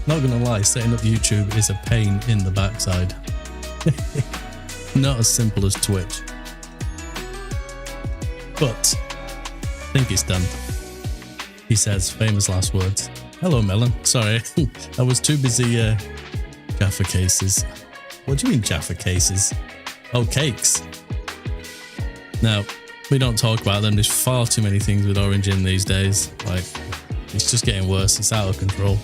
Not gonna lie, setting up YouTube is a pain in the backside. Not as simple as Twitch. But I think it's done. He says famous last words. Hello, Melon. Sorry, I was too busy Jaffa cases. What do you mean Jaffa cases? Oh, cakes. Now, we don't talk about them. There's far too many things with Orange in these days. Like, it's just getting worse. It's out of control.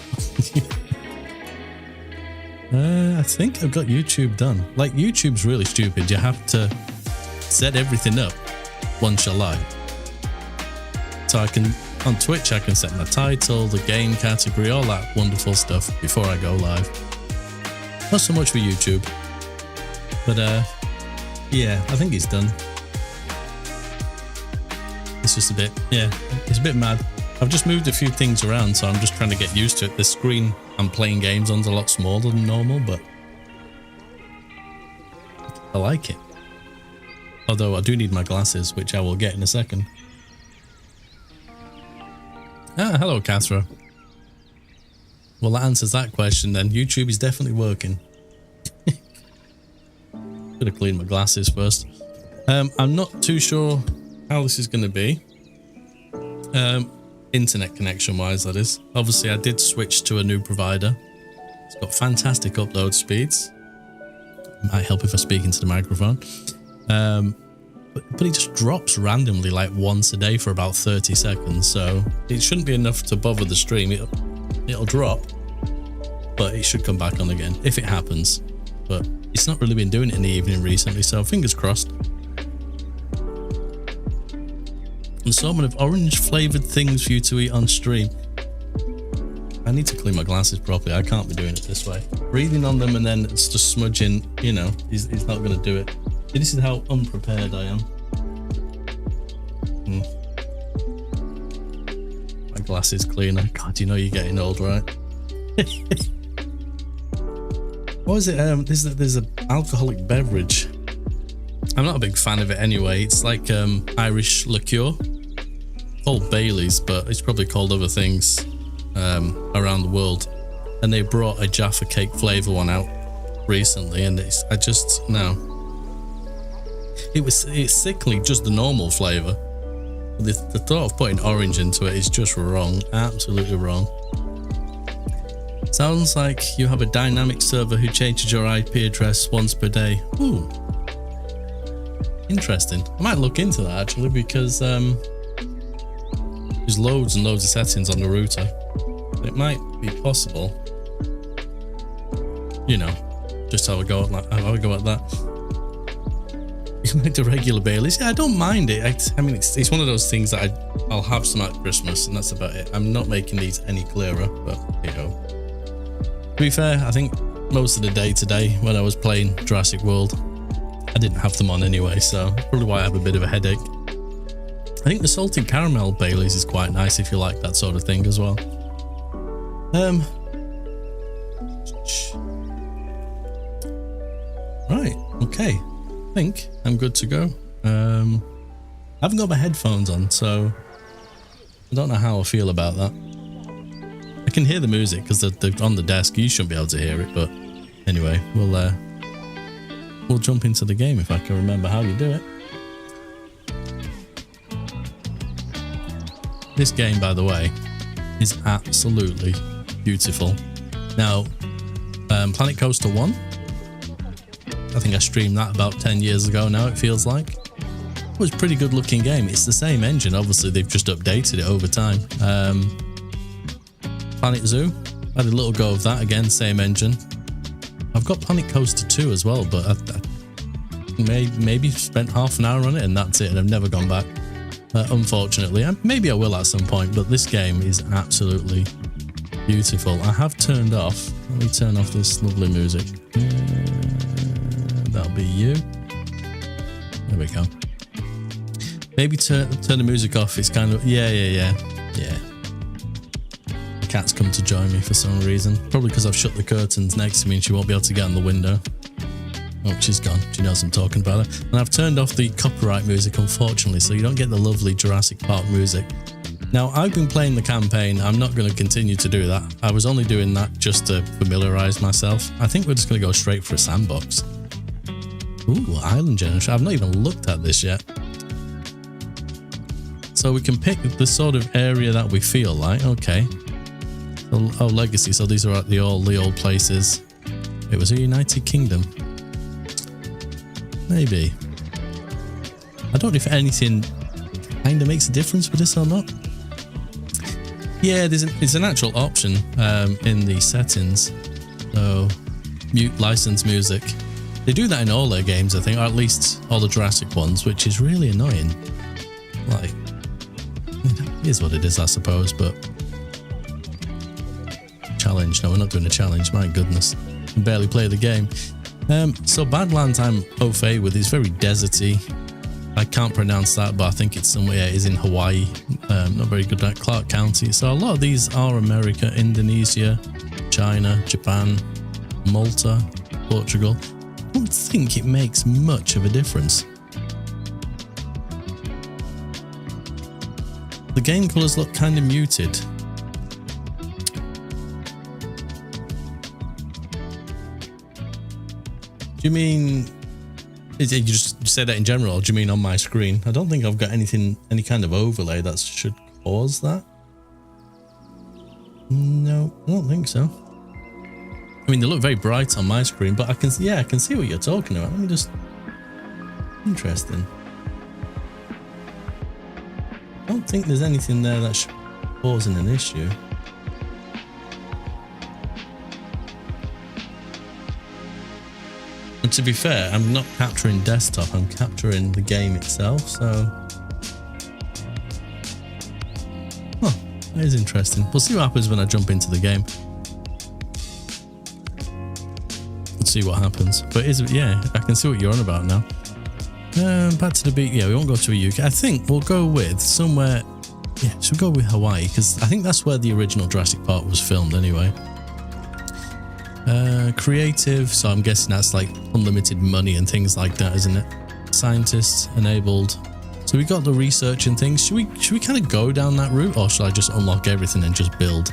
I think I've got YouTube done. Like, YouTube's really stupid. You have to set everything up once you're live. So I can, on Twitch, I can set my title, the game category, all that wonderful stuff before I go live. Not so much for YouTube. But, yeah, I think it's done. It's just a bit, yeah, it's a bit mad. I've just moved a few things around, so I'm just trying to get used to it. The screen I'm playing games on's a lot smaller than normal, but I like it. Although I do need my glasses, which I will get in a second. Ah, hello, Cathra. Well, that answers that question then. YouTube is definitely working. Gotta clean my glasses first. I'm not too sure how this is going to be. Internet connection wise, that is. Obviously, I did switch to a new provider. It's got fantastic upload speeds. Might help if I speak into the microphone. But it just drops randomly like once a day for about 30 seconds. So it shouldn't be enough to bother the stream. It'll drop, but it should come back on again if it happens. But it's not really been doing it in the evening recently, so fingers crossed. An assortment of orange flavoured things for you to eat on stream. I need to clean my glasses properly. I can't be doing it this way. Breathing on them and then it's just smudging, you know, is not going to do it. This is how unprepared I am. My glasses cleaner. God, you know you're getting old, right? What is it? There's an alcoholic beverage. I'm not a big fan of it anyway. It's like Irish liqueur. Called Bailey's, but it's probably called other things around the world. And they brought a Jaffa cake flavour one out recently, and it's sickly, just the normal flavour. The thought of putting orange into it is just wrong, absolutely wrong. Sounds like you have a dynamic server who changes your IP address once per day. Ooh, interesting. I might look into that actually, because there's loads and loads of settings on the router. It might be possible. You know, just have a go at that. You can make the regular Baileys. Yeah, I don't mind it. I mean, it's one of those things that I'll have some at Christmas, and that's about it. I'm not making these any clearer, but you know. To be fair, I think most of the day today when I was playing Jurassic World, I didn't have them on anyway, so probably why I have a bit of a headache. I think the salty caramel Baileys is quite nice if you like that sort of thing as well. Right, okay. I think I'm good to go. I haven't got my headphones on, so I don't know how I feel about that. I can hear the music because they're on the desk. You shouldn't be able to hear it, but anyway, we'll jump into the game if I can remember how you do it. This game, by the way, is absolutely beautiful. Now, Planet Coaster 1, I think I streamed that about 10 years ago now, it feels like. It was a pretty good looking game. It's the same engine, obviously they've just updated it over time. Planet Zoo, I had a little go of that again, same engine. I've got Planet Coaster 2 as well, but I maybe spent half an hour on it and that's it, and I've never gone back. Unfortunately, maybe I will at some point, but this game is absolutely beautiful. I have turned off, let me turn off this lovely music. That'll be you. There we go. Maybe turn the music off. It's kind of, yeah. The cat's come to join me for some reason. Probably because I've shut the curtains next to me and she won't be able to get on the window. Oh, she's gone. She knows I'm talking about her. And I've turned off the copyright music, unfortunately, so you don't get the lovely Jurassic Park music. Now, I've been playing the campaign. I'm not going to continue to do that. I was only doing that just to familiarize myself. I think we're just going to go straight for a sandbox. Ooh, island generation. I've not even looked at this yet. So we can pick the sort of area that we feel like. Okay. Oh, legacy. So these are the old places. It was a United Kingdom. Maybe. I don't know if anything kind of makes a difference with this or not. Yeah, there's an actual option in the settings. So, mute license music. They do that in all their games, I think, or at least all the Jurassic ones, which is really annoying. Like, it is what it is, I suppose, but... Challenge. No, we're not doing a challenge, my goodness. I can barely play the game. So Badlands I'm au fait with. It's very deserty. I can't pronounce that, but I think it's somewhere. It is in Hawaii. Not very good at Clark County. So a lot of these are America, Indonesia, China, Japan, Malta, Portugal. I don't think it makes much of a difference. The game colours look kind of muted. Do you mean... You just say that in general, or do you mean on my screen? I don't think I've got any kind of overlay that should cause that. No, I don't think so. I mean, they look very bright on my screen, but I can see what you're talking about. Let me just... Interesting. I don't think there's anything there that's causing an issue. And to be fair, I'm not capturing desktop, I'm capturing the game itself, so... Oh, that is interesting. We'll see what happens when I jump into the game. Let's see what happens. But yeah, I can see what you're on about now. Back to the beach. Yeah, we won't go to a UK. I think we'll go with somewhere... Yeah, should we go with Hawaii? Because I think that's where the original Jurassic Park was filmed anyway. Creative, so I'm guessing that's like unlimited money and things like that, isn't it? Scientists enabled. So we got the research and things. Should we kind of go down that route, or should I just unlock everything and just build?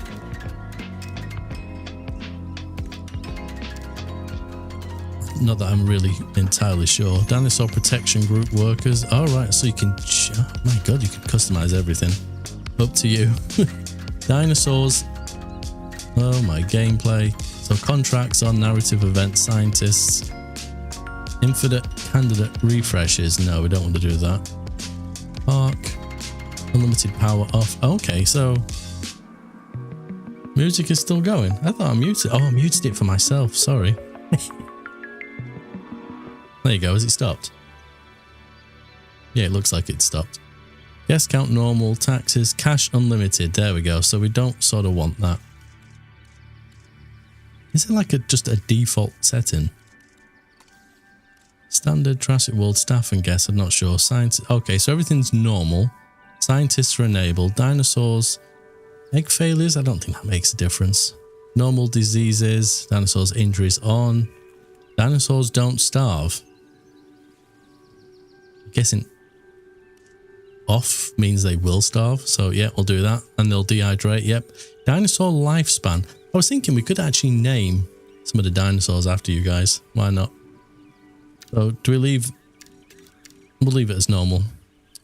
Not that I'm really entirely sure. Dinosaur protection group workers. All right, so you can... Oh my god, you can customize everything. Up to you. Dinosaurs. Oh my, gameplay. So contracts on narrative event scientists. Infinite candidate refreshes. No, we don't want to do that. Park. Unlimited power off. Okay, so music is still going. I thought I muted. Oh, I muted it for myself. Sorry. There you go. Has it stopped? Yeah, it looks like it stopped. Guest count normal. Taxes. Cash unlimited. There we go. So we don't sort of want that. Is it like just a default setting? Standard Jurassic World staff and guests, I'm not sure. Science. Okay, so everything's normal. Scientists are enabled. Dinosaurs. Egg failures, I don't think that makes a difference. Normal diseases. Dinosaurs injuries on. Dinosaurs don't starve. I'm guessing off means they will starve. So yeah, we'll do that. And they'll dehydrate. Yep. Dinosaur lifespan. I was thinking we could actually name some of the dinosaurs after you guys. Why not? So do we leave? We'll leave it as normal.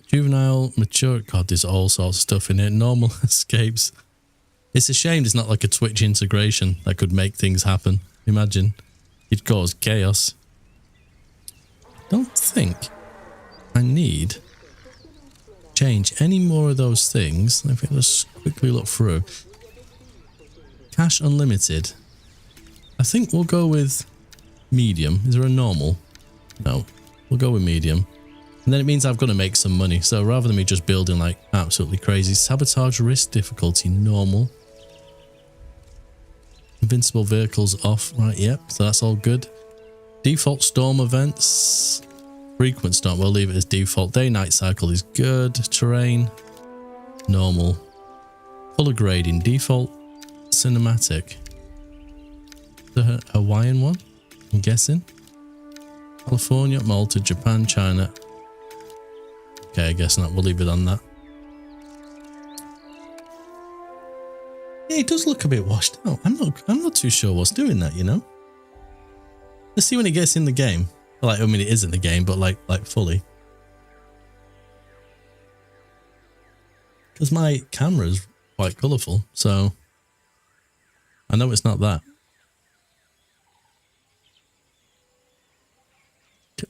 Juvenile, mature. God, there's all sorts of stuff in it. Normal escapes. It's a shame there's not like a Twitch integration that could make things happen. Imagine. It'd cause chaos. Don't think I need change any more of those things. Let's quickly look through. Cash unlimited. I think we'll go with medium. Is there a normal? No. We'll go with medium. And then it means I've got to make some money. So rather than me just building like absolutely crazy. Sabotage risk difficulty normal. Invincible vehicles off. Right, yep. So that's all good. Default storm events. Frequent storm. We'll leave it as default. Day-night cycle is good. Terrain. Normal. Color grading. Default. Cinematic. The Hawaiian one, I'm guessing. California, Malta, Japan, China. Okay, I guess not. We'll leave it on that. it does look a bit washed out. I'm not too sure what's doing that, you know. Let's see when it gets in the game. Like, I mean, it is in the game, but like fully. Because my camera's quite colourful, so I know it's not that.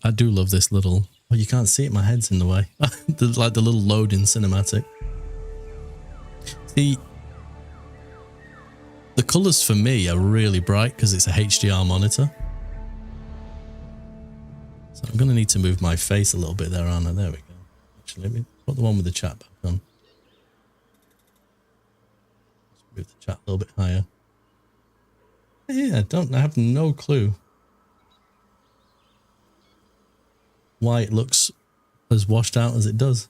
I do love this little... Oh, you can't see it, my head's in the way. Like the little loading cinematic. See, the colours for me are really bright because it's a HDR monitor. So I'm going to need to move my face a little bit there, aren't I? There we go. Actually, let me put the one with the chat back on. Let's move the chat a little bit higher. Yeah, I have no clue why it looks as washed out as it does.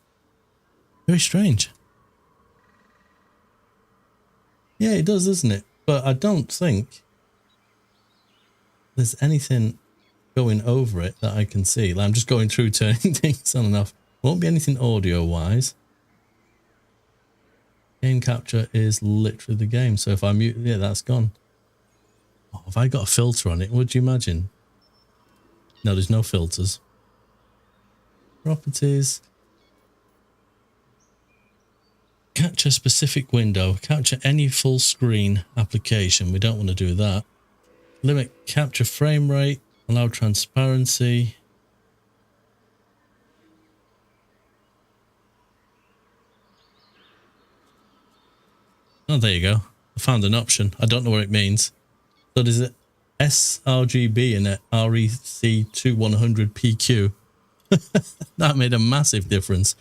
Very strange. Yeah, it does, doesn't it? But I don't think there's anything going over it that I can see. Like, I'm just going through turning things on and off. Won't be anything audio wise. Game capture is literally the game. So if I mute, yeah, that's gone. Oh, have I got a filter on it? Would you imagine? No, there's no filters. Properties. Capture specific window. Capture any full screen application. We don't want to do that. Limit capture frame rate. Allow transparency. Oh, there you go. I found an option. I don't know what it means. So there's a sRGB in it. REC2100PQ. That made a massive difference.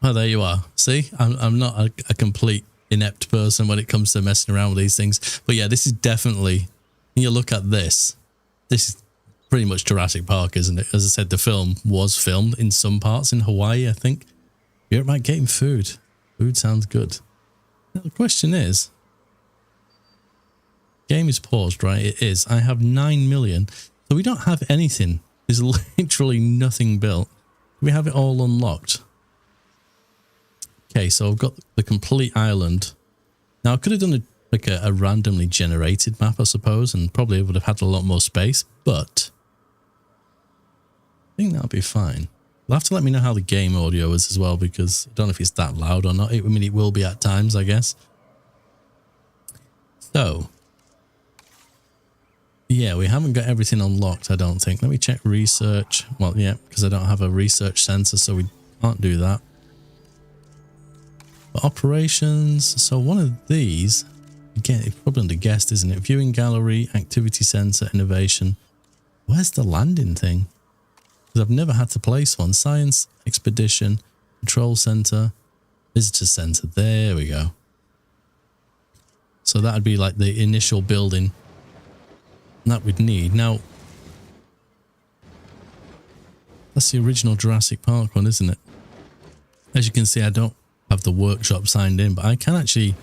Oh, there you are. See, I'm not a complete inept person when it comes to messing around with these things. But yeah, this is definitely, when you look at this is pretty much Jurassic Park, isn't it? As I said, the film was filmed in some parts in Hawaii, I think. You're about getting food. Food sounds good. Now, the question is, game is paused, right? It is. I have 9 million. So we don't have anything. There's literally nothing built. We have it all unlocked. Okay, so I've got the complete island. Now I could have done a randomly generated map, I suppose, and probably would have had a lot more space, but I think that'll be fine. You'll have to let me know how the game audio is as well, because I don't know if it's that loud or not. I mean, it will be at times, I guess. So, yeah, we haven't got everything unlocked, I don't think. Let me check research. Well, yeah, because I don't have a research sensor, so we can't do that. But operations, so one of these, again, it's probably under guest, isn't it? Viewing gallery, activity center, innovation. Where's the landing thing? Because I've never had to place one. Science, expedition, control center, visitor center. There we go. So that would be like the initial building that we'd need. Now, that's the original Jurassic Park one, isn't it? As you can see, I don't have the workshop signed in, but I can actually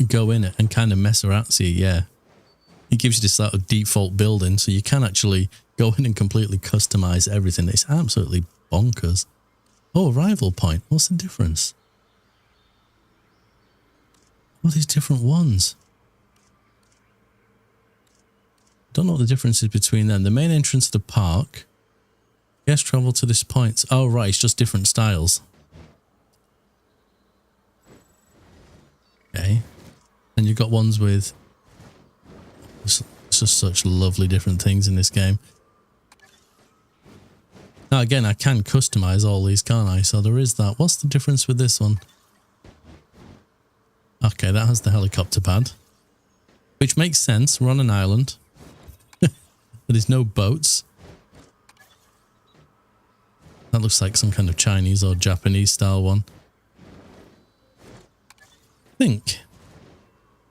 go in it and kind of mess around. See, yeah, it gives you this sort of default building, so you can actually go in and completely customize everything. It's absolutely bonkers. Oh, arrival point. What's the difference? Oh, these different ones. Don't know what the difference is between them. The main entrance to the park. Guests travel to this point. Oh, right, it's just different styles. Okay, and you've got ones with it's just such lovely different things in this game. Now again, I can customize all these, can't I? So there is that. What's the difference with this one? Okay, that has the helicopter pad, which makes sense. We're on an island. There's no boats. That looks like some kind of Chinese or Japanese style one. I think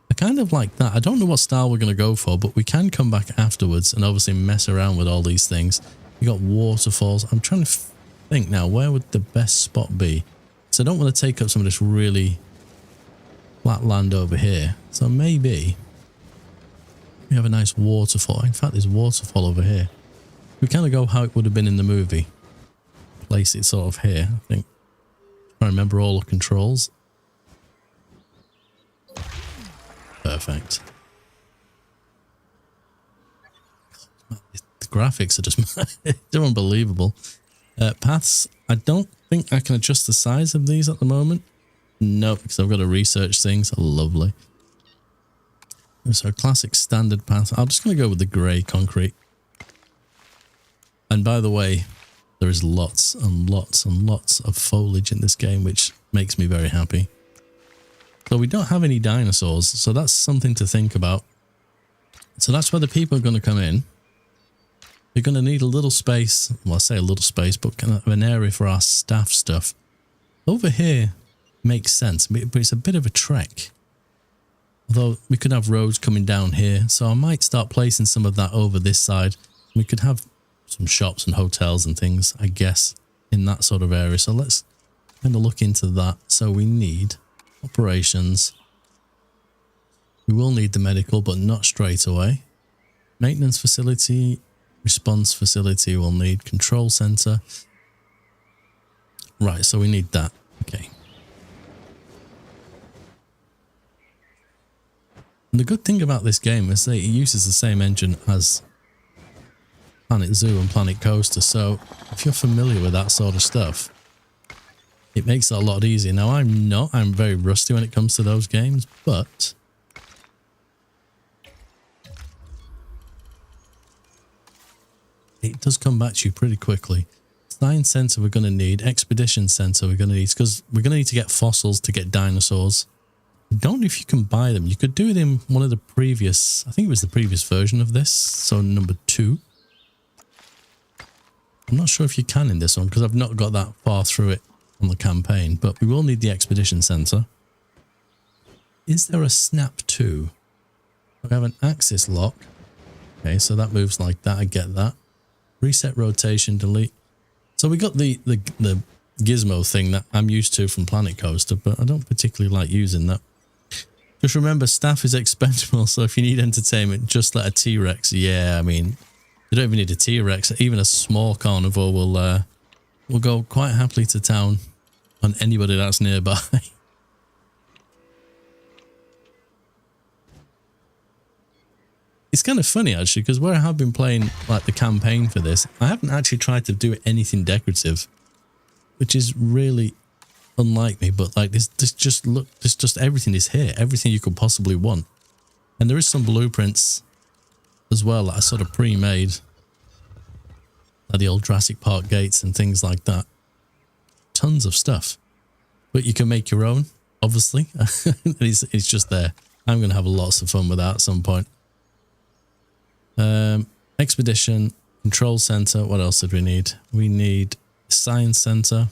I kind of like that. I don't know what style we're going to go for, but we can come back afterwards and obviously mess around with all these things. You got waterfalls. I'm trying to think now, where would the best spot be? So I don't want to take up some of this really flat land over here. So maybe we have a nice waterfall. In fact, there's a waterfall over here. We kind of go how it would have been in the movie. Place it sort of here, I think. I remember all the controls. perfect. The graphics are just they're unbelievable. Paths, I don't think I can adjust the size of these at the moment. No, because I've got to research things. Lovely. So classic standard path. I'm just going to go with the grey concrete. And by the way, there is lots and lots and lots of foliage in this game, which makes me very happy. So we don't have any dinosaurs, so that's something to think about. So that's where the people are going to come in. You're going to need a little space. Well, I say a little space, but kind of an area for our staff stuff. Over here makes sense, but it's a bit of a trek. Although we could have roads coming down here, so I might start placing some of that over this side. We could have some shops and hotels and things, I guess, in that sort of area. So let's kind of look into that. So we need operations. We will need the medical, but not straight away. Maintenance facility, response facility, we'll need control center. Right, so we need that. Okay. And the good thing about this game is that it uses the same engine as Planet Zoo and Planet Coaster, so if you're familiar with that sort of stuff, it makes it a lot easier. Now I'm very rusty when it comes to those games, but it does come back to you pretty quickly. Science Center we're going to need, Expedition Center we're going to need, because we're going to need to get fossils to get dinosaurs. I don't know if you can buy them. You could do it in one of the previous, I think it was the previous version of this, so number 2. I'm not sure if you can in this one because I've not got that far through it on the campaign, but we will need the Expedition Center. Is there a snap 2? We have an axis lock. Okay, so that moves like that. I get that. Reset rotation, delete. So we got the gizmo thing that I'm used to from Planet Coaster, but I don't particularly like using that. Just remember, staff is expendable, so if you need entertainment, just let a T-Rex. Yeah, I mean, you don't even need a T-Rex. Even a small carnivore will go quite happily to town on anybody that's nearby. It's kind of funny, actually, because where I have been playing like the campaign for this, I haven't actually tried to do anything decorative, which is really unlike me. But like this just everything is here, everything you could possibly want. And there is some blueprints as well that I sort of pre-made, like the old Jurassic Park gates and things like that. Tons of stuff, but you can make your own, obviously. It's just there. I'm going to have lots of fun with that at some point. Expedition, control center. What else did we need? We need science center.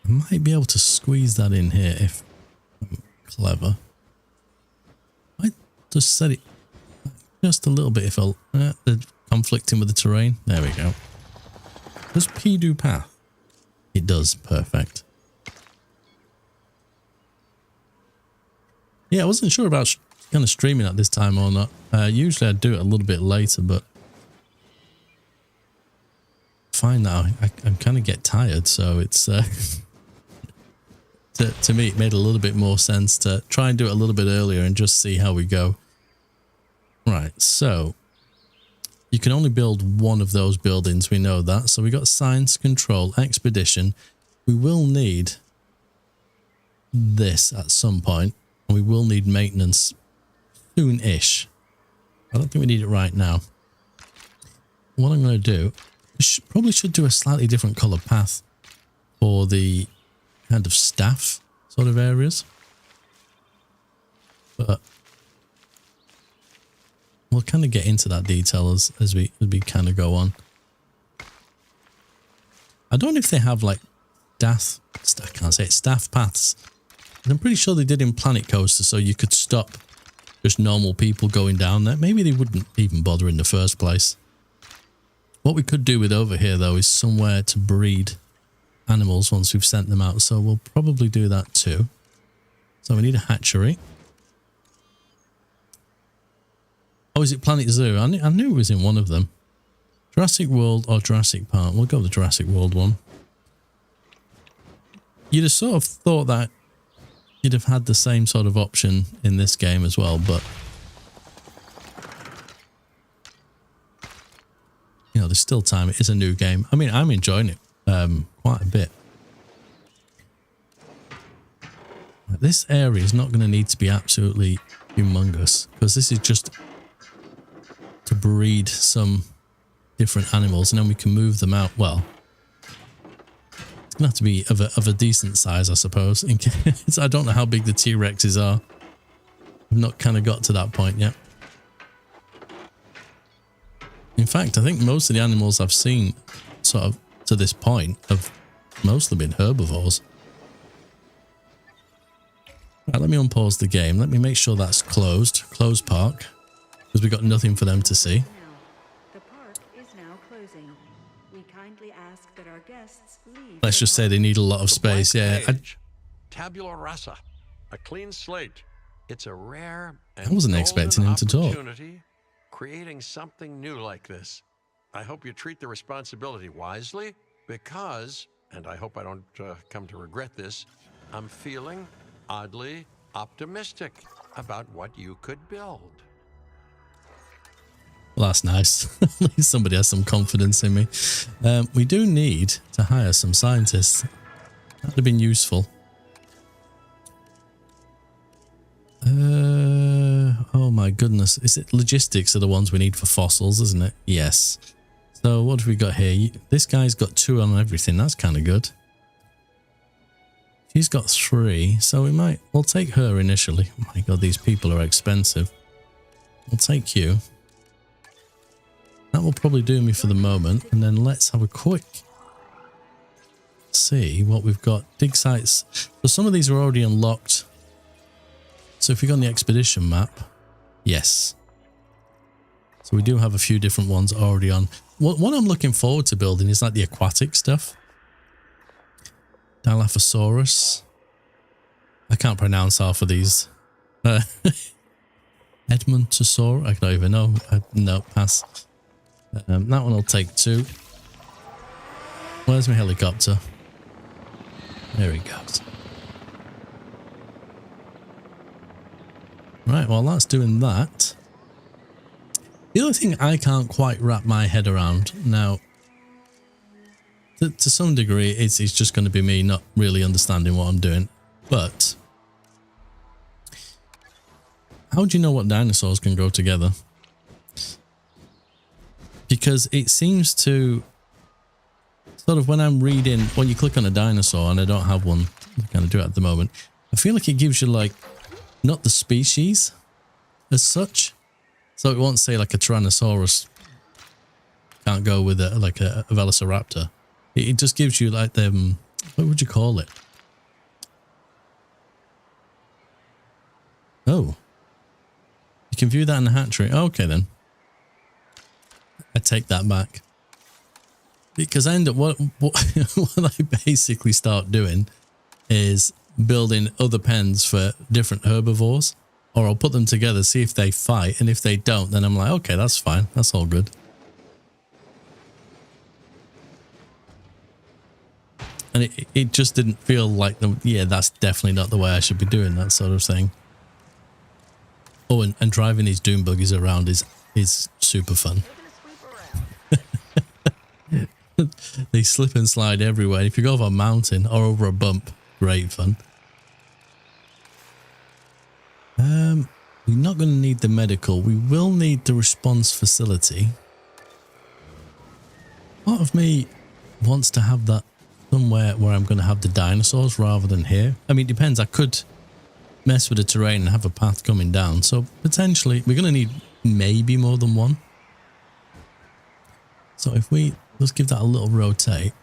I might be able to squeeze that in here if I'm clever. I just set it just a little bit if I'll conflicting with the terrain. There we go. Does P do path? It does. Perfect. Yeah, I wasn't sure about kind of streaming at this time or not. Usually I'd do it a little bit later, but fine now. I kind of get tired, so it's to me it made a little bit more sense to try and do it a little bit earlier and just see how we go. Right, so you can only build one of those buildings, we know that. So we got science, control, expedition. We will need this at some point, and we will need maintenance soon-ish. I don't think we need it right now. What I'm going to do, probably should do a slightly different color path for the kind of staff sort of areas. But we'll kind of get into that detail as we kind of go on. I don't know if they have like staff paths. I'm pretty sure they did in Planet Coaster, so you could stop just normal people going down there. Maybe they wouldn't even bother in the first place. What we could do with over here, though, is somewhere to breed animals once we've sent them out. So we'll probably do that too. So we need a hatchery. Oh, is it Planet Zoo? I knew it was in one of them. Jurassic World or Jurassic Park. We'll go with the Jurassic World one. You'd have sort of thought that you'd have had the same sort of option in this game as well, but you know, there's still time. It is a new game. I mean, I'm enjoying it quite a bit. This area is not going to need to be absolutely humongous, because this is just to breed some different animals, and then we can move them out. Well, it's going to have to be of a decent size, I suppose. In case, I don't know how big the T-Rexes are. I've not kind of got to that point yet. In fact, I think most of the animals I've seen sort of to this point have mostly been herbivores. Right, let me unpause the game. Let me make sure that's closed. Closed park. Because we've got nothing for them to see. The park is now closing. We kindly ask that our guests leave. Let's just say they need a lot of space. Yeah. Tabula rasa. A clean slate. It's a rare and I wasn't expecting him to talk. Creating something new like this. I hope you treat the responsibility wisely, because, and I hope I don't come to regret this, I'm feeling oddly optimistic about what you could build. Well, that's nice. At least somebody has some confidence in me. We do need to hire some scientists. That would have been useful. Oh my goodness. Is it logistics are the ones we need for fossils, isn't it? Yes. So what have we got here? This guy's got 2 on everything. That's kind of good. She's got 3. So we'll take her initially. Oh my God, these people are expensive. We'll take you. That will probably do me for the moment. And then let's have a quick see what we've got. Dig sites. So some of these are already unlocked. So if you go on the expedition map, yes. So we do have a few different ones already on. What I'm looking forward to building is like the aquatic stuff. Dilophosaurus. I can't pronounce half of these. Edmontosaurus. I don't even know. No, pass. That one will take 2. Where's my helicopter? There he goes. Right, well, that's doing that. The other thing I can't quite wrap my head around now, to some degree, it's just going to be me not really understanding what I'm doing. But how do you know what dinosaurs can go together? Because it seems to sort of, when I'm reading, when you click on a dinosaur, and I don't have one, I kind of do it at the moment, I feel like it gives you like, not the species as such. So it won't say like a Tyrannosaurus can't go with a Velociraptor. It just gives you like them, what would you call it? Oh. You can view that in the hatchery. Oh, okay then. I take that back. Because I end up, what I basically start doing is building other pens for different herbivores, or I'll put them together, see if they fight, and if they don't, then I'm like, okay, that's fine, that's all good. And it just didn't feel like yeah, that's definitely not the way I should be doing that sort of thing. Oh, and driving these dune buggies around is super fun. They slip and slide everywhere. If you go over a mountain or over a bump, great fun. We're not going to need the medical. We will need the response facility. Part of me wants to have that somewhere where I'm going to have the dinosaurs rather than here. I mean, it depends. I could mess with the terrain and have a path coming down. So potentially we're going to need maybe more than one. So if let's give that a little rotate.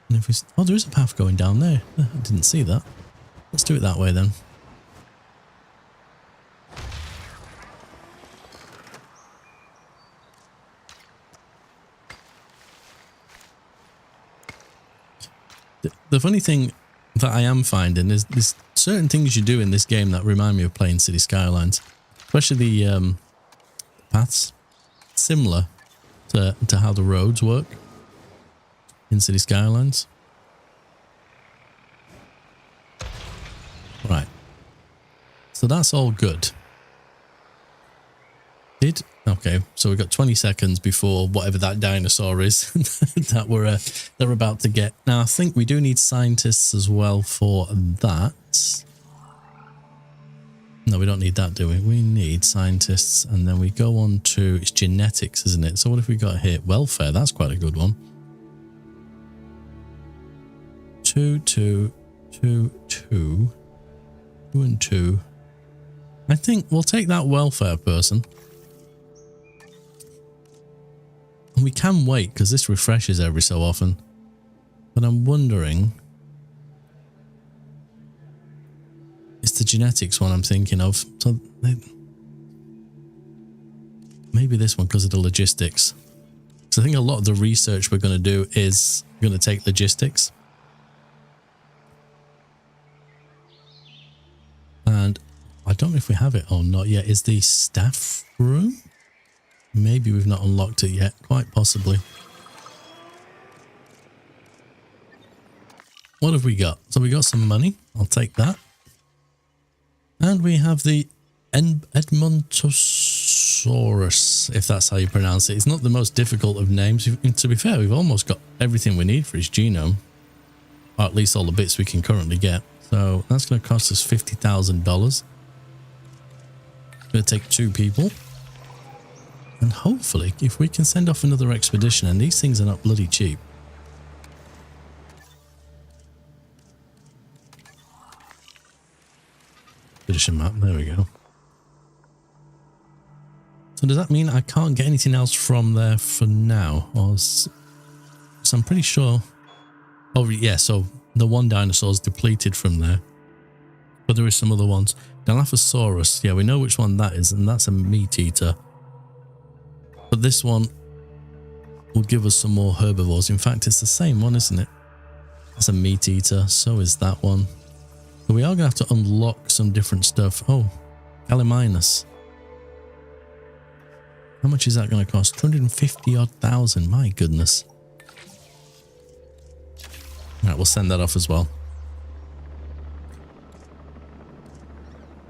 And if oh, there is a path going down there. I didn't see that. Let's do it that way then. The funny thing that I am finding is there's certain things you do in this game that remind me of playing City Skylines, especially the paths, similar to how the roads work in City Skylines. that's all good. Okay, so we've got 20 seconds before whatever that dinosaur is that they're about to get. Now, I think we do need scientists as well for that. No, we don't need that, do we? We need scientists, and then we go on to, it's genetics, isn't it? So what have we got here? Welfare, that's quite a good one. 2, 2, 2, 2, 2 and 2. I think we'll take that welfare person. And we can wait because this refreshes every so often. But I'm wondering, it's the genetics one I'm thinking of. So maybe this one because of the logistics. So I think a lot of the research we're going to do is going to take logistics. And I don't know if we have it or not yet. Is the staff room? Maybe we've not unlocked it yet. Quite possibly. What have we got? So we got some money. I'll take that. And we have the Edmontosaurus, if that's how you pronounce it. It's not the most difficult of names. To be fair, we've almost got everything we need for his genome. Or at least all the bits we can currently get. So that's going to cost us $50,000. It's going to take 2 people. And hopefully, if we can send off another expedition, and these things are not bloody cheap. Expedition map, there we go. So does that mean I can't get anything else from there for now? Or so I'm pretty sure. Oh yeah, so the one dinosaur's depleted from there. But there is some other ones. Dilophosaurus, yeah, we know which one that is, and that's a meat eater. But this one will give us some more herbivores. In fact, it's the same one, isn't it? It's a meat eater. So is that one. But we are going to have to unlock some different stuff. Oh, Gallimimus. How much is that going to cost? 250 odd thousand. My goodness. Right, we'll send that off as well.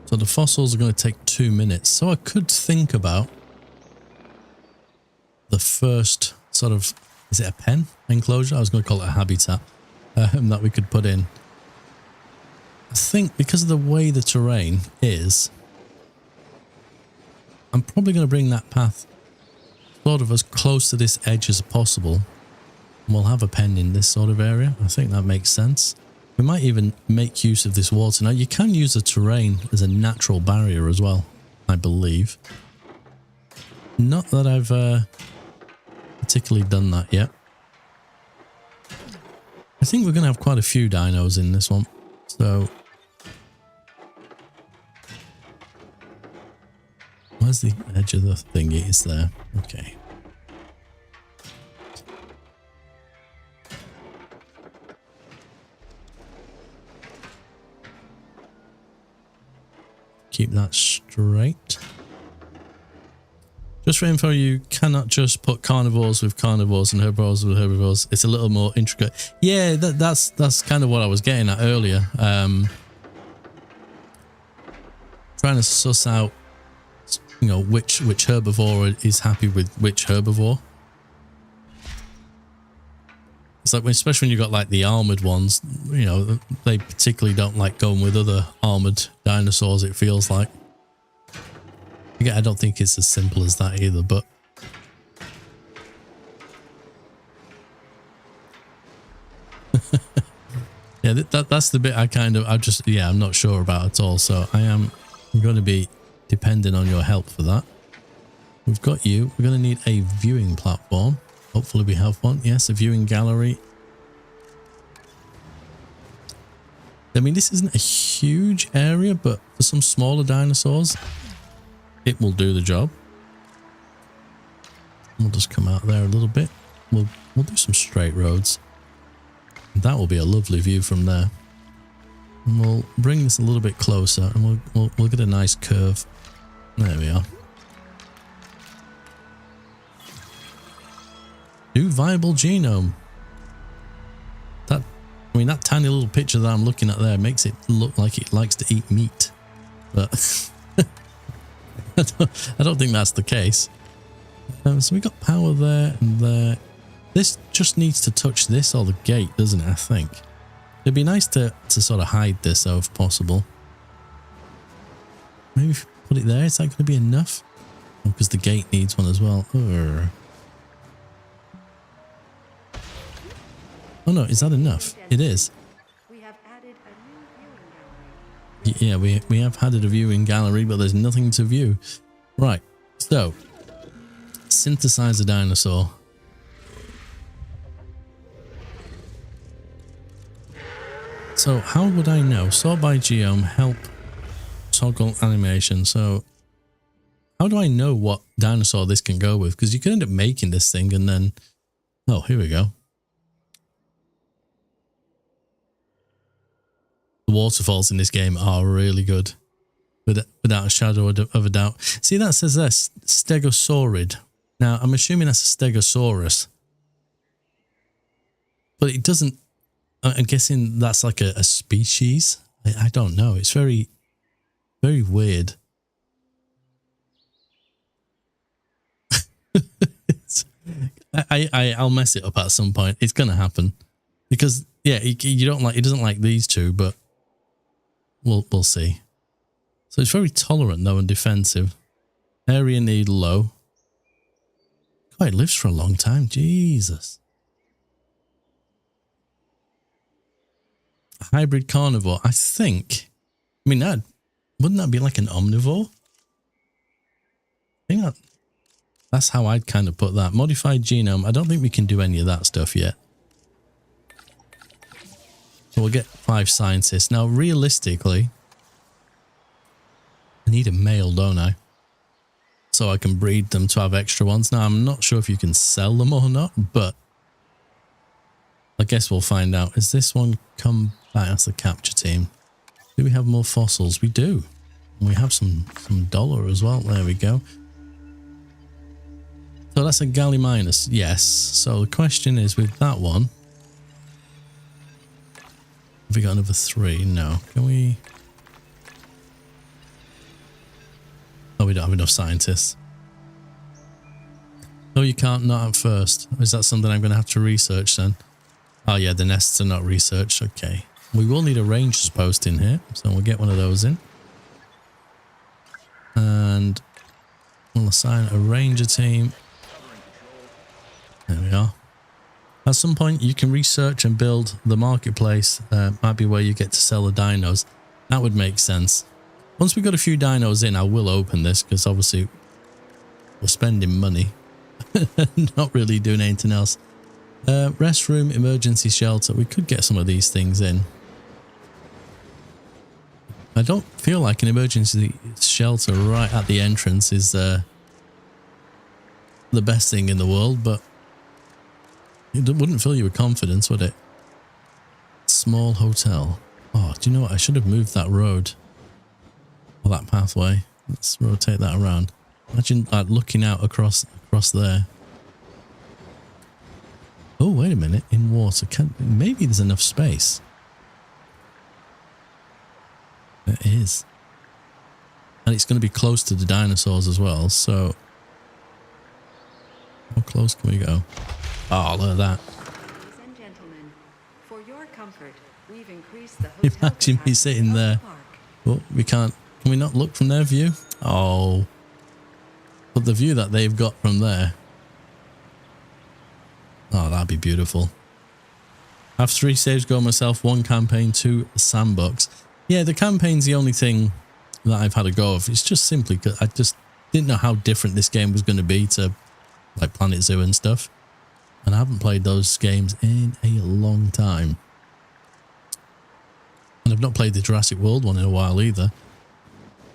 So the fossils are going to take 2 minutes. So I could think about the first sort of, is it a pen enclosure? I was going to call it a habitat that we could put in. I think because of the way the terrain is, I'm probably going to bring that path sort of as close to this edge as possible. And we'll have a pen in this sort of area. I think that makes sense. We might even make use of this water. Now, you can use the terrain as a natural barrier as well, I believe. Not that I've particularly done that yet. I think we're going to have quite a few dinos in this one. So, where's the edge of the thingy? It's there. Okay. Keep that straight. Just for info, you cannot just put carnivores with carnivores and herbivores with herbivores. It's a little more intricate. Yeah, that's kind of what I was getting at earlier. Trying to suss out, you know, which herbivore is happy with which herbivore. It's like, especially when you've got like the armored ones, you know, they particularly don't like going with other armored dinosaurs, it feels like. Again, I don't think it's as simple as that either, but yeah, that's the bit I'm not sure about at all. So I'm going to be depending on your help for that. We've got you. We're going to need a viewing platform. Hopefully we have one. Yes, a viewing gallery. I mean, this isn't a huge area, but for some smaller dinosaurs, it will do the job. We'll just come out there a little bit. We'll do some straight roads. That will be a lovely view from there. And we'll bring this a little bit closer, and we'll get a nice curve. There we are. New viable genome. That tiny little picture that I'm looking at there makes it look like it likes to eat meat. but I don't think that's the case. So we got power there and there. This just needs to touch this or the gate, doesn't it? I think it'd be nice to sort of hide this though, if possible. Maybe if you put it there, is that going to be enough? Oh, because the gate needs one as well. Urgh. Oh no, is that enough? It is. We have added a new viewing gallery. Yeah, we have added a viewing gallery, but there's nothing to view. Right, so synthesize a dinosaur. So how would I know? Sort by geome, help, toggle animation. So how do I know what dinosaur this can go with? Because you could end up making this thing and then... Oh, here we go. The waterfalls in this game are really good. Without a shadow of a doubt. See, that says there, Stegosaurid. Now, I'm assuming that's a Stegosaurus. But it doesn't... I'm guessing that's like a species. I don't know. It's very, very weird. I'll mess it up at some point. It's gonna happen because yeah, you don't like. It doesn't like these two, but we'll see. So it's very tolerant though and defensive. Area need low. God, it lives for a long time. Jesus. A hybrid carnivore. I think. I mean, wouldn't that be like an omnivore? I think that's how I'd kind of put that. Modified genome. I don't think we can do any of that stuff yet. So we'll get 5 scientists. Now, realistically, I need a male, don't I? So I can breed them to have extra ones. Now, I'm not sure if you can sell them or not, but I guess we'll find out. Is this one come back as the capture team? Do we have more fossils? We do. And we have some dollar as well. There we go. So that's a Gallimimus, yes. So the question is with that one, have we got another 3? No. Can we? Oh, we don't have enough scientists. No, you can't, not at first. Is that something I'm going to have to research then? Oh yeah, the nests are not researched. Okay. We will need a ranger's post in here, so we'll get one of those in. And we'll assign a ranger team. There we are. At some point, you can research and build the marketplace. Might be where you get to sell the dinos. That would make sense. Once we've got a few dinos in, I will open this because obviously we're spending money. Not really doing anything else. Restroom, emergency shelter. We could get some of these things in. I don't feel like an emergency shelter right at the entrance is the best thing in the world, but it wouldn't fill you with confidence, would it? Small hotel. Oh, do you know what? I should have moved that road. Or that pathway. Let's rotate that around. Imagine like looking out across there. Oh, wait a minute. In water. Maybe there's enough space. There is. And it's going to be close to the dinosaurs as well, so... How close can we go? Oh, look at that. Ladies and gentlemen, for your comfort, we've increased the hotel Imagine me capacity sitting of the there. park. Oh, we can't... Can we not look from their view? Oh. But the view that they've got from there... Oh, that'd be beautiful. I have 3 saves go myself, 1 campaign, 2 sandbox. Yeah, the campaign's the only thing that I've had a go of. It's just simply because I just didn't know how different this game was going to be to like Planet Zoo and stuff. And I haven't played those games in a long time. And I've not played the Jurassic World one in a while either.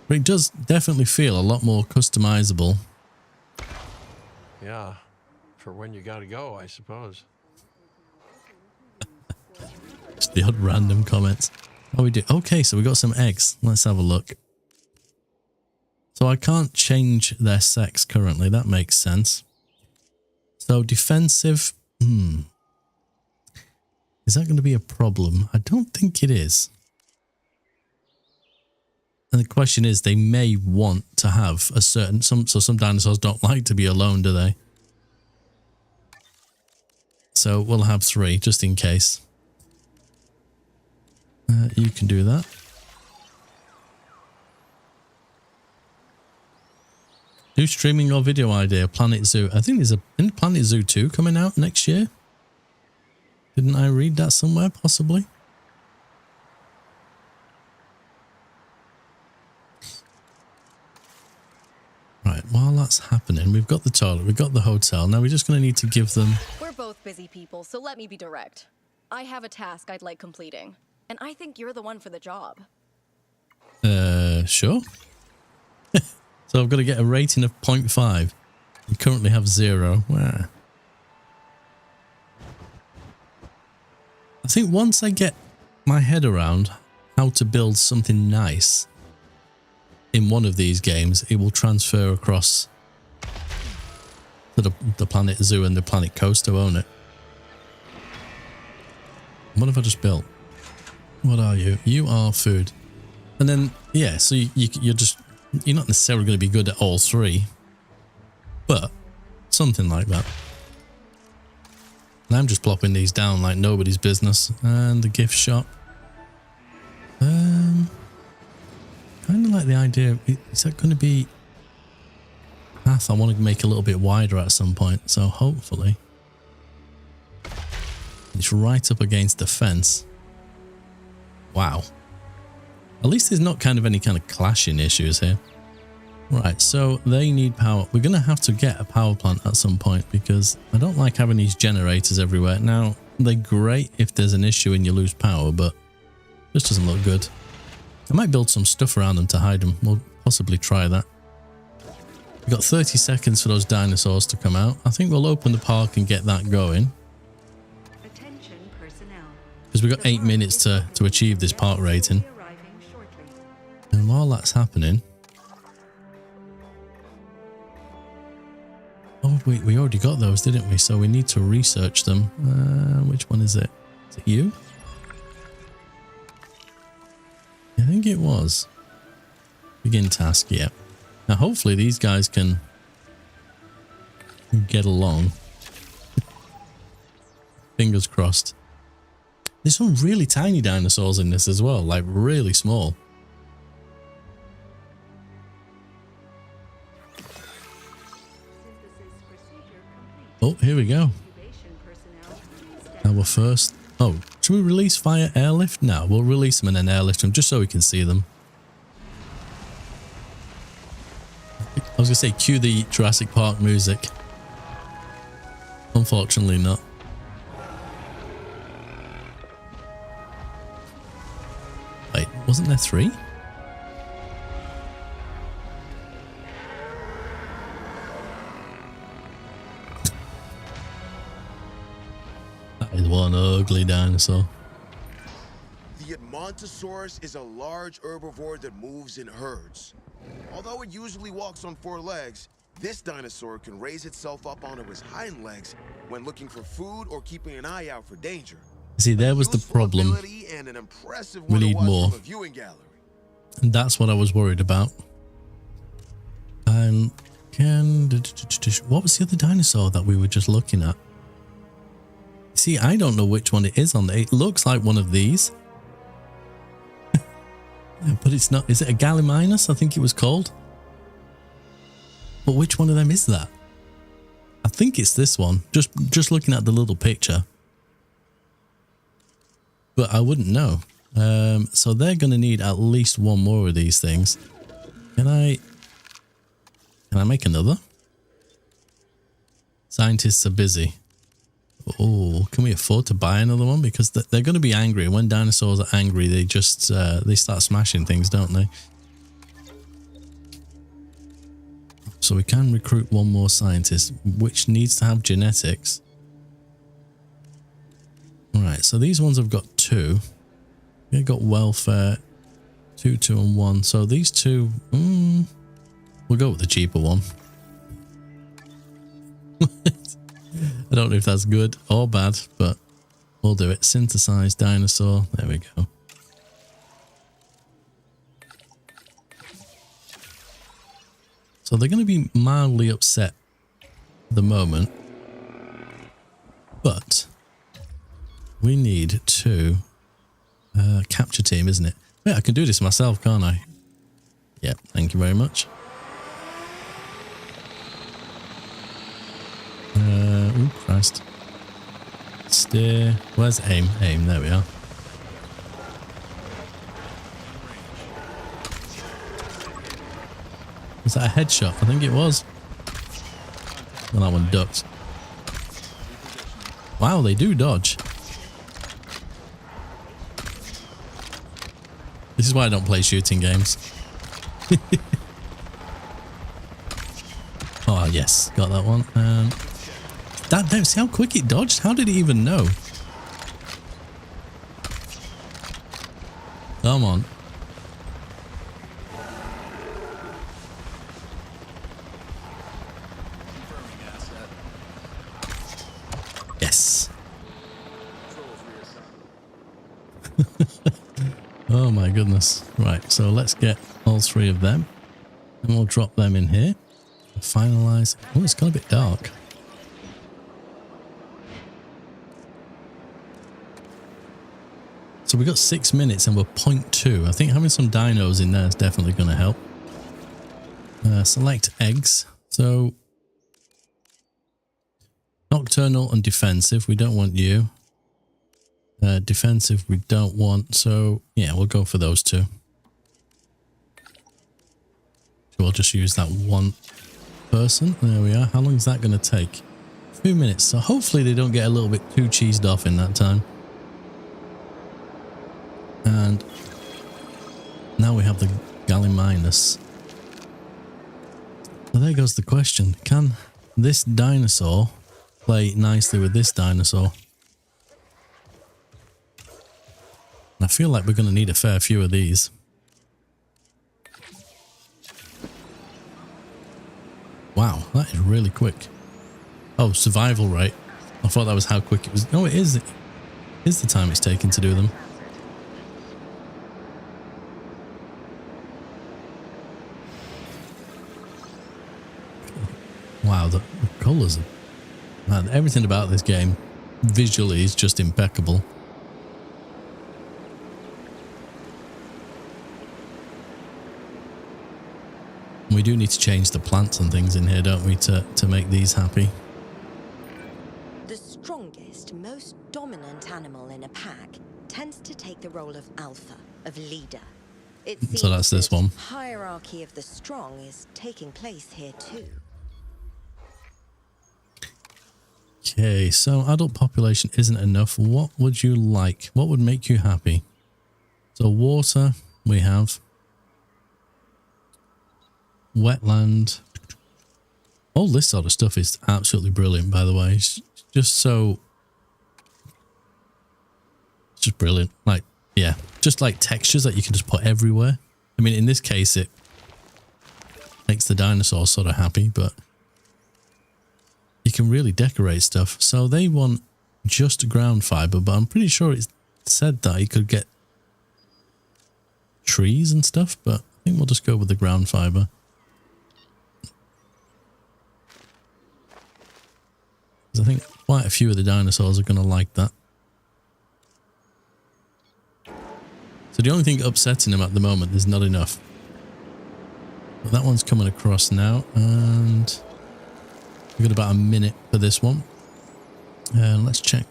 But it does definitely feel a lot more customizable. Yeah, for when you gotta go, I suppose. Just the odd random comments. Oh, we do. Okay, so we got some eggs. Let's have a look. So I can't change their sex currently. That makes sense. So defensive. Is that going to be a problem? I don't think it is. And the question is, they may want to have a certain... some dinosaurs don't like to be alone, do they? So we'll have 3, just in case. You can do that. New streaming or video idea, Planet Zoo. I think there's a Planet Zoo 2 coming out next year. Didn't I read that somewhere, possibly? Right, while that's happening, we've got the toilet, we've got the hotel. Now we're just going to need to give them... We're both busy people, so let me be direct. I have a task I'd like completing, and I think you're the one for the job. Sure. So I've got to get a rating of 0.5. You currently have 0. Wow. I think once I get my head around how to build something nice in one of these games, it will transfer across to the Planet Zoo and the Planet Coaster, won't it? What have I just built? What are you? You are food. And then, yeah, so you're not necessarily going to be good at all 3, but something like that. And I'm just plopping these down like nobody's business. And the gift shop. Kind of like the idea. Is that going to be path I want to make a little bit wider at some point? So hopefully it's right up against the fence. Wow. At least there's not any kind of clashing issues here. Right, so they need power. We're going to have to get a power plant at some point because I don't like having these generators everywhere. Now, they're great if there's an issue and you lose power, but this doesn't look good. I might build some stuff around them to hide them. We'll possibly try that. We've got 30 seconds for those dinosaurs to come out. I think we'll open the park and get that going. Attention personnel. Because we've got 8 minutes to achieve this park rating. And while that's happening... Oh, wait, we already got those, didn't we? So we need to research them. Which one is it? Is it you? I think it was. Begin task, yeah. Now, hopefully these guys can get along. Fingers crossed. There's some really tiny dinosaurs in this as well, like really small. Oh, here we go. Our first... Oh, should we release via airlift? No, we'll release them and then airlift them just so we can see them. I was going to say cue the Jurassic Park music. Unfortunately not. Wait, wasn't there 3? Is one ugly dinosaur. The Edmontosaurus is a large herbivore that moves in herds. Although it usually walks on 4 legs, this dinosaur can raise itself up onto its hind legs when looking for food or keeping an eye out for danger. See, there was the problem. We need more. And that's what I was worried about. And what was the other dinosaur that we were just looking at? See, I don't know which one it is on there. It looks like one of these. But it's not. Is it a Gallimimus? I think it was called. But which one of them is that? I think it's this one. Just looking at the little picture. But I wouldn't know. So they're going to need at least 1 more of these things. Can I make another? Scientists are busy. Oh, can we afford to buy another one? Because they're going to be angry. When dinosaurs are angry, they just they start smashing things, don't they? So we can recruit 1 more scientist, which needs to have genetics. Alright, so these ones have got 2. They've got welfare. 2, 2, and 1. So these 2... we'll go with the cheaper one. I don't know if that's good or bad, but we'll do it. Synthesized dinosaur. There we go. So they're going to be mildly upset at the moment. But we need to capture team, isn't it? Wait, I can do this myself, can't I? Yeah, thank you very much. Oh, Christ. Steer. Where's aim? Aim, there we are. Was that a headshot? I think it was. Well, that one ducked. Wow, they do dodge. This is why I don't play shooting games. Oh, yes. Got that one. See how quick it dodged? How did it even know? Come on. Yes. Oh my goodness. Right, so let's get all three of them. And we'll drop them in here. Finalize. Oh, it's got a bit dark. So we got 6 minutes and we're 0.2. I think having some dinos in there is definitely going to help. Select eggs. So nocturnal and defensive. We don't want you. Defensive we don't want. So yeah, we'll go for those two. So we'll just use that one person. There we are. How long is that going to take? 2 minutes. So hopefully they don't get a little bit too cheesed off in that time. And now we have the Gallimimus. Well, there goes the question. Can this dinosaur play nicely with this dinosaur? I feel like we're going to need a fair few of these. Wow, that is really quick. Oh, survival rate. I thought that was how quick it was. No, it is. It is the time it's taken to do them. Wow, the colours. Man, everything about this game visually is just impeccable. We do need to change the plants and things in here, don't we, to make these happy. The strongest, most dominant animal in a pack tends to take the role of alpha, of leader. It seems So that's this one. Hierarchy of the strong is taking place here too. Okay, so adult population isn't enough. What would you like? What would make you happy? So water, we have. Wetland. All this sort of stuff is absolutely brilliant, by the way. It's just so... It's just brilliant. Like, yeah, just like textures that you can just put everywhere. I mean, in this case, it makes the dinosaurs sort of happy, but you can really decorate stuff. So they want just ground fiber, but I'm pretty sure it said that you could get trees and stuff, but I think we'll just go with the ground fiber. I think quite a few of the dinosaurs are going to like that. So the only thing upsetting them at the moment is not enough. But that one's coming across now, and we've got about a minute for this one. And let's check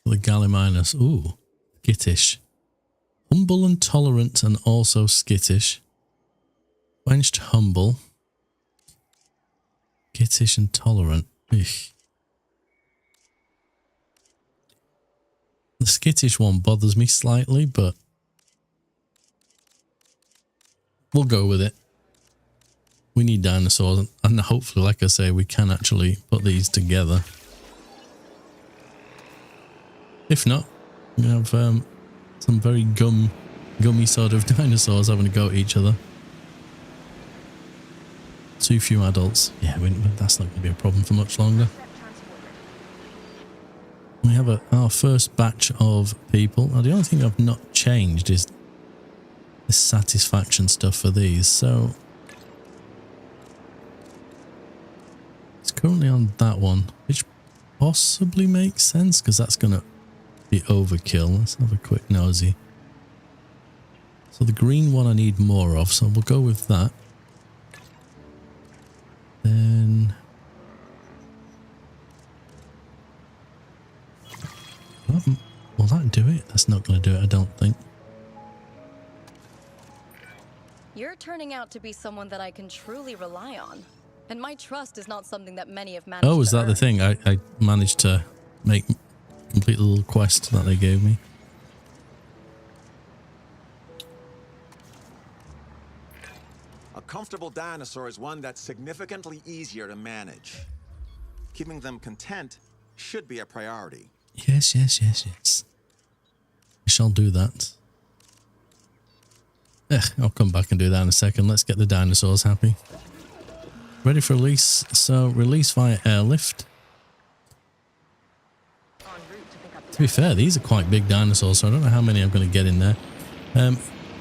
the Gallimimus. Ooh, skittish. Humble and tolerant and also skittish. Quenched, humble. Skittish and tolerant. Eesh. The skittish one bothers me slightly, but we'll go with it. We need dinosaurs, and hopefully, like I say, we can actually put these together. If not, we have some very gummy sort of dinosaurs having a go at each other. Too few adults. Yeah, that's not going to be a problem for much longer. We have our first batch of people. Now, the only thing I've not changed is the satisfaction stuff for these. So currently on that one, which possibly makes sense because that's going to be overkill. Let's have a quick nosy. So the green one I need more of, so we'll go with that. Then... will that do it? That's not going to do it, I don't think. You're turning out to be someone that I can truly rely on. And my trust is not something that many have managed to Oh, is that the earn. thing? I managed to complete the little quest that they gave me. A comfortable dinosaur is one that's significantly easier to manage. Keeping them content should be a priority. Yes, yes, yes, yes. I shall do that. I'll come back and do that in a second. Let's get the dinosaurs happy. Ready for release. So, release via airlift. To be fair, these are quite big dinosaurs, so I don't know how many I'm going to get in there.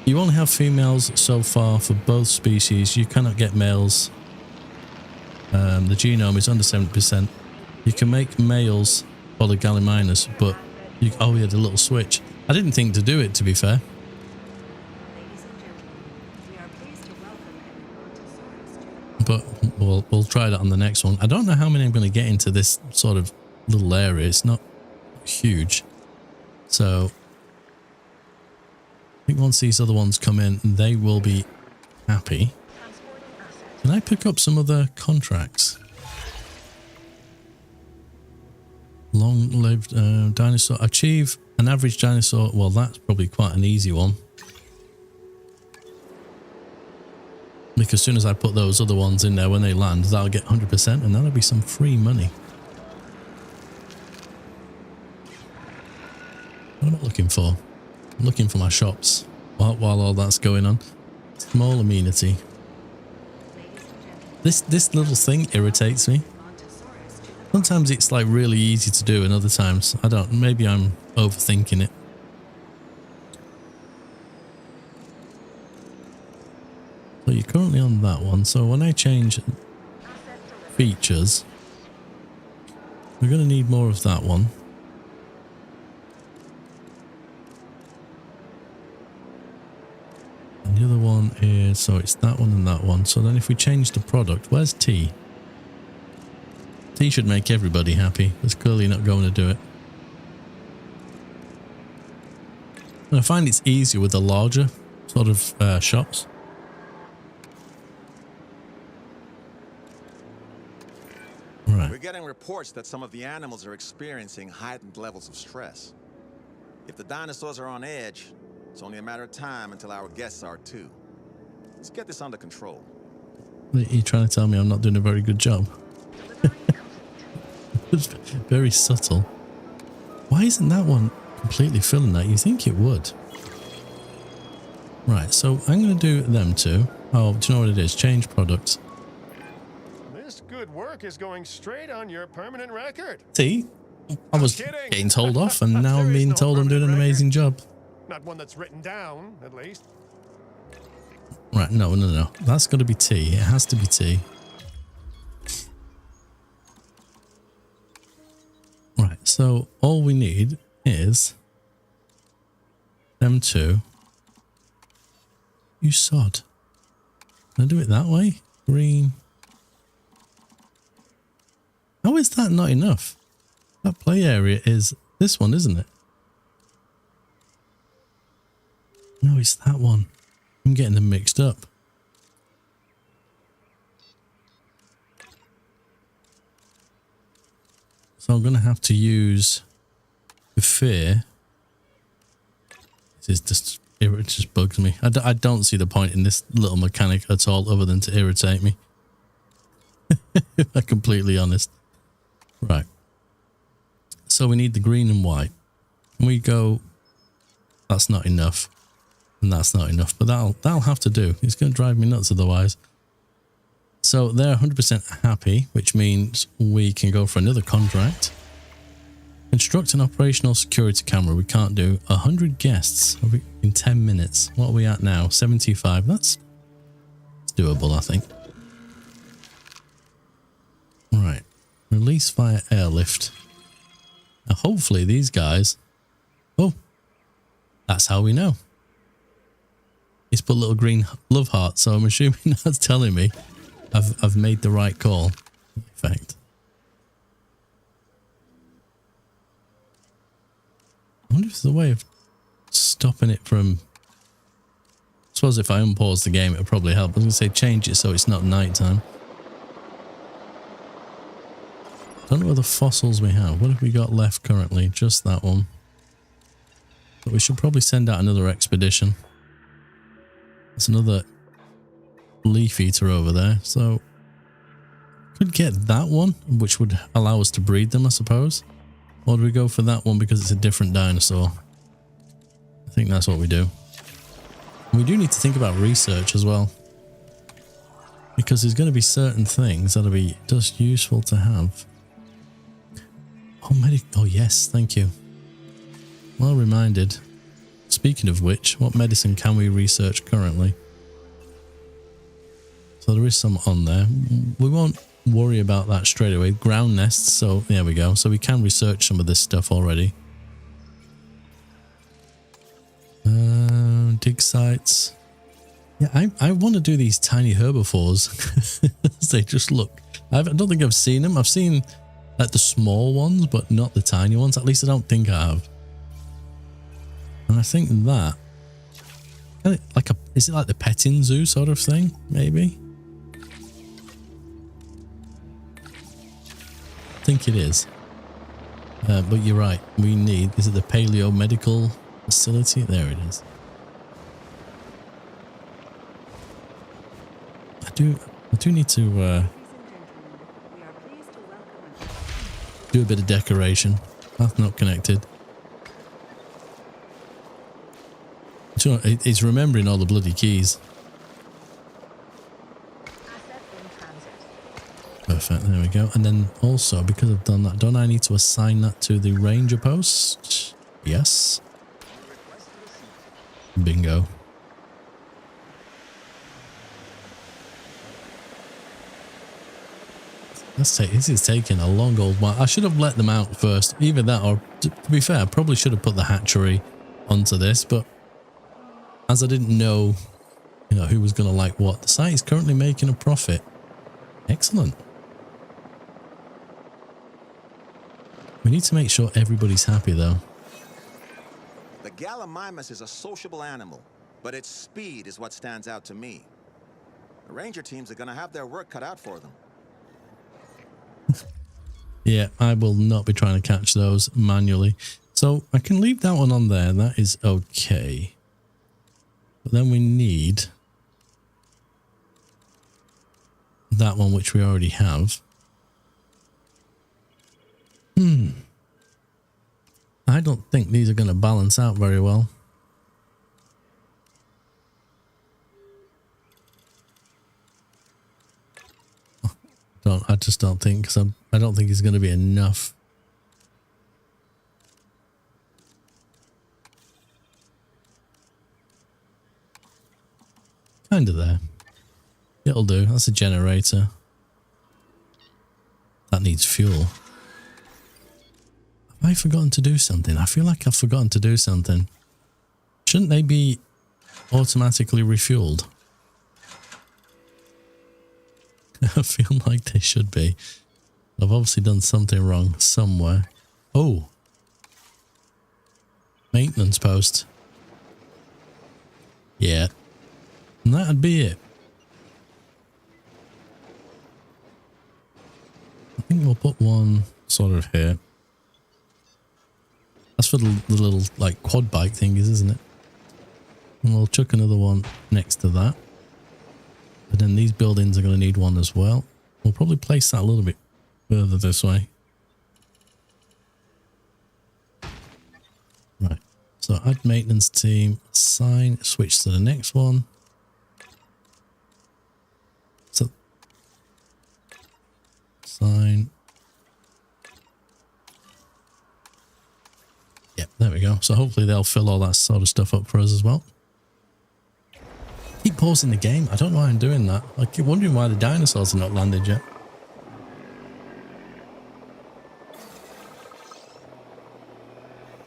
You only have females so far for both species. You cannot get males. The genome is under 70%. You can make males polygallimimus, but you... oh, yeah, the little switch. I didn't think to do it, to be fair. Ladies and gentlemen, we are pleased to welcome an Edmontosaurus to But we'll try that on the next one. I don't know how many I'm going to get into this sort of little area. It's not huge. So I think once these other ones come in, they will be happy. Can I pick up some other contracts? Long-lived dinosaur. Achieve an average dinosaur. Well, that's probably quite an easy one. Because as soon as I put those other ones in there when they land, that'll get 100% and that'll be some free money. What am I looking for? I'm looking for my shops while all that's going on. Small amenity. This little thing irritates me. Sometimes it's like really easy to do and other times I don't. Maybe I'm overthinking it. So you're currently on that one. So when I change features, we're going to need more of that one. And the other one is, so it's that one and that one. So then if we change the product, where's T? T should make everybody happy. It's clearly not going to do it. And I find it's easier with the larger sort of shops. Right. We're getting reports that some of the animals are experiencing heightened levels of stress. If the dinosaurs are on edge, it's only a matter of time until our guests are too. Let's get this under control. You're trying to tell me I'm not doing a very good job? It's very subtle. Why isn't that one completely filling that? You think it would. Right, so I'm going to do them two. Oh, do you know what it is? Change products. This good work is going straight on your permanent record. See? I was getting told off and now I'm being told I'm doing an amazing job. Not one that's written down, at least. Right, no. That's got to be T. It has to be T. Right, so all we need is them two. You sod. Can I do it that way? Green. How is that not enough? That play area is this one, isn't it? No, it's that one. I'm getting them mixed up. So I'm going to have to use the fear. It just bugs me. I don't see the point in this little mechanic at all other than to irritate me. If I'm completely honest. Right. So we need the green and white. We go, that's not enough. And that's not enough. But that'll have to do. It's going to drive me nuts otherwise. So they're 100% happy, which means we can go for another contract. Construct an operational security camera. We can't do 100 guests in 10 minutes. What are we at now? 75. That's doable, I think. Right. Release via airlift. Now hopefully these guys... Oh, that's how we know. He's put little green love hearts, so I'm assuming that's telling me I've made the right call. In fact. I wonder if there's a way of stopping it from... I suppose if I unpause the game, it'll probably help. I was going to say change it so it's not nighttime. Don't know what the fossils we have. What have we got left currently? Just that one. But we should probably send out another expedition. There's another leaf eater over there. So could get that one, which would allow us to breed them, I suppose. Or do we go for that one because it's a different dinosaur? I think that's what we do. And we do need to think about research as well. Because there's going to be certain things that'll be just useful to have. Oh, yes, thank you. Well reminded. Speaking of which, what medicine can we research currently? So there is some on there. We won't worry about that straight away. Ground nests, so there we go. So we can research some of this stuff already. Dig sites. Yeah, I want to do these tiny herbivores. They just look... I don't think I've seen them. I've seen like the small ones, but not the tiny ones. At least I don't think I have. And I think that... like a... Is it like the petting zoo sort of thing? Maybe? I think it is. But you're right. We need... Is it the Paleo Medical Facility? There it is. I do need to do a bit of decoration. Path not connected. Sure, it's remembering all the bloody keys. Perfect, there we go. And then also, because I've done that, don't I need to assign that to the ranger post? Yes. Bingo. This is taking a long old while. I should have let them out first. Either that or, to be fair, I probably should have put the hatchery onto this, but as I didn't know, who was going to like what, the site is currently making a profit. Excellent. We need to make sure everybody's happy, though. The Gallimimus is a sociable animal, but its speed is what stands out to me. The ranger teams are going to have their work cut out for them. Yeah, I will not be trying to catch those manually. So I can leave that one on there. That is okay. But then we need that one, which we already have. I don't think these are going to balance out very well. I just don't think, because I don't think it's going to be enough. Kind of there. It'll do. That's a generator. That needs fuel. Have I forgotten to do something? I feel like I've forgotten to do something. Shouldn't they be automatically refueled? I feel like they should be. I've obviously done something wrong somewhere. Oh. Maintenance post. Yeah. And that'd be it. I think we'll put one sort of here. That's for the little, like, quad bike thingies, isn't it? And we'll chuck another one next to that. But then these buildings are going to need one as well. We'll probably place that a little bit further this way. Right. So add maintenance team, assign, switch to the next one. So assign. Yep, there we go. So hopefully they'll fill all that sort of stuff up for us as well. Keep pausing the game. I don't know why I'm doing that. I keep wondering why the dinosaurs are not landed yet.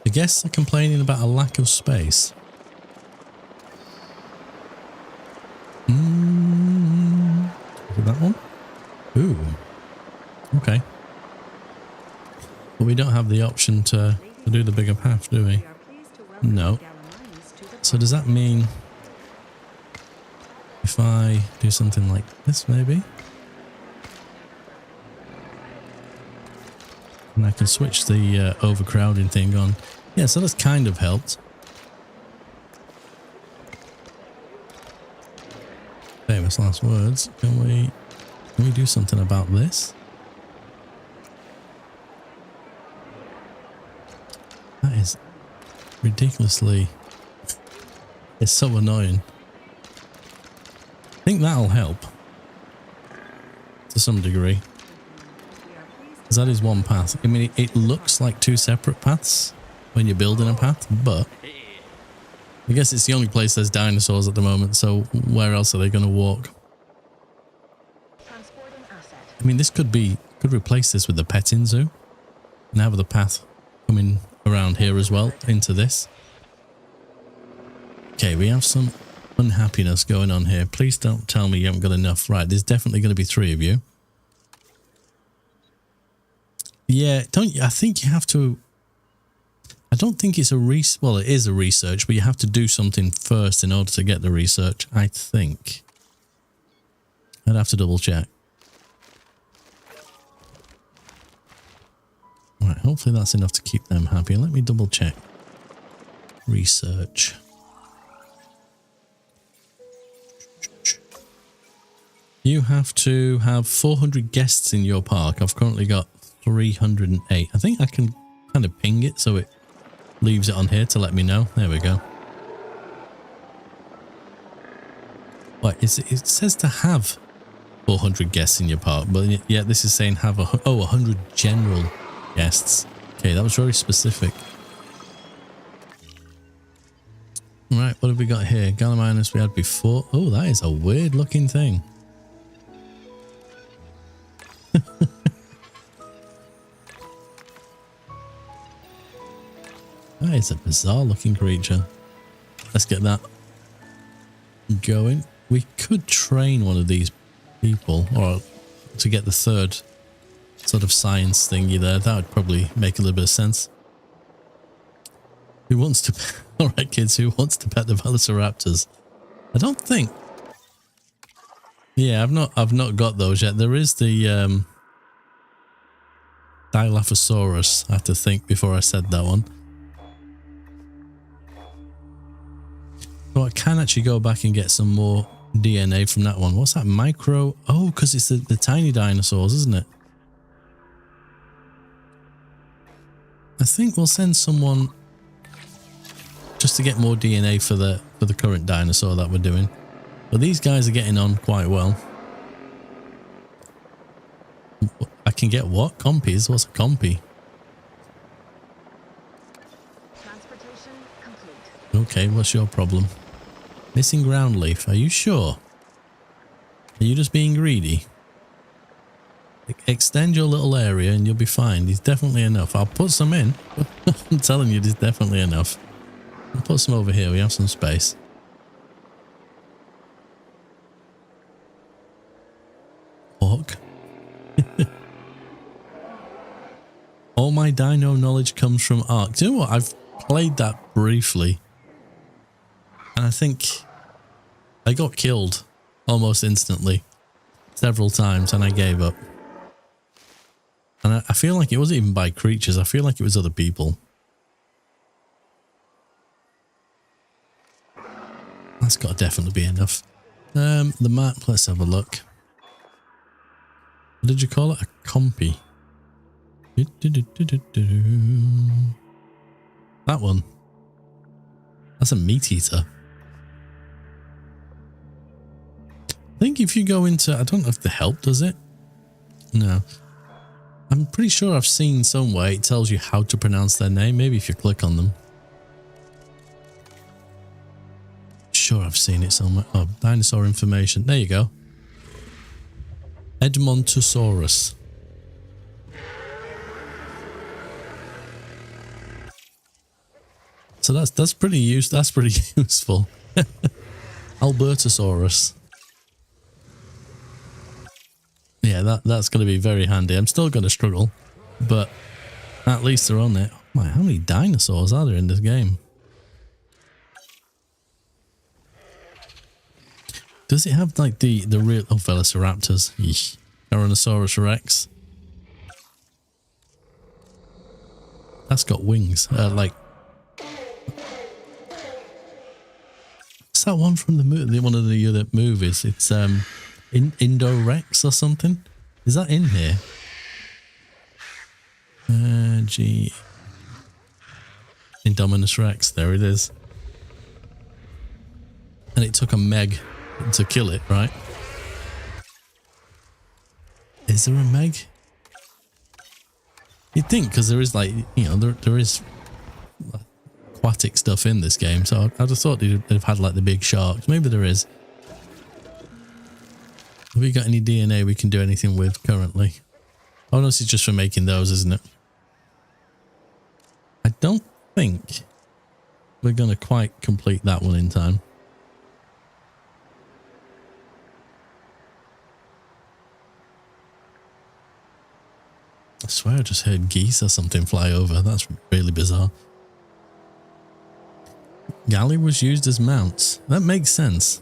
The guests are complaining about a lack of space. Is it that one? Ooh. Okay. But we don't have the option to do the bigger path, do we? No. So does that mean if I do something like this, maybe? And I can switch the overcrowding thing on. Yeah, so that's kind of helped. Famous last words. Can we do something about this? That is ridiculously... It's so annoying. I think that'll help. To some degree. Because that is one path. I mean, it looks like two separate paths when you're building a path, but I guess it's the only place there's dinosaurs at the moment, so where else are they going to walk? I mean, this could replace this with the petting zoo and have the path coming around here as well into this. Okay, we have some unhappiness going on here. Please don't tell me you haven't got enough. Right, there's definitely going to be 3 of you. Yeah, I think you have to... I don't think it's well, it is a research, but you have to do something first in order to get the research, I think. I'd have to double check. Right, hopefully that's enough to keep them happy. Let me double check. Research. You have to have 400 guests in your park. I've currently got 308. I think I can kind of ping it so it leaves it on here to let me know. There we go. What is it? It says to have 400 guests in your park, but yeah, this is saying have 100 general guests. Okay, that was very specific. Right, what have we got here? Gallimimus we had before. Oh, that is a weird looking thing. That is a bizarre looking creature. Let's get that going. We could train one of these people, or to get the third sort of science thingy there. That would probably make a little bit of sense. Who wants to... Alright kids, who wants to pet the Velociraptors? I don't think... Yeah, I've not got those yet. There is the Dilophosaurus. I have to think before I said that one. So I can actually go back and get some more DNA from that one. What's that? Micro... Oh, because it's the tiny dinosaurs, isn't it? I think we'll send someone just to get more DNA for the current dinosaur that we're doing. But these guys are getting on quite well. I can get what? Compies? What's a compy? Transportation complete. Okay, what's your problem? Missing ground leaf. Are you sure? Are you just being greedy? Extend your little area and you'll be fine. There's definitely enough. I'll put some in. I'm telling you, there's definitely enough. I'll put some over here. We have some space. Hawk. All my dino knowledge comes from Ark. Do you know what? I've played that briefly. And I think I got killed almost instantly. Several times and I gave up. And I feel like it wasn't even by creatures. I feel like it was other people. That's got to definitely be enough. The map, let's have a look. What did you call it? A compy. That one. That's a meat eater. I think if you go into... I don't know if the help does it. No. I'm pretty sure I've seen somewhere it tells you how to pronounce their name. Maybe if you click on them. Sure, I've seen it somewhere. Oh, dinosaur information. There you go. So that's pretty useful. Albertosaurus. Yeah, that's going to be very handy. I'm still going to struggle, but at least they're on it. Oh my, how many dinosaurs are there in this game? Does it have like the real Velociraptors? Yeesh. Tyrannosaurus Rex. That's got wings. Like, what's that one from the movie? One of the other movies. It's Indo-Rex or something. Is that in here? Gee. Indominus Rex. There it is. And it took a meg to kill it, right? Is there a meg? You'd think, because there is like, you know, there is aquatic stuff in this game, so I'd have thought they'd have had like the big sharks. Maybe there is. Have we got any DNA we can do anything with currently? Oh no, this is just for making those, isn't it? I don't think we're going to quite complete that one in time. I swear I just heard geese or something fly over. That's really bizarre. Galley was used as mounts. That makes sense.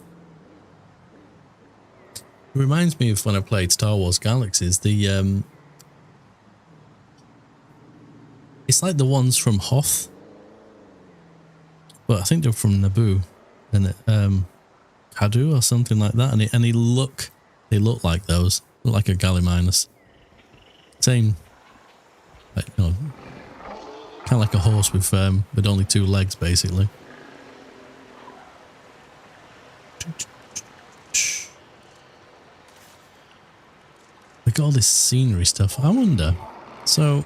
It reminds me of when I played Star Wars Galaxies. It's like the ones from Hoth, but I think they're from Naboo and Hadu or something like that. And they look like those. Look like a Gallimimus. Same. Like, you know, kind of like a horse with only 2 legs, basically. We got all this scenery stuff. I wonder. So,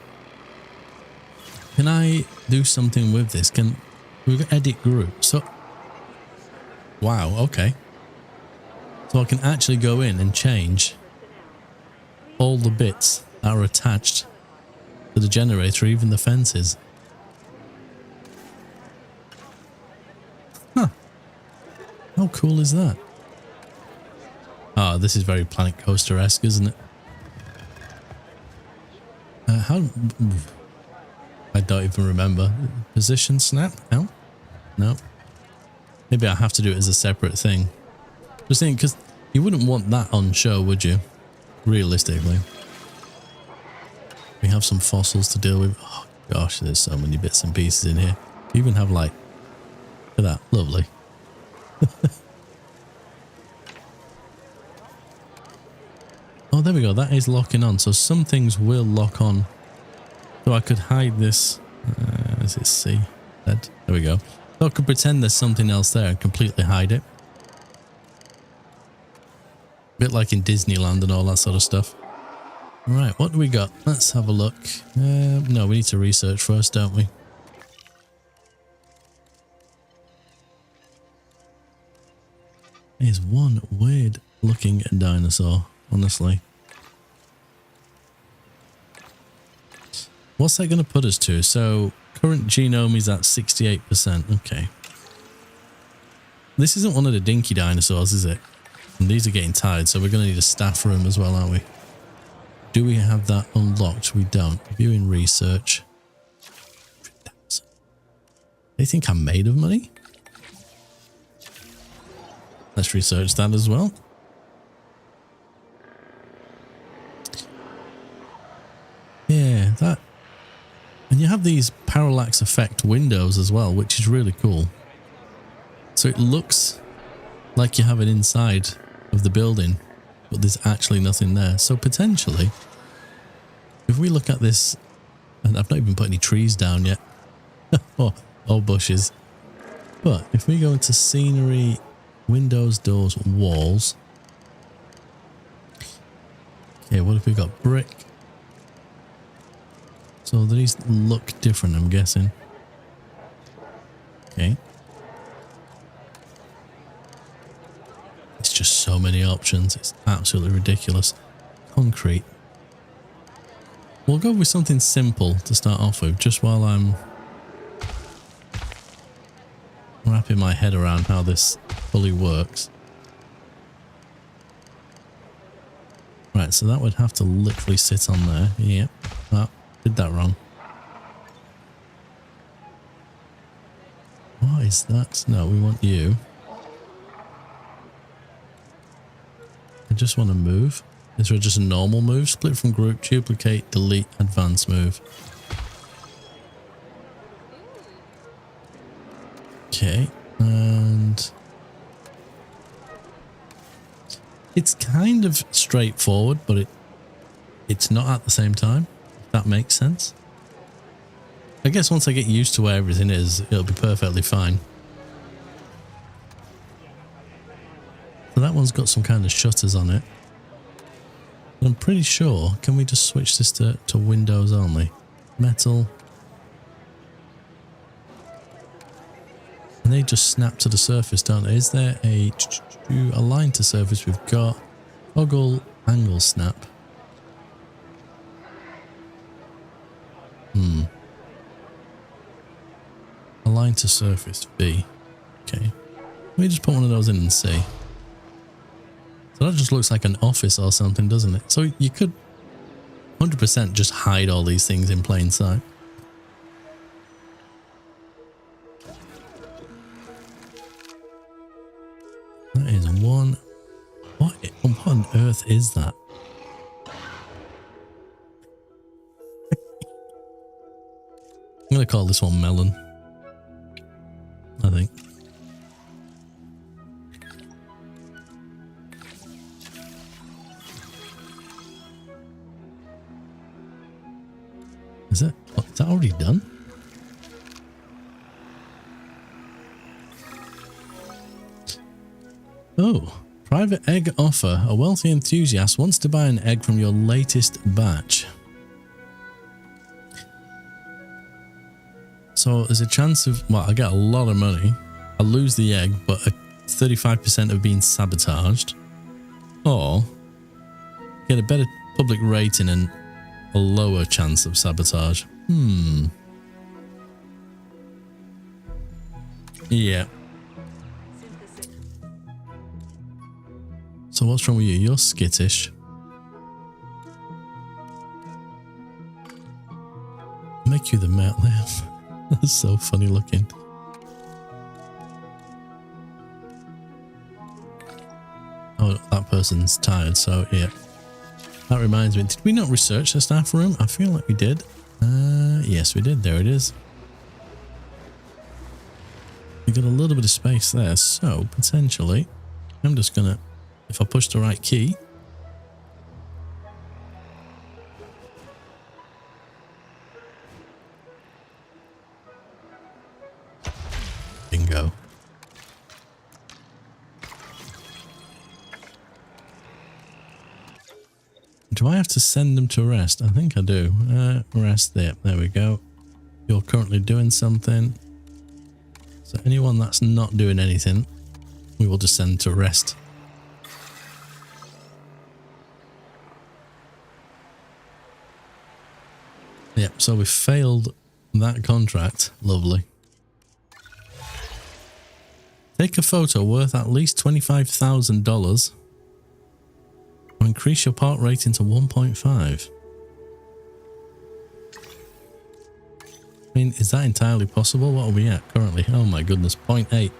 can I do something with this? Can we edit group? So, wow. Okay. So I can actually go in and change all the bits that are attached to the generator, even the fences. Huh. How cool is that? Ah, this is very Planet Coaster-esque, isn't it? I don't even remember. Position snap? No? No. Maybe I have to do it as a separate thing. Just thinking, because you wouldn't want that on show, would you? Realistically. We have some fossils to deal with. Oh gosh, there's so many bits and pieces in here. You even have like, look at that, lovely. Oh, there we go. That is locking on. So some things will lock on. So I could hide this. Is it C? There we go. So I could pretend there's something else there and completely hide it. A bit like in Disneyland and all that sort of stuff. Right, what do we got? Let's have a look. No, we need to research first, don't we? There's one weird looking dinosaur, honestly. What's that going to put us to? So, current genome is at 68%. Okay. This isn't one of the dinky dinosaurs, is it? And these are getting tired, so we're going to need a staff room as well, aren't we? Do we have that unlocked? We don't. Viewing research. They think I'm made of money? Let's research that as well. Yeah, that. And you have these parallax effect windows as well, which is really cool. So it looks like you have it inside of the building, but there's actually nothing there. So potentially, if we look at this, and I've not even put any trees down yet, or bushes, but if we go into scenery, windows, doors, walls. Okay, what have we got? Brick. So these look different, I'm guessing. Okay. It's just so many options. It's absolutely ridiculous. Concrete. We'll go with something simple to start off with, just while I'm wrapping my head around how this fully works. Right, so that would have to literally sit on there. Yep. Oh, did that wrong. What is that? No, we want you. I just want to move. Is there just a normal move? Split from group, duplicate, delete, advance move. Okay, and it's kind of straightforward, but it's not at the same time, if that makes sense. I guess once I get used to where everything is, it'll be perfectly fine. So that one's got some kind of shutters on it. But I'm pretty sure, can we just switch this to Windows only? Metal. And they just snap to the surface, don't they? Is there a line to surface? We've got toggle angle snap. Align to surface B. Okay. Let me just put one of those in and see. So that just looks like an office or something, doesn't it? So you could 100% just hide all these things in plain sight. That is one. What on earth is that? I'm going to call this one Melon. I think. Is that already done? Oh, private egg offer. A wealthy enthusiast wants to buy an egg from your latest batch. So there's a chance of, well, I get a lot of money. I lose the egg, but 35% of being sabotaged. Or get a better public rating and a lower chance of sabotage. Yeah. So what's wrong with you? You're skittish. Make you the male. That's so funny looking. Oh, that person's tired, so yeah. That reminds me, did we not research the staff room? I feel like we did. Yes, we did. There it is. We got a little bit of space there, so potentially, I'm just gonna, if I push the right key. Bingo. Do I have to send them to rest? I think I do. Rest there. There we go. You're currently doing something. So anyone that's not doing anything, we will just send to rest. Yep, so we failed that contract. Lovely. Take a photo worth at least $25,000. Or increase your part rating to 1.5. I mean, is that entirely possible? What are we at currently? Oh my goodness, 0.8.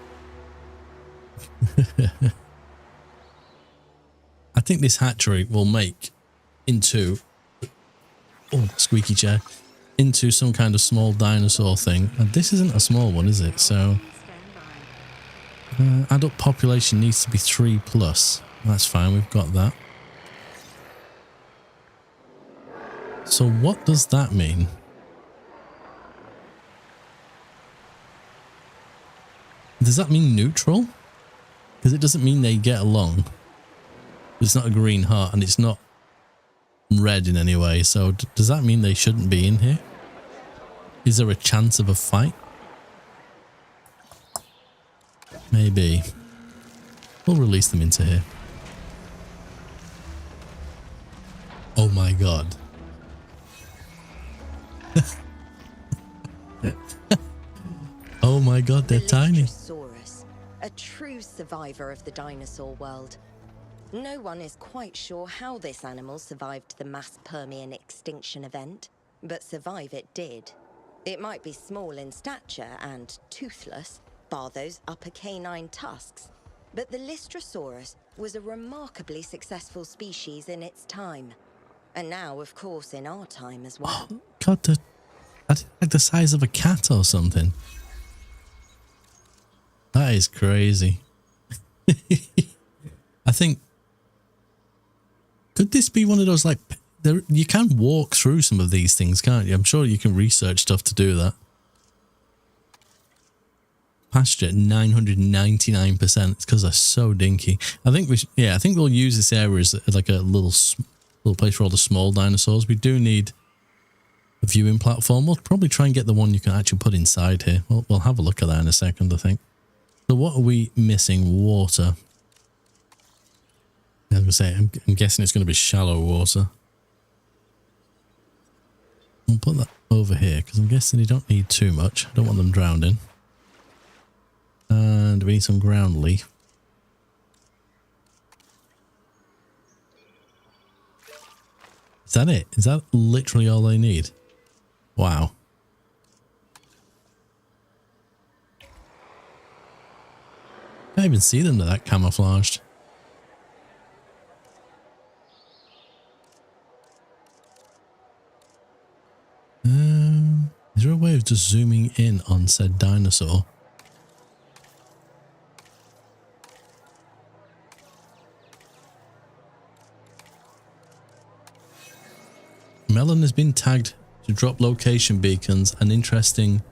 I think this hatchery will make into, oh, squeaky chair, into some kind of small dinosaur thing. And this isn't a small one, is it? So, adult population needs to be 3+. That's fine, we've got that. So what does that mean? Does that mean neutral? Because it doesn't mean they get along. It's not a green heart and it's not red in any way. So does that mean they shouldn't be in here? Is there a chance of a fight? Maybe. We'll release them into here. Oh my god. Oh my god, they're tiny. true survivor of the dinosaur world. No one is quite sure how this animal survived the mass Permian extinction event, but survive it did. It might be small in stature and toothless, bar those upper canine tusks, but the Lystrosaurus was a remarkably successful species in its time. And now, of course, in our time as well. God, that's like the size of a cat or something. That is crazy. I think, could this be one of those, like, you can walk through some of these things, can't you? I'm sure you can research stuff to do that. Pasture 999%. It's because they're so dinky. I think I think we'll use this area as like a little place for all the small dinosaurs. We do need a viewing platform. We'll probably try and get the one you can actually put inside here. We'll have a look at that in a second, I think. So what are we missing? Water. I was going to say, I'm guessing it's going to be shallow water. We'll put that over here because I'm guessing you don't need too much. I don't want them drowning. And we need some ground leaf. Is that it? Is that literally all they need? Wow. I can't even see them, they're that camouflaged. Is there a way of just zooming in on said dinosaur? Melon has been tagged to drop location beacons. An interesting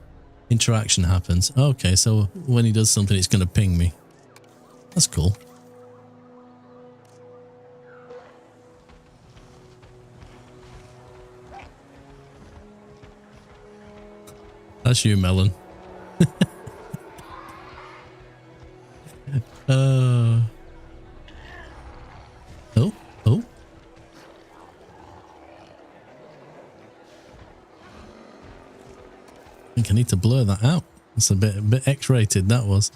interaction happens. Okay, so when he does something, it's going to ping me. That's cool. That's you, Melon. Oh. I think I need to blur that out. It's a bit X-rated, that was.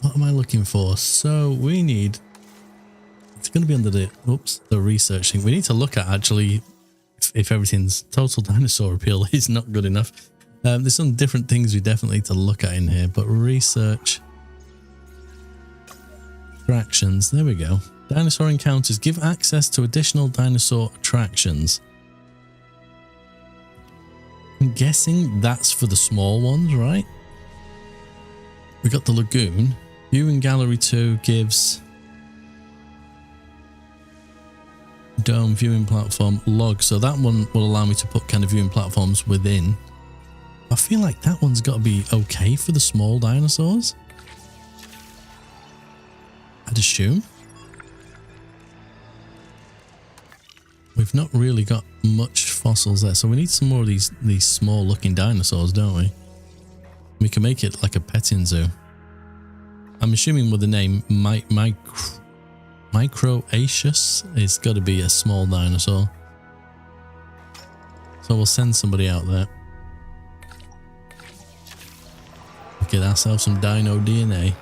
What am I looking for? So we need, it's going to be under the, the research thing. We need to look at actually if everything's total dinosaur appeal is not good enough. There's some different things we definitely need to look at in here, but research. Attractions, there we go. Dinosaur encounters give access to additional dinosaur attractions. I'm guessing that's for the small ones, right? We got the lagoon. Viewing gallery 2 gives dome viewing platform log. So that one will allow me to put kind of viewing platforms within. I feel like that one's got to be okay for the small dinosaurs. I'd assume. We've not really got much fossils there, so we need some more of these small looking dinosaurs, don't we? We can make it like a petting zoo. I'm assuming with the name Microaceus, it's got to be a small dinosaur. So we'll send somebody out there. Get ourselves some dino DNA.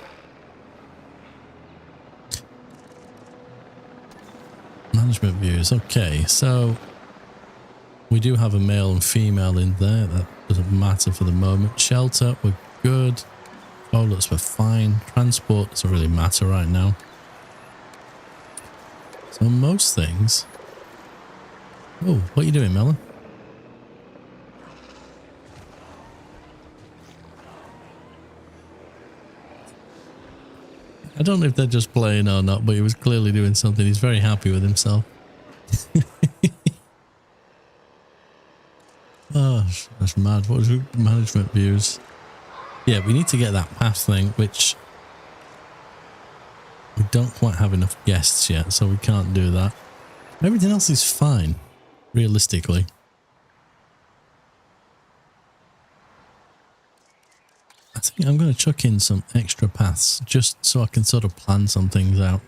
Management views. Okay, so we do have a male and female in there. That doesn't matter for the moment. Shelter, we're good. Toilets, we're fine. Transport doesn't really matter right now. So most things. Oh, what are you doing, Melon? I don't know if they're just playing or not, but he was clearly doing something. He's very happy with himself. Oh, that's mad. What was management views? Yeah, we need to get that path thing, which we don't quite have enough guests yet, so we can't do that. Everything else is fine, realistically. I think I'm going to chuck in some extra paths just so I can sort of plan some things out.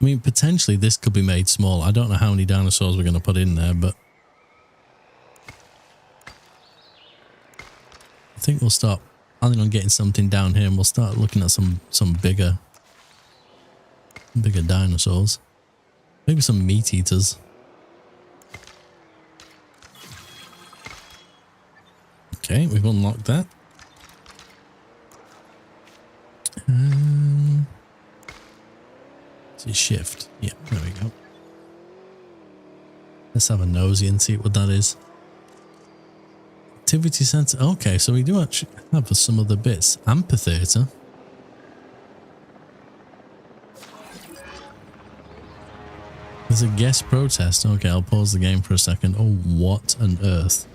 I mean, potentially this could be made small. I don't know how many dinosaurs we're going to put in there, but I think we'll start planning on getting something down here, and we'll start looking at some bigger dinosaurs. Maybe some meat eaters. Okay, we've unlocked that. See shift. Yeah, there we go. Let's have a nosy and see what that is. Activity center. Okay, so we do actually have some other bits. Amphitheater. There's a guest protest. Okay, I'll pause the game for a second. Oh, what on earth?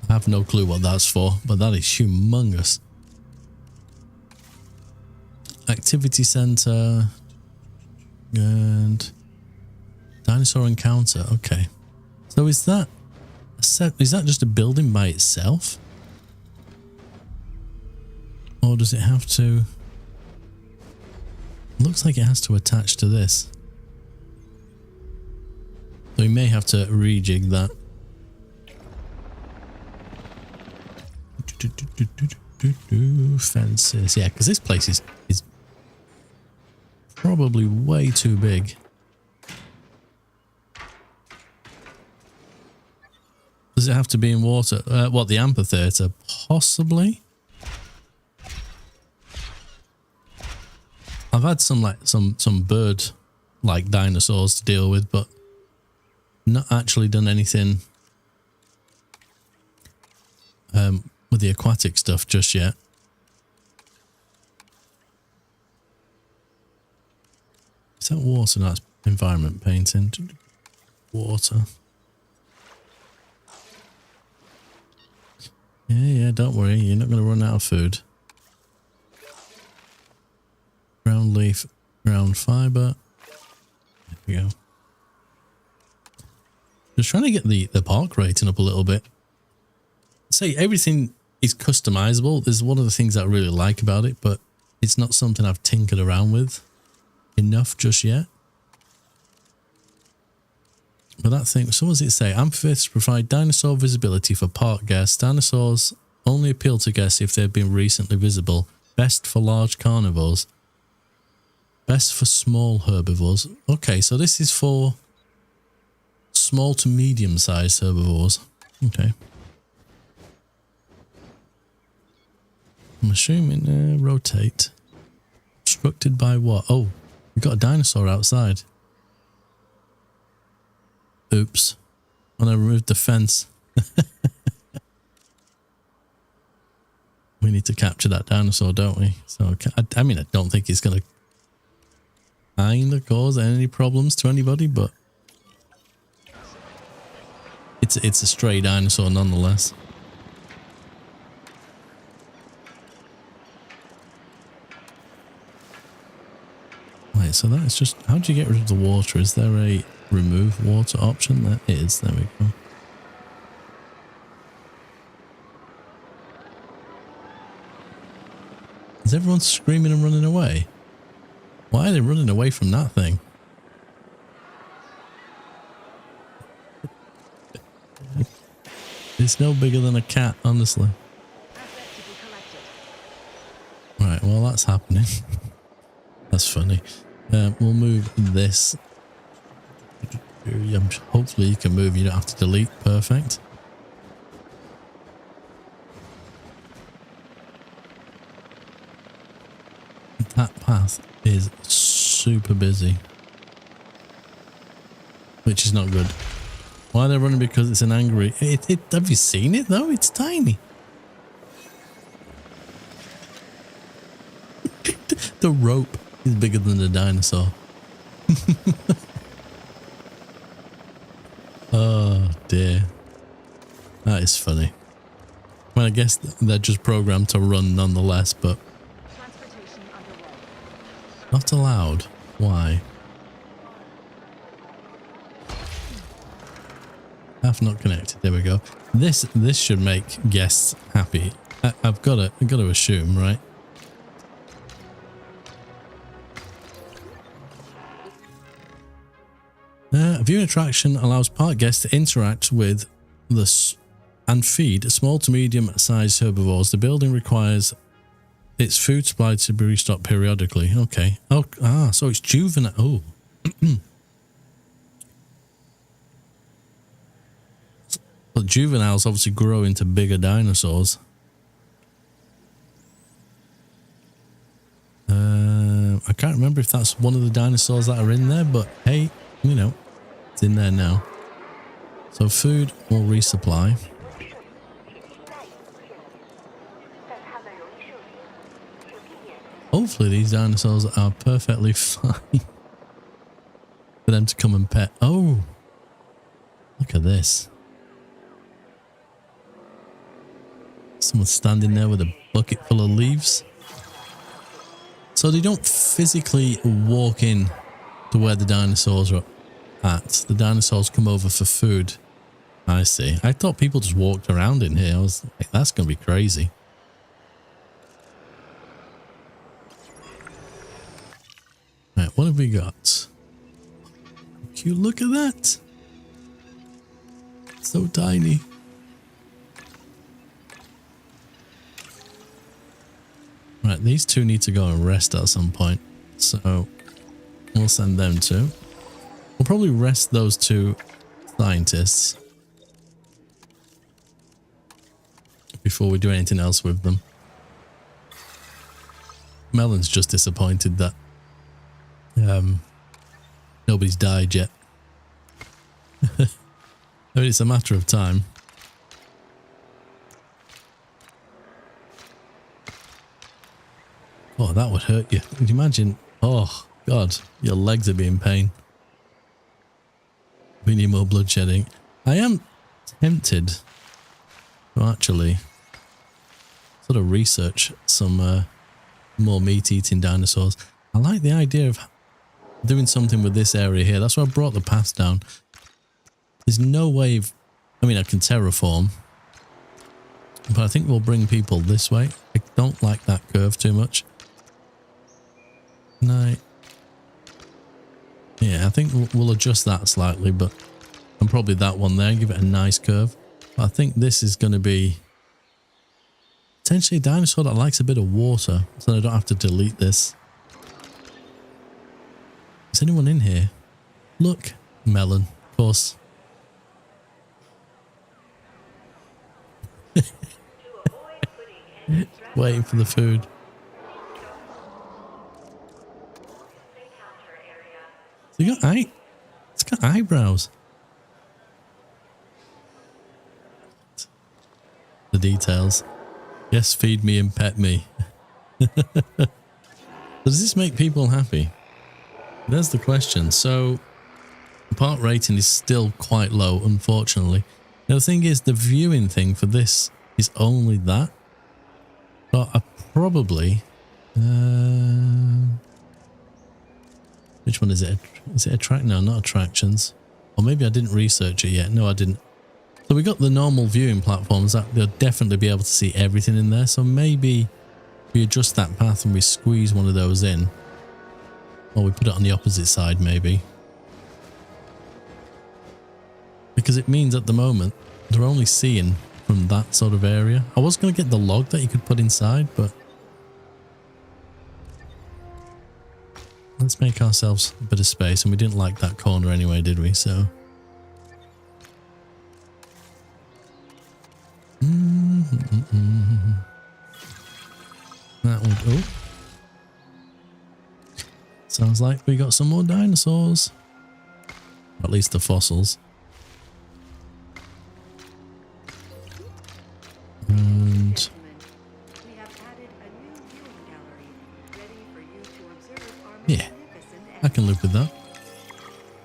I have no clue what that's for, but that is humongous. Activity center and dinosaur encounter. Okay, so is that just a building by itself, or does it have to? Looks like it has to attach to this, so we may have to rejig that. Fences, yeah, because this place is probably way too big. Does it have to be in water? What, the amphitheater? Possibly. I've had some bird like dinosaurs to deal with, but not actually done anything with the aquatic stuff just yet. Is that water? No, it's environment painting. Water. Yeah, don't worry. You're not going to run out of food. Ground leaf, ground fiber. There we go. Just trying to get the park rating up a little bit. Say everything is customizable. There's one of the things that I really like about it, but it's not something I've tinkered around with enough just yet. But that thing, so what does it say? Amphitheaters provide dinosaur visibility for park guests. Dinosaurs only appeal to guests if they've been recently visible. Best for large carnivores. Best for small herbivores. Okay, so this is for small to medium-sized herbivores. Okay. I'm assuming rotate. Obstructed by what? Oh, we got a dinosaur outside. Oops. When I removed the fence. We need to capture that dinosaur, don't we? So, I mean, I don't think it's going to kind of cause any problems to anybody, but it's a stray dinosaur nonetheless. Right, so that is just, how do you get rid of the water? Is there a remove water option? There is, there we go. Is everyone screaming and running away? Why are they running away from that thing? It's no bigger than a cat, honestly. Right, well that's happening. That's funny. We'll move this. Hopefully you can move, you don't have to delete. Perfect. That path is super busy, which is not good. Why are they running? Because it's an angry... have you seen it though? It's tiny. The rope is bigger than the dinosaur. Oh dear. That is funny. Well, I guess they're just programmed to run nonetheless, but not allowed. Why? Half not connected. There we go. This should make guests happy. I've got to assume, right? A viewing attraction allows park guests to interact with the and feed small to medium sized herbivores. The building requires its food supply to be restocked periodically. Okay. Oh, so it's juvenile. Oh. But juveniles obviously grow into bigger dinosaurs. I can't remember if that's one of the dinosaurs that are in there, but hey, you know, it's in there now. So food will resupply. Hopefully these dinosaurs are perfectly fine for them to come and pet. Oh, look at this. Someone standing there with a bucket full of leaves. So they don't physically walk in to where the dinosaurs are at. The dinosaurs come over for food. I see. I thought people just walked around in here. I was like, that's going to be crazy. Right, what have we got? Cute, look at that. So tiny. Right, these two need to go and rest at some point. So we'll send them to. We'll probably rest those two scientists before we do anything else with them. Melon's just disappointed that nobody's died yet. I mean, it's a matter of time. Oh, that would hurt you. Can you imagine? Oh, God, your legs would be in pain. We need more blood shedding. I am tempted to actually sort of research some more meat-eating dinosaurs. I like the idea of doing something with this area here. That's why I brought the path down. There's no way of... I mean, I can terraform. But I think we'll bring people this way. I don't like that curve too much. No. Yeah, I think we'll adjust that slightly, but... And probably that one there, give it a nice curve. But I think this is going to be... potentially a dinosaur that likes a bit of water, so I don't have to delete this. Is anyone in here? Look, Melon, of course. Waiting for the food. So you got it's got eyebrows. The details. Yes, feed me and pet me. Does this make people happy? There's the question. So, the park rating is still quite low, unfortunately. Now, the thing is, the viewing thing for this is only that. But I probably... which one is it? Is it attract? No, not attractions. Or maybe I didn't research it yet. No, I didn't. So we got the normal viewing platforms that they'll definitely be able to see everything in there. So maybe we adjust that path and we squeeze one of those in. Or we put it on the opposite side, maybe. Because it means at the moment, they're only seeing from that sort of area. I was going to get the log that you could put inside, but... let's make ourselves a bit of space. And we didn't like that corner anyway, did we? So... that would... oh. Sounds like we got some more dinosaurs. Or at least the fossils. And... We have added a new viewing gallery, ready for you to observe our yeah, magnificent I can live with that.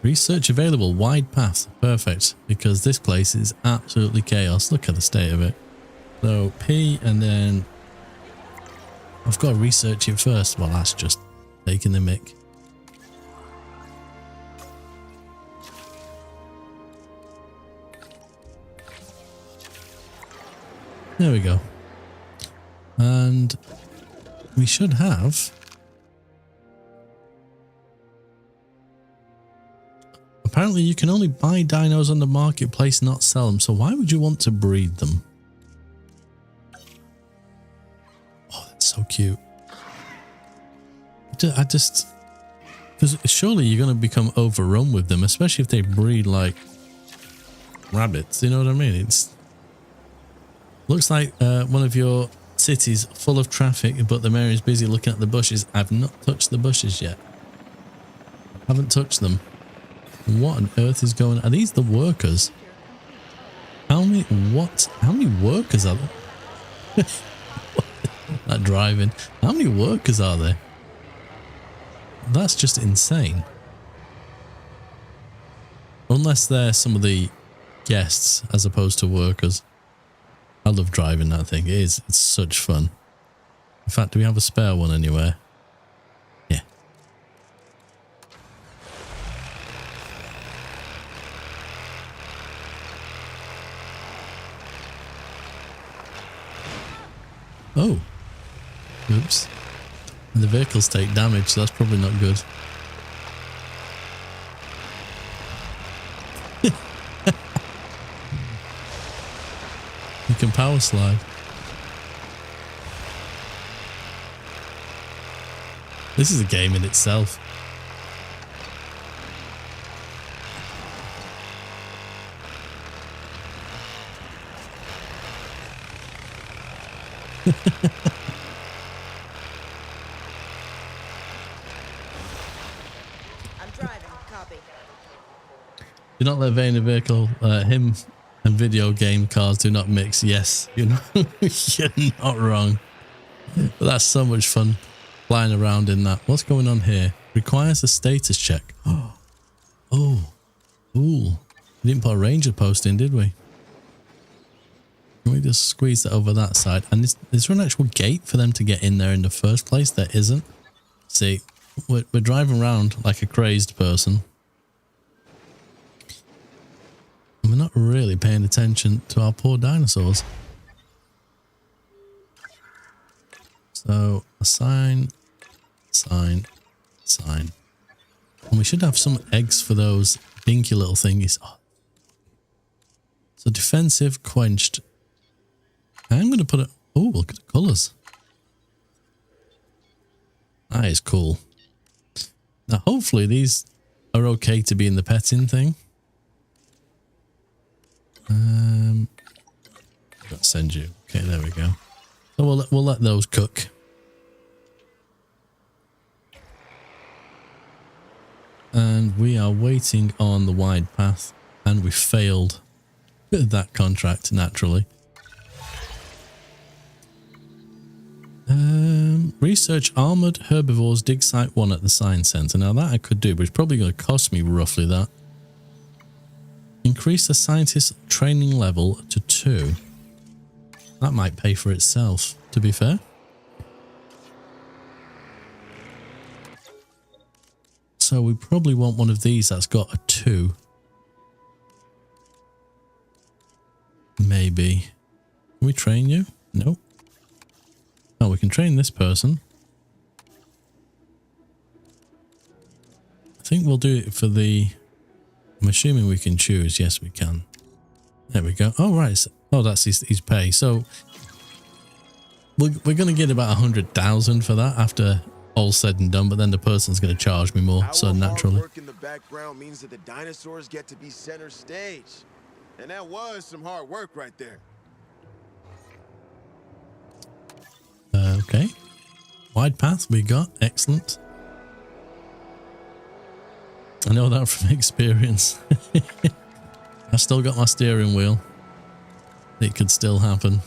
Research available, wide path. Perfect, because this place is absolutely chaos. Look at the state of it. So P, and then I've got to research it first. Well, that's just taking the mick. There we go. And we should have... apparently you can only buy dinos on the marketplace, not sell them. So why would you want to breed them? Oh, that's so cute. I just... Because surely you're going to become overrun with them, especially if they breed like rabbits. You know what I mean? It's looks like one of your cities full of traffic, but the mayor is busy looking at the bushes. I've not touched the bushes yet. Haven't touched them. What on earth is going on? Are these the workers? How many workers are there? That driving. How many workers are there? That's just insane. Unless they're some of the guests as opposed to workers. I love driving that thing. It's such fun. In fact, do we have a spare one anywhere? Yeah. Oh. Oops. And the vehicles take damage, so that's probably not good. You can power slide. This is a game in itself. I'm driving. Copy. Do not let vein and vehicle, him and video game cars do not mix. Yes, you're not wrong. But that's so much fun flying around in that. What's going on here? Requires a status check. Oh, ooh. We didn't put a ranger post in, did we? Can we just squeeze that over that side? And is there an actual gate for them to get in there in the first place? There isn't. See, we're driving around like a crazed person. And we're not really paying attention to our poor dinosaurs. So, assign, sign, sign. And we should have some eggs for those dinky little thingies. Oh. So, defensive, quenched. I'm going to put it... Oh, look at the colours. That is cool. Now, hopefully these are okay to be in the petting thing. I'll send you. Okay, there we go. So we'll let those cook. And we are waiting on the wide path, and we failed with that contract naturally. Research armored herbivores dig site 1 at the science center. Now that I could do, but it's probably going to cost me roughly that. Increase the scientist training level to 2. That might pay for itself, to be fair. So we probably want one of these that's got a 2. Maybe. Can we train you? Nope. Oh, we can train this person. I think we'll do it for the... I'm assuming we can choose. Yes, we can. There we go. Oh, right. Oh, that's his pay. So we're going to get about 100,000 for that after all said and done, but then the person's going to charge me more. So naturally. Work in the background means that the dinosaurs get to be center stage. And that was some hard work right there. Okay. Wide path we got. Excellent. I know that from experience. I still got my steering wheel. It could still happen.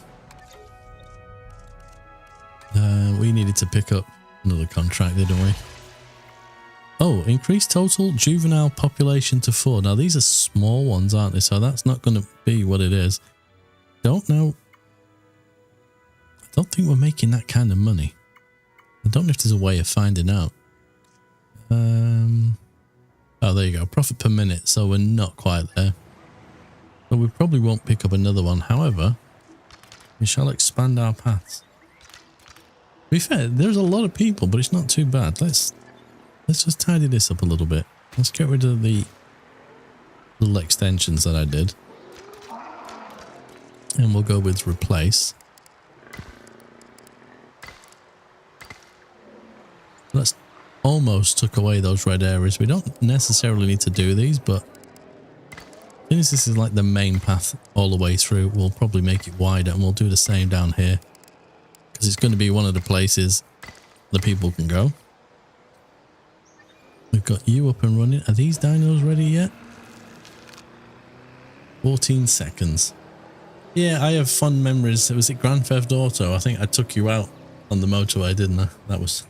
We needed to pick up another contract, didn't we? Oh, increase total juvenile population to 4. Now, these are small ones, aren't they? So that's not going to be what it is. Don't know. I don't think we're making that kind of money. I don't know if there's a way of finding out. Oh, there you go. Profit per minute. So we're not quite there. But we probably won't pick up another one. However, we shall expand our paths. To be fair, there's a lot of people, but it's not too bad. Let's just tidy this up a little bit. Let's get rid of the little extensions that I did. And we'll go with replace. Let's almost took away those red areas. We don't necessarily need to do these, but since this is like the main path all the way through, we'll probably make it wider, and we'll do the same down here because it's going to be one of the places the people can go. We've got you up and running. Are these dinos ready yet? 14 seconds. Yeah, I have fond memories. Was it Grand Theft Auto? I think I took you out on the motorway, didn't I? That was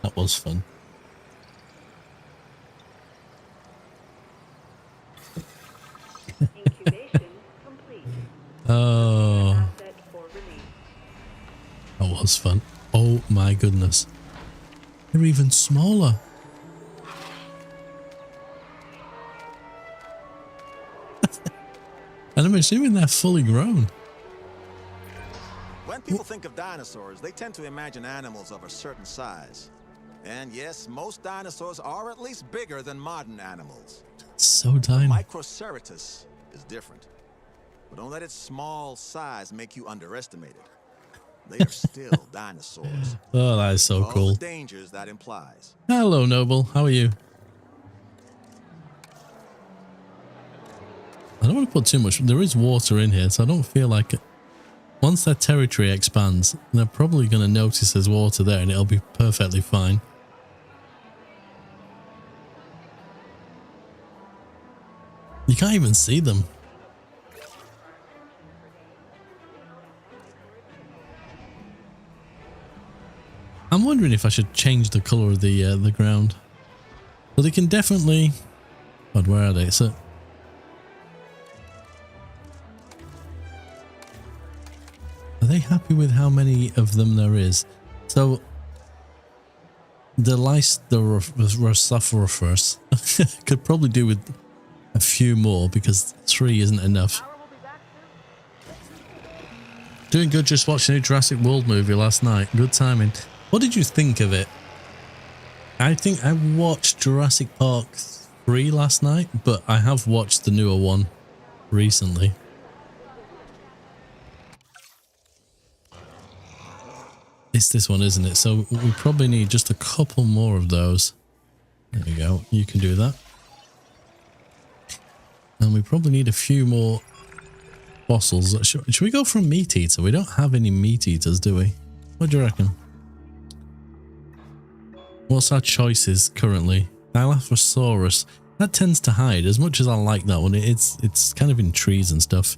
that was fun. Incubation complete. Oh, Set for release. that was fun. Oh my goodness. They're even smaller. And I'm assuming they're fully grown. When people think of dinosaurs, they tend to imagine animals of a certain size. And yes, most dinosaurs are at least bigger than modern animals. So tiny. Microceratops is different. But don't let its small size make you underestimate it. They are still dinosaurs. Oh, that is so All cool. the dangers that implies. Hello, Noble. How are you? I don't want to put too much. There is water in here, so I don't feel like it. Once their territory expands, they're probably going to notice there's water there, and it'll be perfectly fine. You can't even see them. I'm wondering if I should change the color of the ground. Well, they can definitely. God, where are they? So. Are they happy with how many of them there is? So. The Rosophoros could probably do with a few more because 3 isn't enough. Doing good, just watching a Jurassic World movie last night. Good timing. What did you think of it? I think I watched Jurassic Park 3 last night, but I have watched the newer one recently. It's this one, isn't it? So we probably need just a couple more of those. There we go. You can do that. And we probably need a few more fossils. Should we go for a meat eater? We don't have any meat eaters, do we? What do you reckon? What's our choices currently? Dilophosaurus. That tends to hide. As much as I like that one, it's kind of in trees and stuff.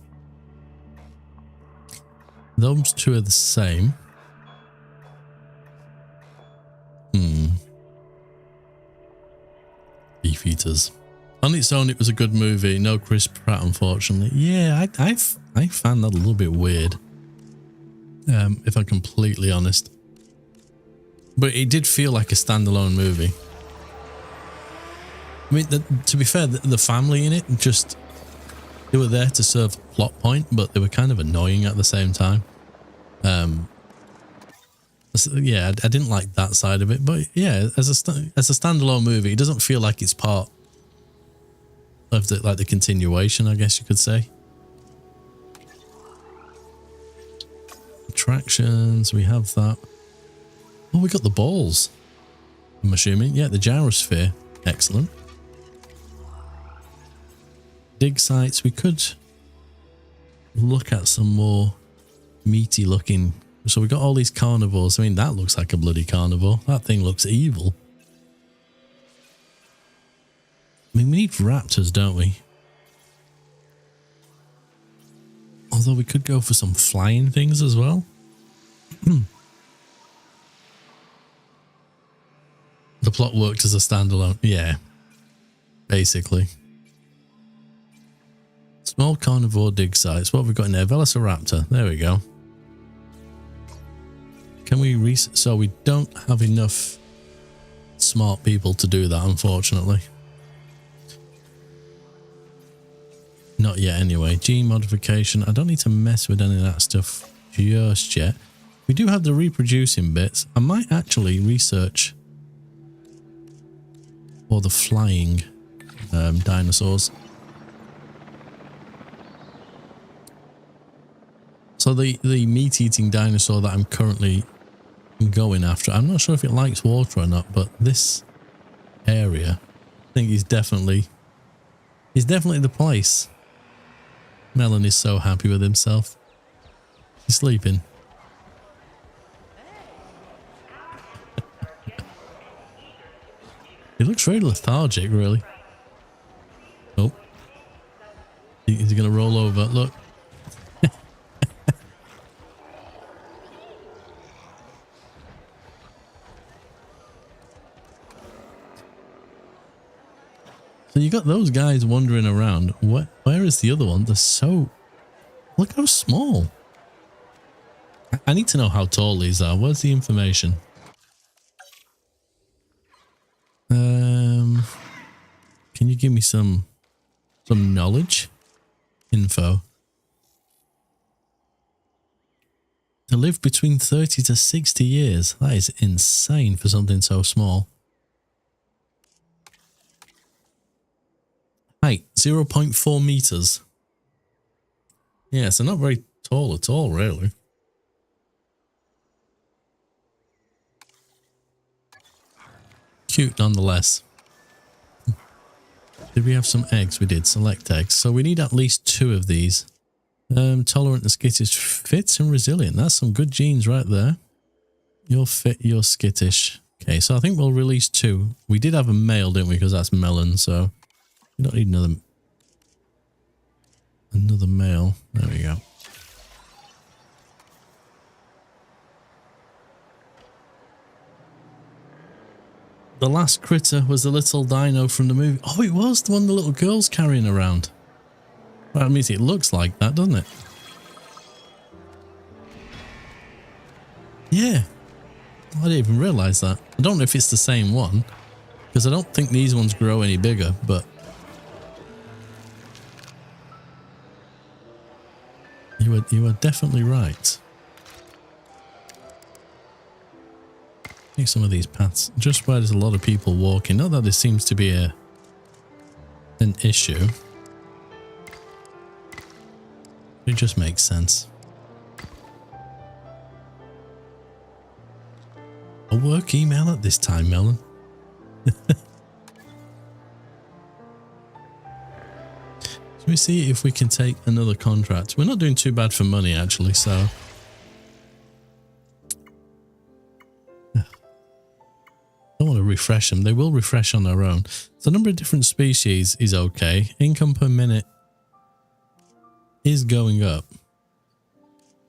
Those two are the same. Beef eaters. On its own, it was a good movie. No Chris Pratt, unfortunately. Yeah, I found that a little bit weird. If I'm completely honest. But it did feel like a standalone movie. I mean, to be fair, the family in it just... They were there to serve a plot point, but they were kind of annoying at the same time. Yeah, I didn't like that side of it. But yeah, as a standalone movie, it doesn't feel like it's part of the continuation, I guess you could say. Attractions, we have that. Oh, we got the balls, I'm assuming. Yeah, the gyrosphere. Excellent. Dig sites. We could look at some more meaty looking. So we got all these carnivores. I mean, that looks like a bloody carnivore. That thing looks evil. I mean, we need raptors, don't we? Although we could go for some flying things as well. The plot worked as a standalone. Yeah. Basically. Small carnivore dig sites. What have we got in there? Velociraptor. There we go. Can we so we don't have enough smart people to do that, unfortunately. Not yet anyway. Gene modification. I don't need to mess with any of that stuff just yet. We do have the reproducing bits. I might actually research for the flying dinosaurs. So the meat-eating dinosaur that I'm currently going after, I'm not sure if it likes water or not, but this area, I think is definitely the place. Melon is so happy with himself. He's sleeping. He looks very lethargic, really. Oh. Is he going to roll over? Look. So you got those guys wandering around. Where is the other one? They're so... Look how small. I need to know how tall these are. Where's the information? Can you give me some knowledge? Info. They live between 30 to 60 years. That is insane for something so small. Height, 0.4 meters. Yeah, so not very tall at all, really. Cute nonetheless. Did we have some eggs? We did. Select eggs. So we need at least 2 of these. Tolerant and skittish, fit and resilient. That's some good genes right there. You're fit, you're skittish. Okay, so I think we'll release 2. We did have a male, didn't we? Because that's Melon, so we don't need another male. There we go. The last critter was the little dino from the movie. Oh, it was the one the little girl's carrying around. Well, that means it looks like that, doesn't it? Yeah. I didn't even realise that. I don't know if it's the same one, because I don't think these ones grow any bigger, but you are definitely right. Take some of these paths just where there's a lot of people walking. Not that there seems to be an issue. It just makes sense. A work email at this time, Melon. Let me see if we can take another contract. We're not doing too bad for money, actually, so... I don't want to refresh them. They will refresh on their own. So the number of different species is okay. Income per minute is going up.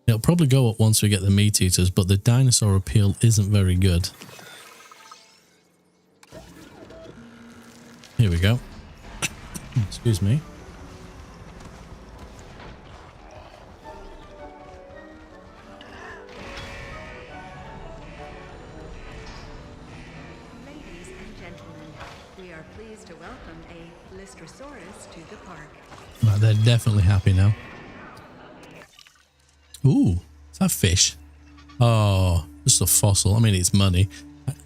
It'll probably go up once we get the meat eaters, but the dinosaur appeal isn't very good. Here we go. Excuse me. Ladies and gentlemen, we are pleased to welcome a Lystrosaurus to the park. Right, they're definitely happy now. Ooh, is that fish? Oh, just a fossil. I mean, it's money.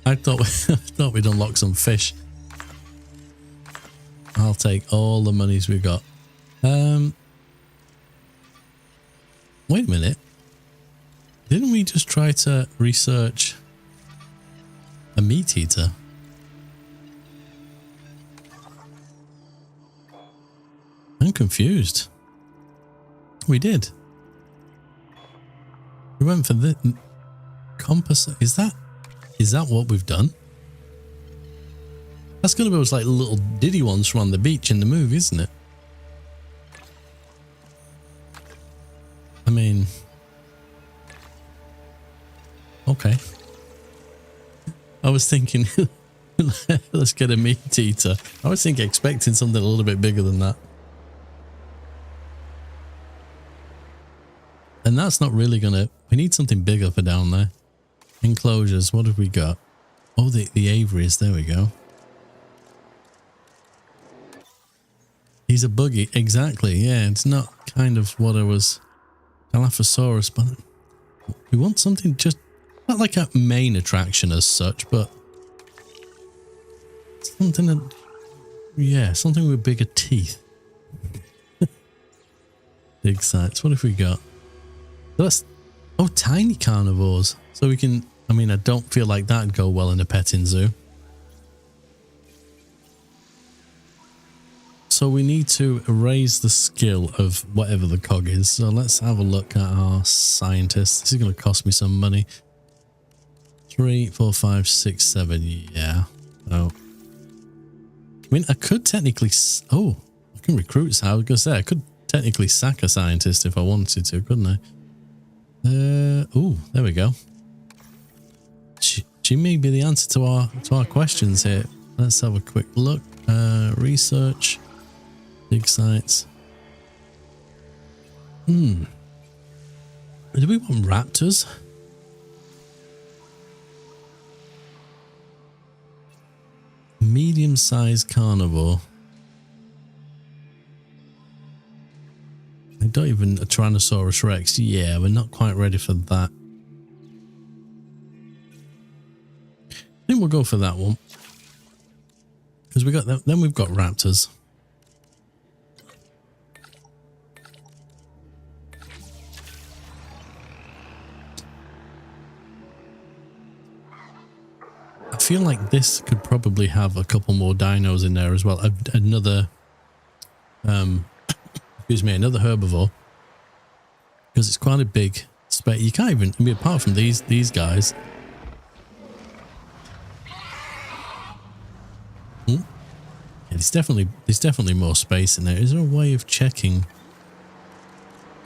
I thought we'd unlock some fish. I'll take all the monies we've got. Wait a minute. Didn't we just try to research a meat eater? I'm confused. We did. We went for the compass. Is that what we've done? That's gonna be those like little diddy ones from on the beach in the movie, isn't it? I mean, okay. I was thinking, let's get a meat eater. I was expecting something a little bit bigger than that. And that's not really gonna... We need something bigger for down there. Enclosures, what have we got? Oh, the aviaries, there we go. He's a buggy, exactly, yeah. It's not kind of what I was... Dilophosaurus, but... We want something just... Not like a main attraction as such, but... Something that Yeah, something with bigger teeth. Big sights. What have we got? That's tiny carnivores. So we can. I mean, I don't feel like that'd go well in a petting zoo. So we need to raise the skill of whatever the cog is. So let's have a look at our scientists. This is going to cost me some money. 3, 4, 5, 6, 7. Yeah. Oh. I mean, I could technically... I can recruit. I was going to say, I could technically sack a scientist if I wanted to, couldn't I? There we go. She may be the answer to our questions here. Let's have a quick look. Research. Big sites. Do we want raptors? Medium-sized carnivore. I don't even a Tyrannosaurus Rex. Yeah, we're not quite ready for that. I think we'll go for that one. Because we got that, then we've got raptors. I feel like this could probably have a couple more dinos in there as well. Another, excuse me, another herbivore. Because it's quite a big space. You can't even, I mean, apart from these guys. Yeah, there's definitely more space in there. Is there a way of checking?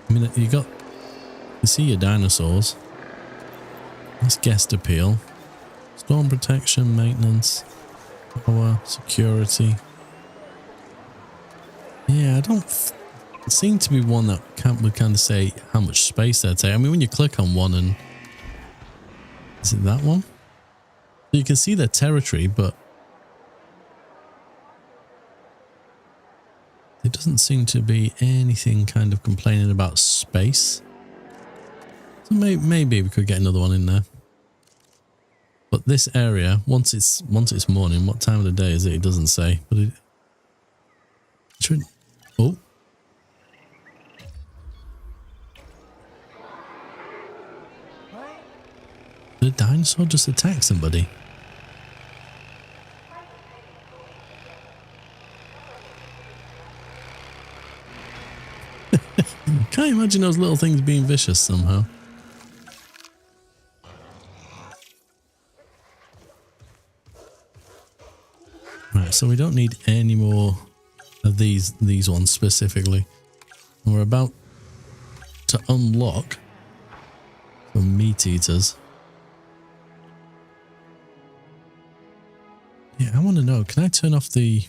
I mean, you see your dinosaurs. Let's guest appeal. Storm protection, maintenance, power, security. Yeah, I don't seem to be one that would kind of say how much space they're taking. I mean, when you click on one and... Is it that one? So you can see their territory, but... There doesn't seem to be anything kind of complaining about space. So maybe we could get another one in there. But this area, once it's morning, what time of the day is it? It doesn't say. But it should. Oh. Did a dinosaur just attack somebody? Can't imagine those little things being vicious somehow. Right, so we don't need any more of these ones specifically. And we're about to unlock some meat eaters. Yeah, I want to know, can I turn off the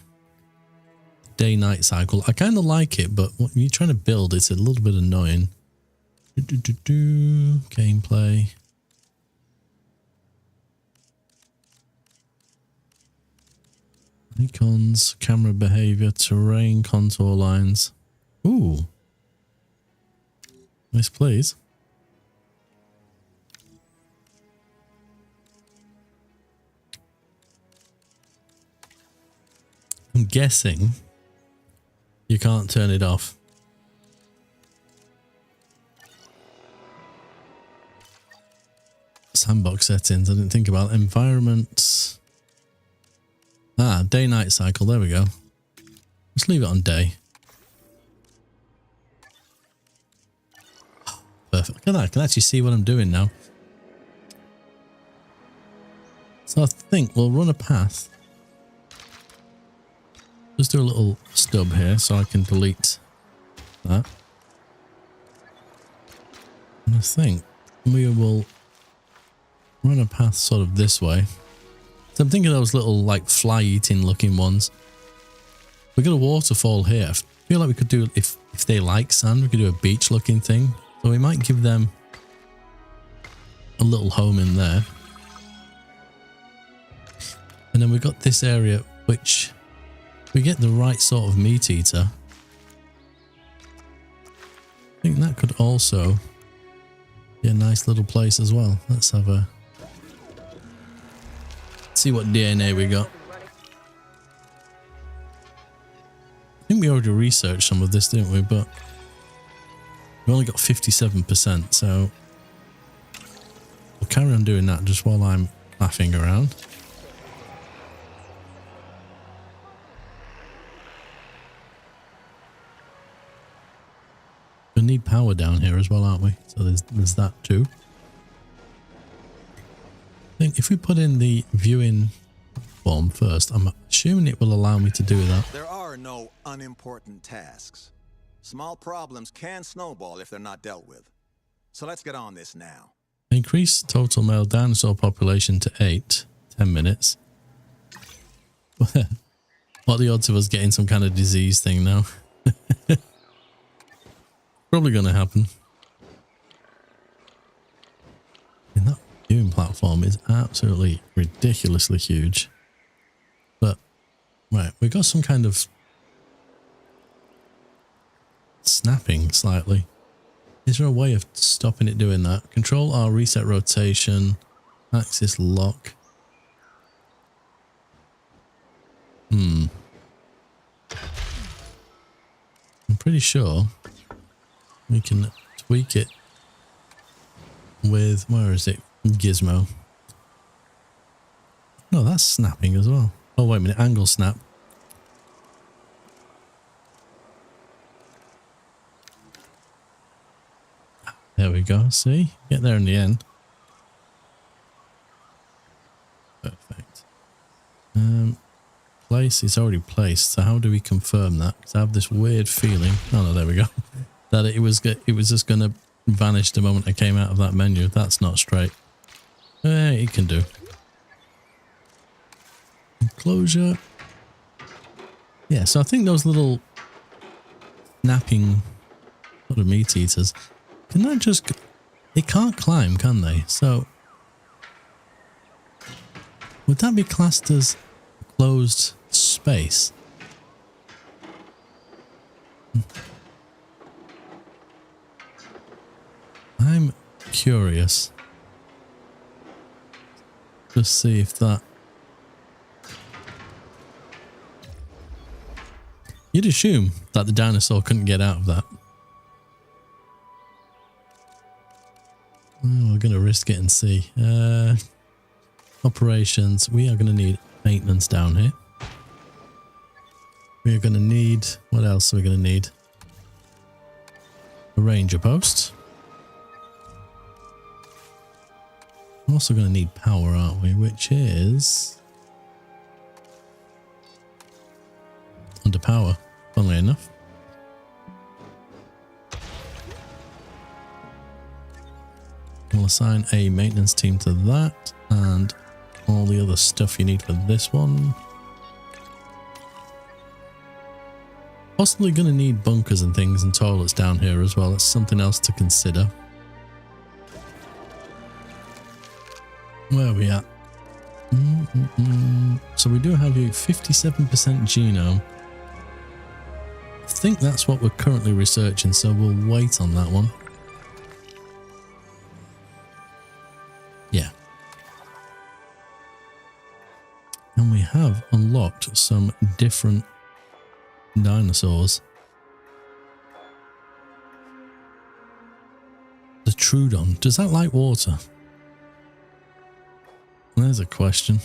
day-night cycle? I kind of like it, but when you're trying to build, it's a little bit annoying. Gameplay. Icons, camera behavior, terrain, contour lines. Ooh. Nice, please. I'm guessing you can't turn it off. Sandbox settings, I didn't think about it. Environment. Ah, day-night cycle, there we go. Let's leave it on day. Perfect. Look at that, I can actually see what I'm doing now. So I think we'll run a path. Just do a little stub here so I can delete that. And I think we will run a path sort of this way. So I'm thinking of those little like fly eating looking ones. We've got a waterfall here. I feel like we could do, if they like sand, we could do a beach looking thing. So we might give them a little home in there. And then we've got this area which we get the right sort of meat eater. I think that could also be a nice little place as well. Let's have a see what DNA we got. I think we already researched some of this, didn't we? But we only got 57%, so we'll carry on doing that just while I'm faffing around. We need power down here as well, aren't we? So there's that too. I think if we put in the viewing form first, I'm assuming it will allow me to do that. There are no unimportant tasks. Small problems can snowball if they're not dealt with. So let's get on this now. Increase total male dinosaur population to 8. 10 minutes. What are the odds of us getting some kind of disease thing now? Probably going to happen. And that viewing platform is absolutely ridiculously huge. But, right, we got some kind of snapping slightly. Is there a way of stopping it doing that? Control R, reset rotation, axis lock. I'm pretty sure we can tweak it with, where is it? Gizmo. No, that's snapping as well. Oh, wait a minute, angle snap. There we go, see? Get there in the end. Perfect. Place is already placed, so how do we confirm that? Because I have this weird feeling, oh no, there we go, that it was just going to vanish the moment I came out of that menu. That's not straight. It can do. Enclosure. Yeah, so I think those little snapping sort of meat eaters, can that just, they can't climb, can they? So would that be classed as closed space? I'm curious. Just see if that... You'd assume that the dinosaur couldn't get out of that. Well, we're going to risk it and see. Operations. We are going to need maintenance down here. We are going to need... What else are we going to need? A ranger post. We're also going to need power, aren't we? Which is... under power, funnily enough. We'll assign a maintenance team to that and all the other stuff you need for this one. Possibly going to need bunkers and things and toilets down here as well. That's something else to consider. Where are we at? So we do have a 57% genome. I think that's what we're currently researching, so we'll wait on that one. Yeah. And we have unlocked some different dinosaurs. The Trudon, does that like water? There's a question.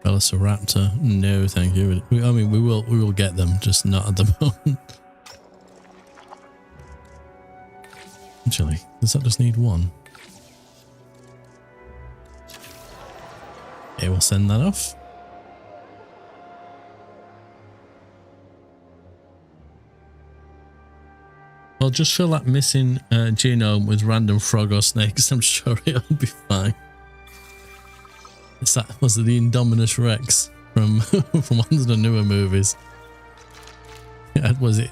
Velociraptor, no thank you. I mean, we will get them, just not at the moment. Actually, does that just need one? Okay, we'll send that off. Well, just fill that missing genome with random frog or snakes. I'm sure it'll be fine. Was it the Indominus Rex from from one of the newer movies? It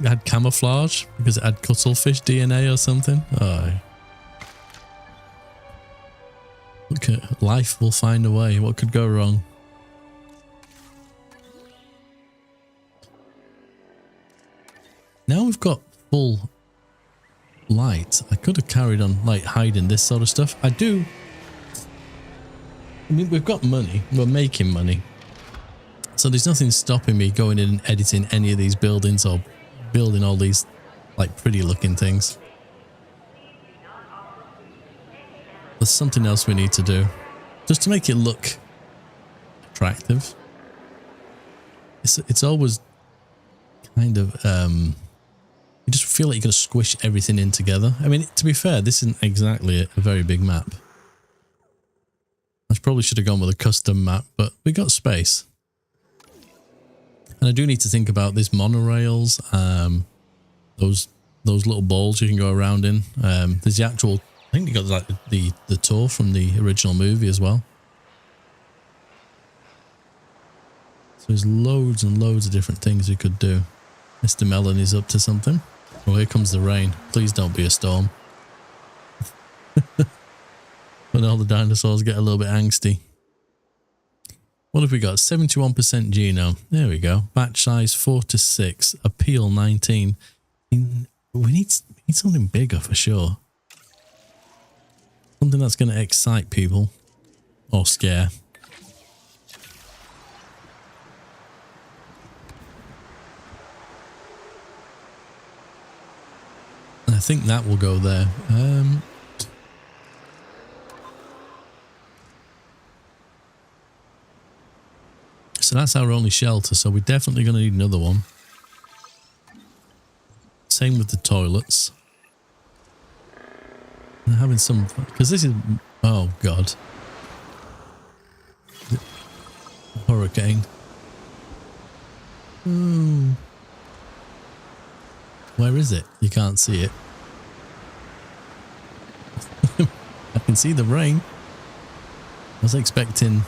had camouflage because it had cuttlefish DNA or something. Oh. Look at life will find a way. What could go wrong? Now we've got full light. I could have carried on like hiding this sort of stuff. I do I mean, we've got money. We're making money. So there's nothing stopping me going in and editing any of these buildings or building all these like pretty looking things. There's something else we need to do just to make it look attractive. It's always kind of you just feel like you're going to squish everything in together. I mean, to be fair, this isn't exactly a very big map. I probably should have gone with a custom map, but we got space. And I do need to think about these monorails, those little balls you can go around in. There's the actual, I think you got like the tour from the original movie as well. So there's loads and loads of different things we could do. Mr. Melon is up to something. Oh, here comes the rain. Please don't be a storm. When all the dinosaurs get a little bit angsty. What have we got? 71% genome. There we go. Batch size 4 to 6. Appeal 19. We need something bigger for sure. Something that's going to excite people. Or scare. I think that will go there. So that's our only shelter, so we're definitely going to need another one. Same with the toilets. I'm having some fun, because this is... Oh, God. Hurricane. Where is it? You can't see it. I can see the rain. I was expecting...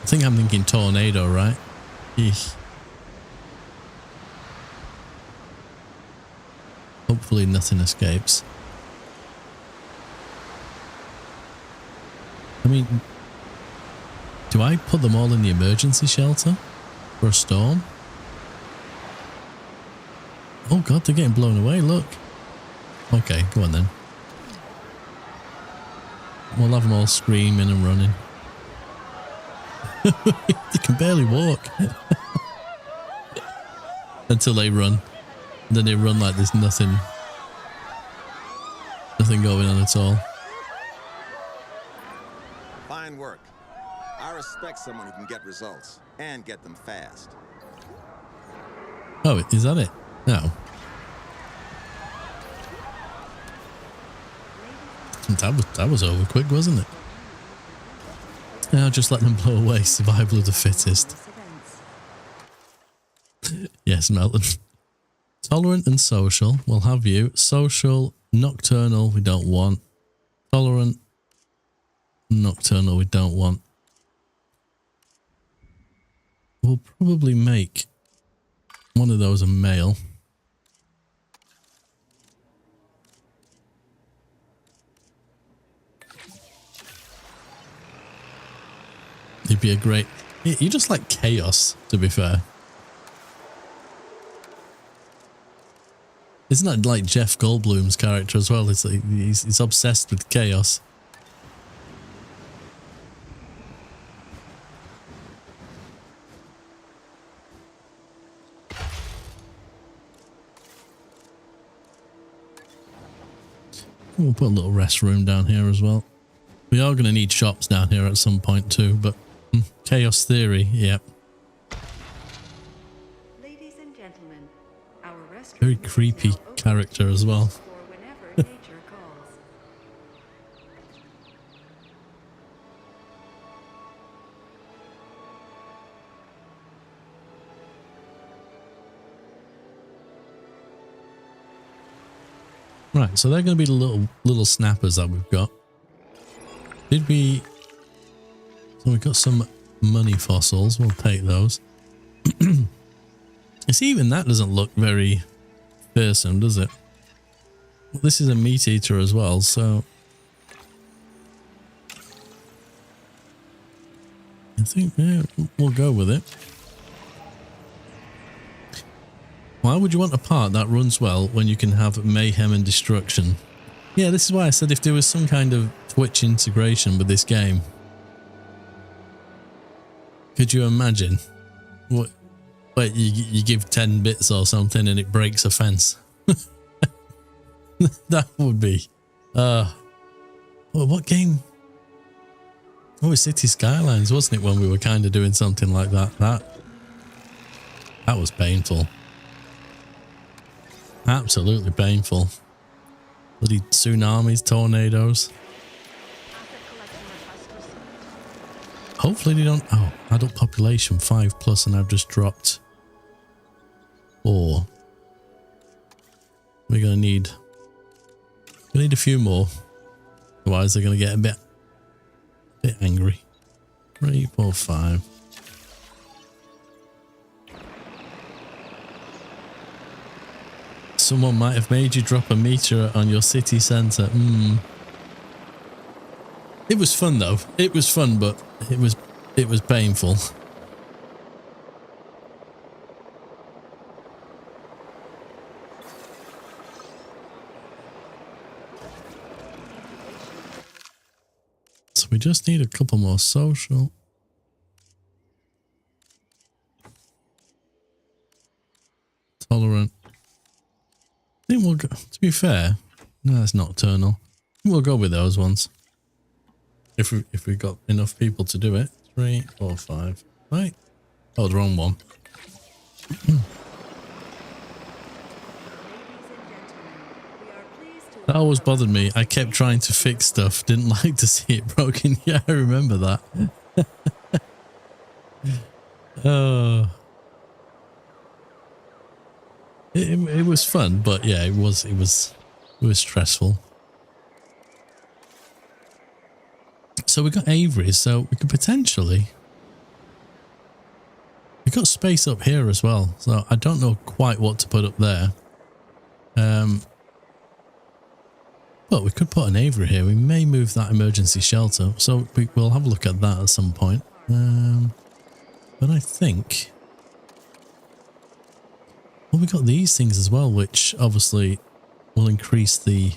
I think I'm thinking tornado, right? Eesh. Hopefully nothing escapes. I mean, do I put them all in the emergency shelter for a storm? Oh God, they're getting blown away, look. Okay, go on then. We'll have them all screaming and running. They can barely walk. Until they run. And then they run like there's nothing going on at all. Fine work. I respect someone who can get results and get them fast. Oh, is that it? No. That was over quick, wasn't it? Now just let them blow away. Survival of the fittest. Yes, Melton. Tolerant and social. We'll have you. Social, nocturnal, we don't want. Tolerant, nocturnal, we don't want. We'll probably make one of those a male. You'd be a great... You just like chaos, to be fair. Isn't that like Jeff Goldblum's character as well? It's like he's obsessed with chaos. We'll put a little rest room down here as well. We are going to need shops down here at some point too, but chaos theory, yep. Ladies and gentlemen, our restroom Very is creepy now open character as well. for whenever nature calls. Right, so they're going to be the little snappers that we've got. Did we... So we've got some money fossils. We'll take those. You see, even that doesn't look very fearsome, does it? Well, this is a meat eater as well, so... I think, yeah, we'll go with it. Why would you want a part that runs well when you can have mayhem and destruction? Yeah, this is why I said if there was some kind of Twitch integration with this game, Could you imagine? What? Wait, you give 10 bits or something and it breaks a fence. That would be. Well, what game? Oh, it was City Skylines, wasn't it? When we were kind of doing something like that. That was painful. Absolutely painful. Bloody tsunamis, tornadoes. Hopefully they don't. Oh, adult population 5+, and I've just dropped 4. We're gonna need. We need a few more. Otherwise, they're gonna get a bit angry. 3, 4, 5. Someone might have made you drop a meter on your city centre. It was fun though. It was fun, but it was painful. So we just need a couple more social. Tolerant. I think we'll go, to be fair, no, it's nocturnal. We'll go with those ones. If we got enough people to do it. 3, 4, 5. Right. Oh, the wrong one. That always bothered me. I kept trying to fix stuff. Didn't like to see it broken. Yeah, I remember that. Oh. It was fun, but yeah, it was stressful. So we got Avery, so we could potentially. We got space up here as well, so I don't know quite what to put up there. But we could put an Avery here. We may move that emergency shelter, so we'll have a look at that at some point. But I think. Well, we got these things as well, which obviously will increase the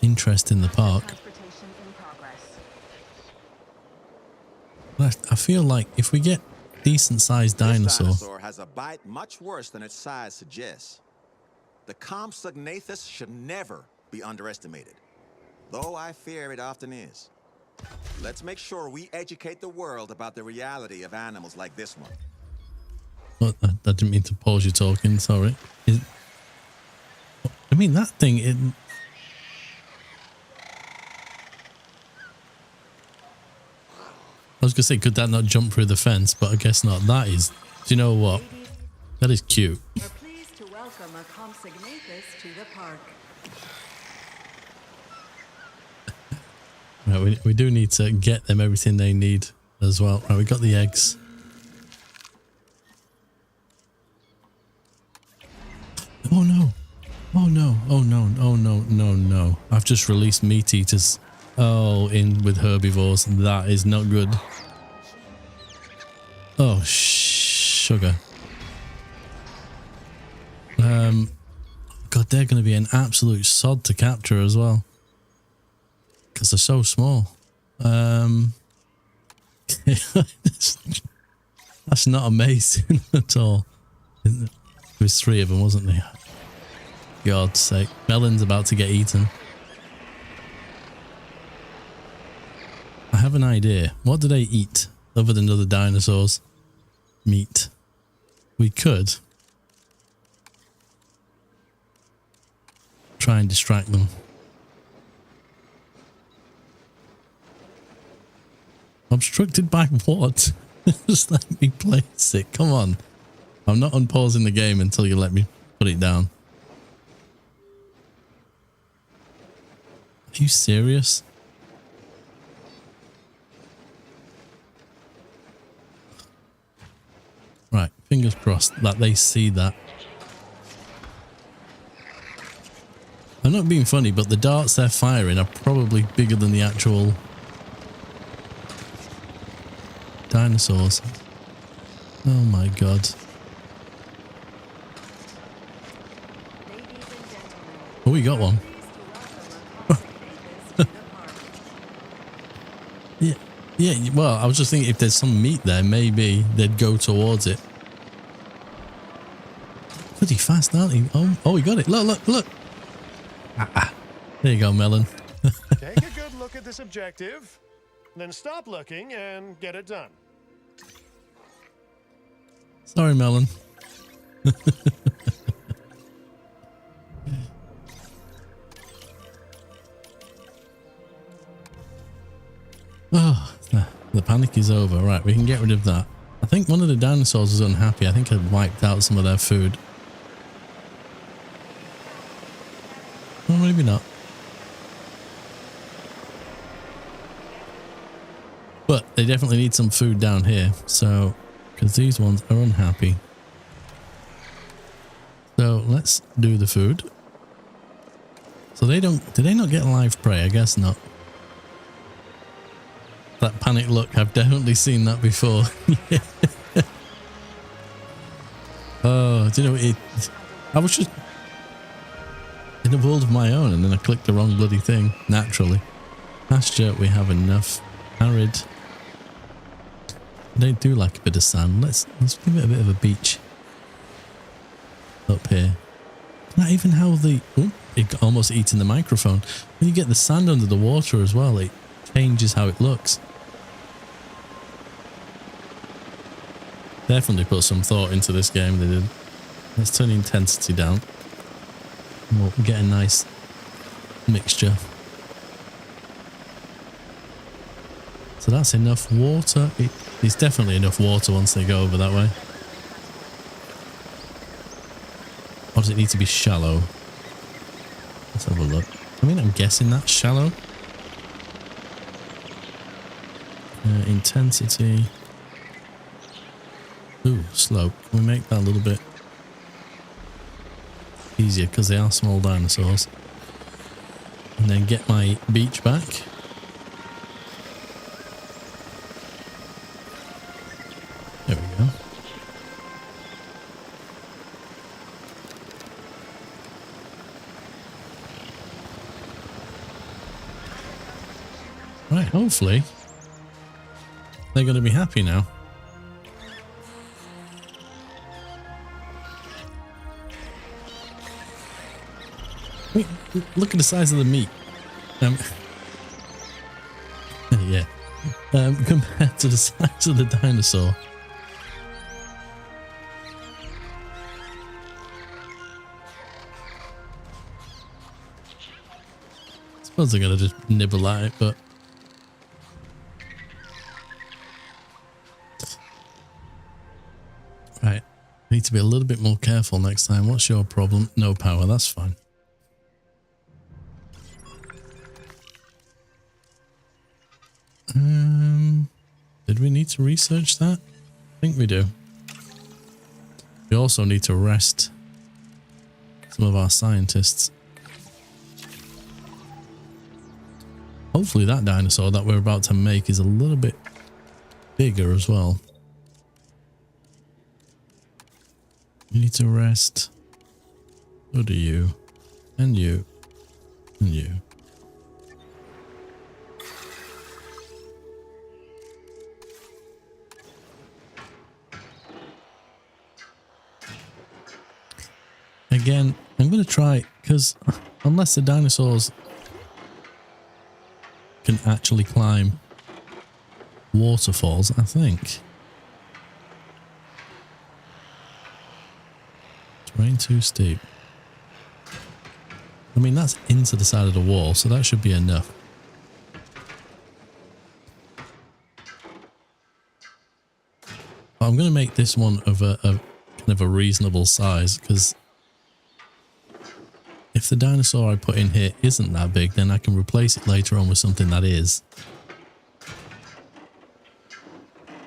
interest in the park. But I feel like if we get decent sized dinosaur. This dinosaur has a bite much worse than its size suggests. The Compsognathus should never be underestimated, though I fear it often is. Let's make sure we educate the world about the reality of animals like this one. Oh, I didn't mean to pause you talking, sorry. I mean, that thing, I was going to say, could that not jump through the fence? But I guess not. That is, do you know what? That is cute. We're pleased to welcome a Compsognathus to the park. Right, we do need to get them everything they need as well. Right, we got the eggs. Oh no. Oh no. Oh no. Oh no. No, no. I've just released meat eaters. Oh, in with herbivores. That is not good. Oh, sugar. God, they're going to be an absolute sod to capture as well. Because they're so small. That's not amazing at all. There was 3 of them, wasn't there? God's sake. Melon's about to get eaten. I have an idea. What do they eat other than other dinosaurs? Meat. We could try and distract them. Obstructed by what? Just let me place it. Come on. I'm not unpausing the game until you let me put it down. Are you serious? Right, fingers crossed that they see that. I'm not being funny, but the darts they're firing are probably bigger than the actual dinosaurs. Oh my god. Oh, we got one. Yeah, well, I was just thinking if there's some meat there, maybe they'd go towards it. Pretty fast, aren't he? Oh, he got it. Look. There you go, Melon. Take a good look at this objective, then stop looking and get it done. Sorry, Melon. Oh, the panic is over. Right, we can get rid of that. I think one of the dinosaurs is unhappy. I think I'd wiped out some of their food. Or maybe not. But they definitely need some food down here. So, because these ones are unhappy. So let's do the food. So they don't, do they not get live prey? I guess not. That panic look, I've definitely seen that before. Oh, do you know, I was just in a world of my own and then I clicked the wrong bloody thing, naturally. Pasture, we have enough. Arid. They do like a bit of sand. Let's give it a bit of a beach. Up here. Not even how the... Oh, it almost eating the microphone. When you get the sand under the water as well, it changes how it looks. Definitely put some thought into this game, they did. Let's turn the intensity down. And we'll get a nice mixture. So that's enough water. It's definitely enough water once they go over that way. Or does it need to be shallow? Let's have a look. I mean, I'm guessing that's shallow. Intensity. Ooh, slope. Can we make that a little bit easier because they are small dinosaurs? And then get my beach back. There we go. Right, hopefully they're going to be happy now. Wait, look at the size of the meat. Yeah. Compared to the size of the dinosaur. I suppose they're going to just nibble at it, but... Right. Need to be a little bit more careful next time. What's your problem? No power, that's fine. Did we need to research that? I think we do. We also need to rest some of our scientists. Hopefully that dinosaur that we're about to make is a little bit bigger as well. You need to rest. So do you. And you. And you. Again, I'm going to try, because unless the dinosaurs can actually climb waterfalls, I think. Terrain too steep. I mean, that's into the side of the wall, so that should be enough. But I'm going to make this one of a kind of a reasonable size, because if the dinosaur I put in here isn't that big, then I can replace it later on with something that is.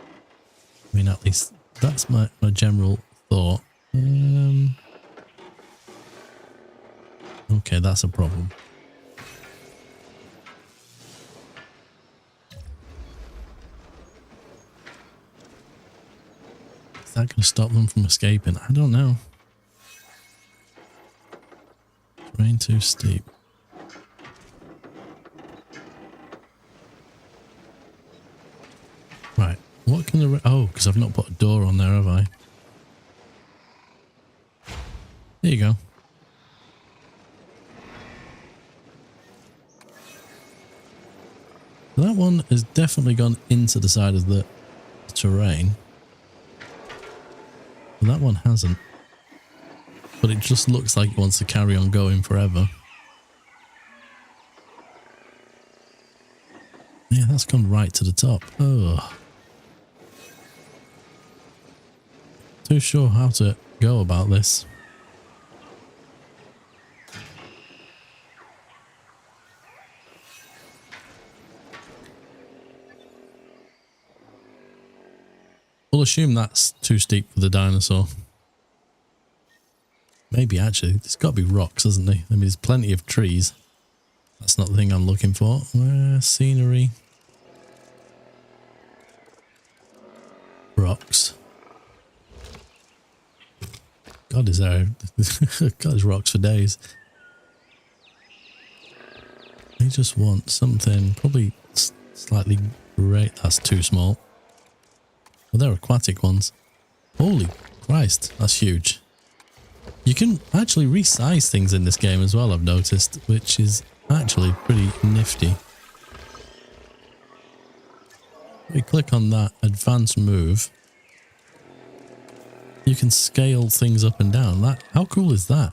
I mean, at least that's my general thought. Okay, that's a problem. Is that going to stop them from escaping? I don't know. Terrain too steep. open the... Oh, because I've not put a door on there, have I? There you go. That one has definitely gone into the side of the terrain. And that one hasn't. But it just looks like it wants to carry on going forever. Yeah, that's gone right to the top. Oh. Too sure how to go about this. We'll assume that's too steep for the dinosaur. Maybe actually, there's got to be rocks, hasn't there? I mean, there's plenty of trees. That's not the thing I'm looking for. Scenery. Rocks. God, is there... God, there's rocks for days. We just want something probably slightly great. That's too small. Well, they're aquatic ones. Holy Christ, that's huge. You can actually resize things in this game as well, I've noticed, which is actually pretty nifty. We click on that advanced move. You can scale things up and down. How cool is that?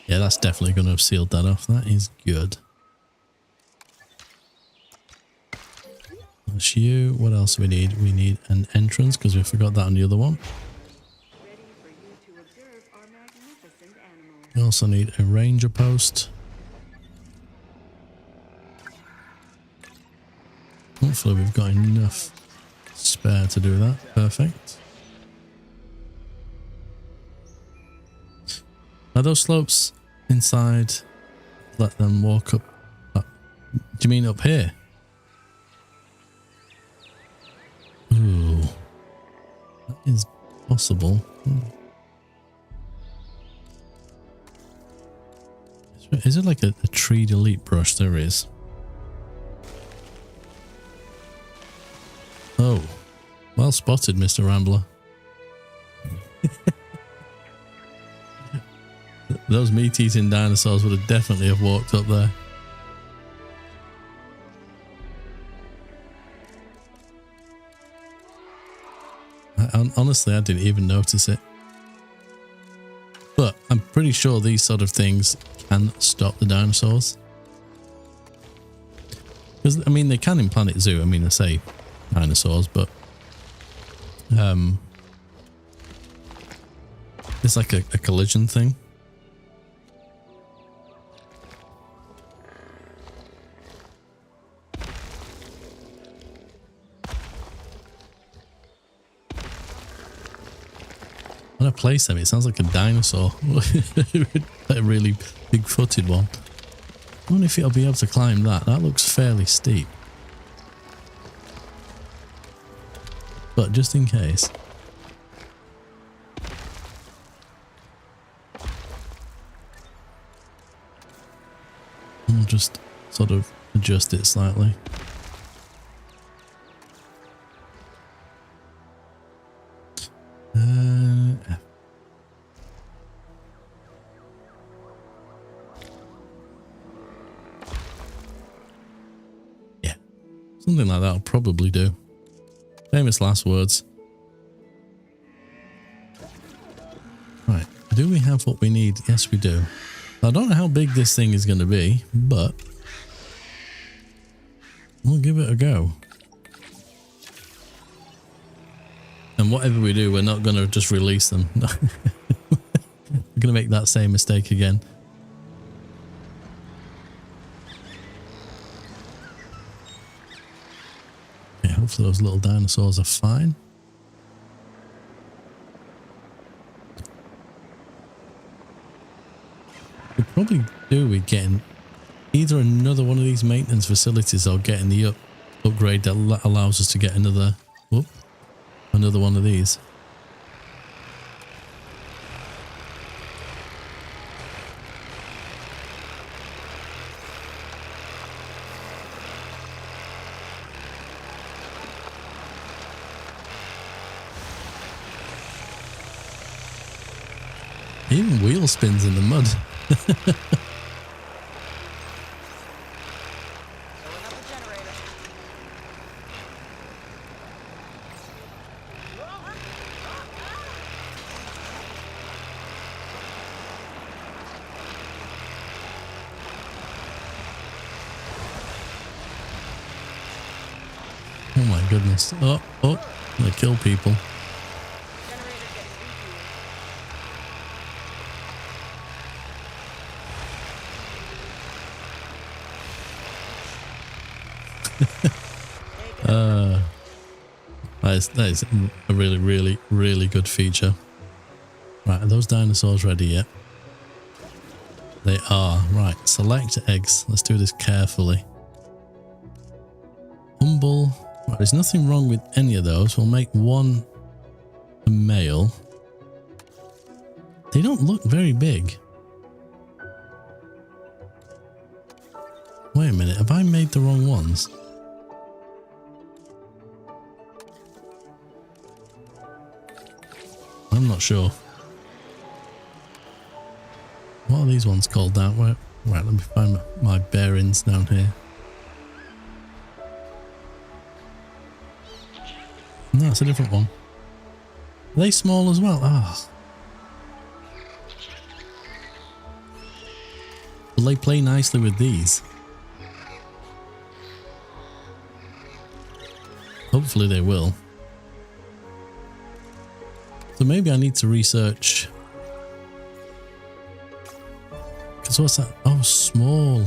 Yeah, that's definitely going to have sealed that off. That is good. That's you. What else do we need? We need an entrance because we forgot that on the other one. Ready for you to observe our magnificent animals. We also need a ranger post. Hopefully we've got enough spare to do that. Perfect. Are those slopes inside? Let them walk up. Do you mean up here? Ooh. That is possible. Is it like a tree delete brush? There is. Oh, well spotted, Mr. Rambler. Those meat-eating dinosaurs would have definitely have walked up there. Honestly, I didn't even notice it. But I'm pretty sure these sort of things can stop the dinosaurs. Because, I mean, they can in Planet Zoo. I mean, I say dinosaurs, but it's like a collision thing. When I place them, it sounds like a dinosaur. A really big-footed one. I wonder if it'll be able to climb that. That looks fairly steep. But just in case. I'll just sort of adjust it slightly. Yeah, something like that will probably do. Famous last words. Right, do we have what we need? Yes, we do. I don't know how big this thing is going to be, but we'll give it a go. And whatever we do, we're not going to just release them. We're going to make that same mistake again. Okay, hopefully those little dinosaurs are fine. We probably do with getting either another one of these maintenance facilities or getting the upgrade that allows us to get another one of these. Even wheel spins in the mud. Oh my goodness. Oh, they kill people. That is a really good feature. Right, are those dinosaurs ready yet? They are. Right, select eggs. Let's do this carefully. Humble. Right, there's nothing wrong with any of those. We'll make one a male. They don't look very big. Wait a minute, have I made the wrong ones? I'm not sure. What are these ones called down? Right, let me find my bearings down here. No, it's a different one. Are they small as well? Ah. Will they play nicely with these? Hopefully they will. So maybe I need to research. Because what's that? Oh, small.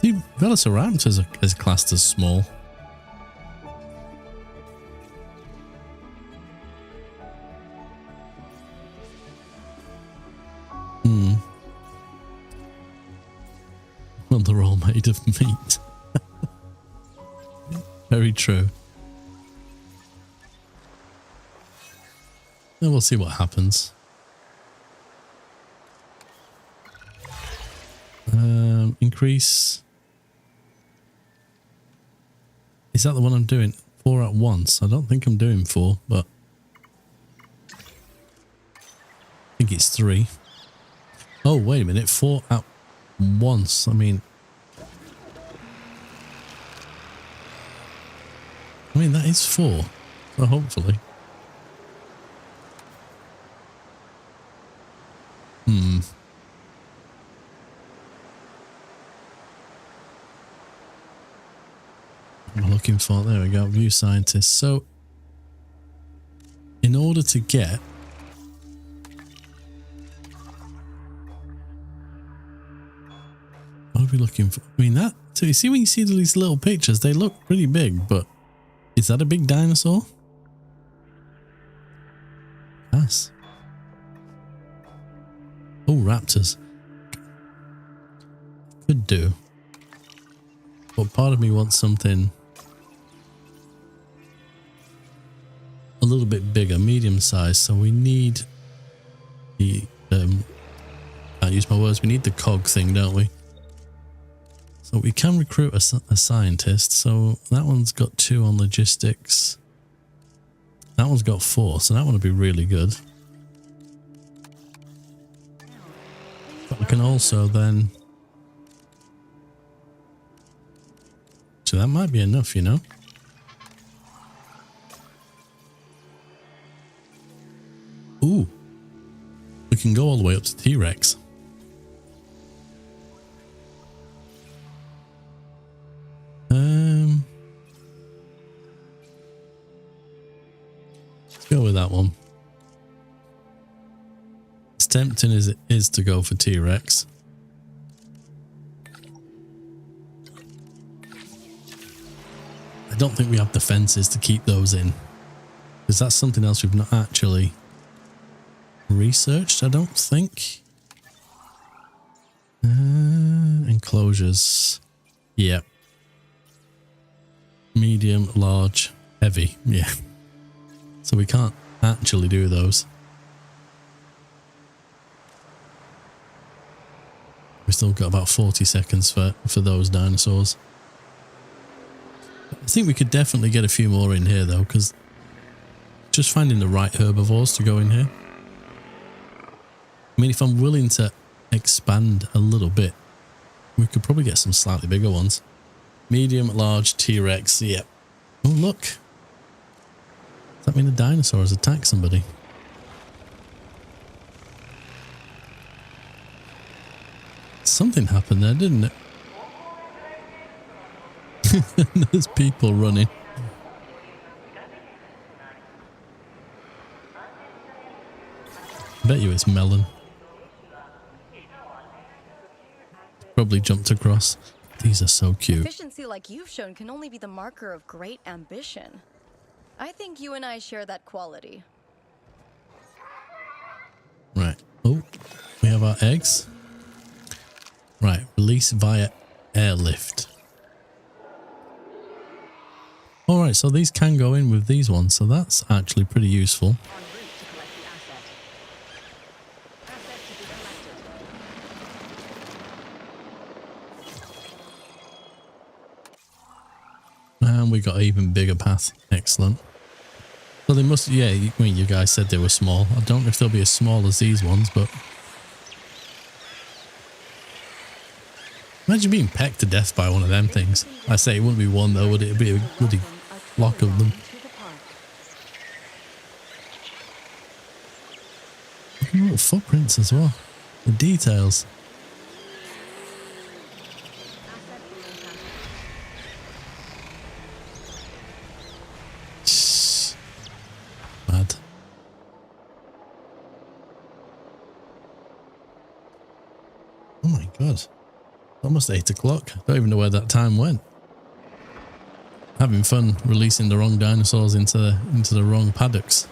See, Velociraptors is classed as small. Well, they're all made of meat. Very true. And we'll see what happens. Increase. Is that the one I'm doing? 4 at once. I don't think I'm doing 4, but I think it's 3. Oh, wait a minute. 4 at once. I mean, that is 4. So hopefully. I'm looking for, there we go, view scientist. So, in order to get what are we looking for? I mean, that, so you see when you see these little pictures, they look pretty big, but is that a big dinosaur? Yes. Oh, raptors. Could do. But part of me wants something a little bit bigger, medium size. So we need the, can't use my words, we need the cog thing, don't we? So we can recruit a scientist. So that one's got 2 on logistics. That one's got 4, so that one would be really good. But we can also then... So that might be enough, you know? Ooh. We can go all the way up to T-Rex. Let's go with that one. As tempting as it is to go for T-Rex. I don't think we have the fences to keep those in. Because that's something else we've not actually researched, I don't think. Enclosures. Yep. Medium, large, heavy. Yeah. So we can't actually do those. We've still got about 40 seconds for those dinosaurs. I think we could definitely get a few more in here though, because just finding the right herbivores to go in here. I mean, if I'm willing to expand a little bit, we could probably get some slightly bigger ones. Medium, large, T-Rex, yep. Oh, look. Does that mean a dinosaur has attacked somebody? Something happened there, didn't it? There's people running. Bet you it's Melon. Probably jumped across. These are so cute. Efficiency like you've shown can only be the marker of great ambition. I think you and I share that quality. Right. Oh, we have our eggs. Right. Release via airlift. All right. So these can go in with these ones. So that's actually pretty useful. And we got an even bigger path. Excellent. So they must, yeah, I mean, you guys said they were small. I don't know if they'll be as small as these ones, but... Imagine being pecked to death by one of them things. I say it wouldn't be one though, would it? It'd be a bloody flock of them. Look at the little footprints as well. The details. Mad. Oh my god. Almost 8 o'clock. Don't even know where that time went. Having fun releasing the wrong dinosaurs into the wrong paddocks.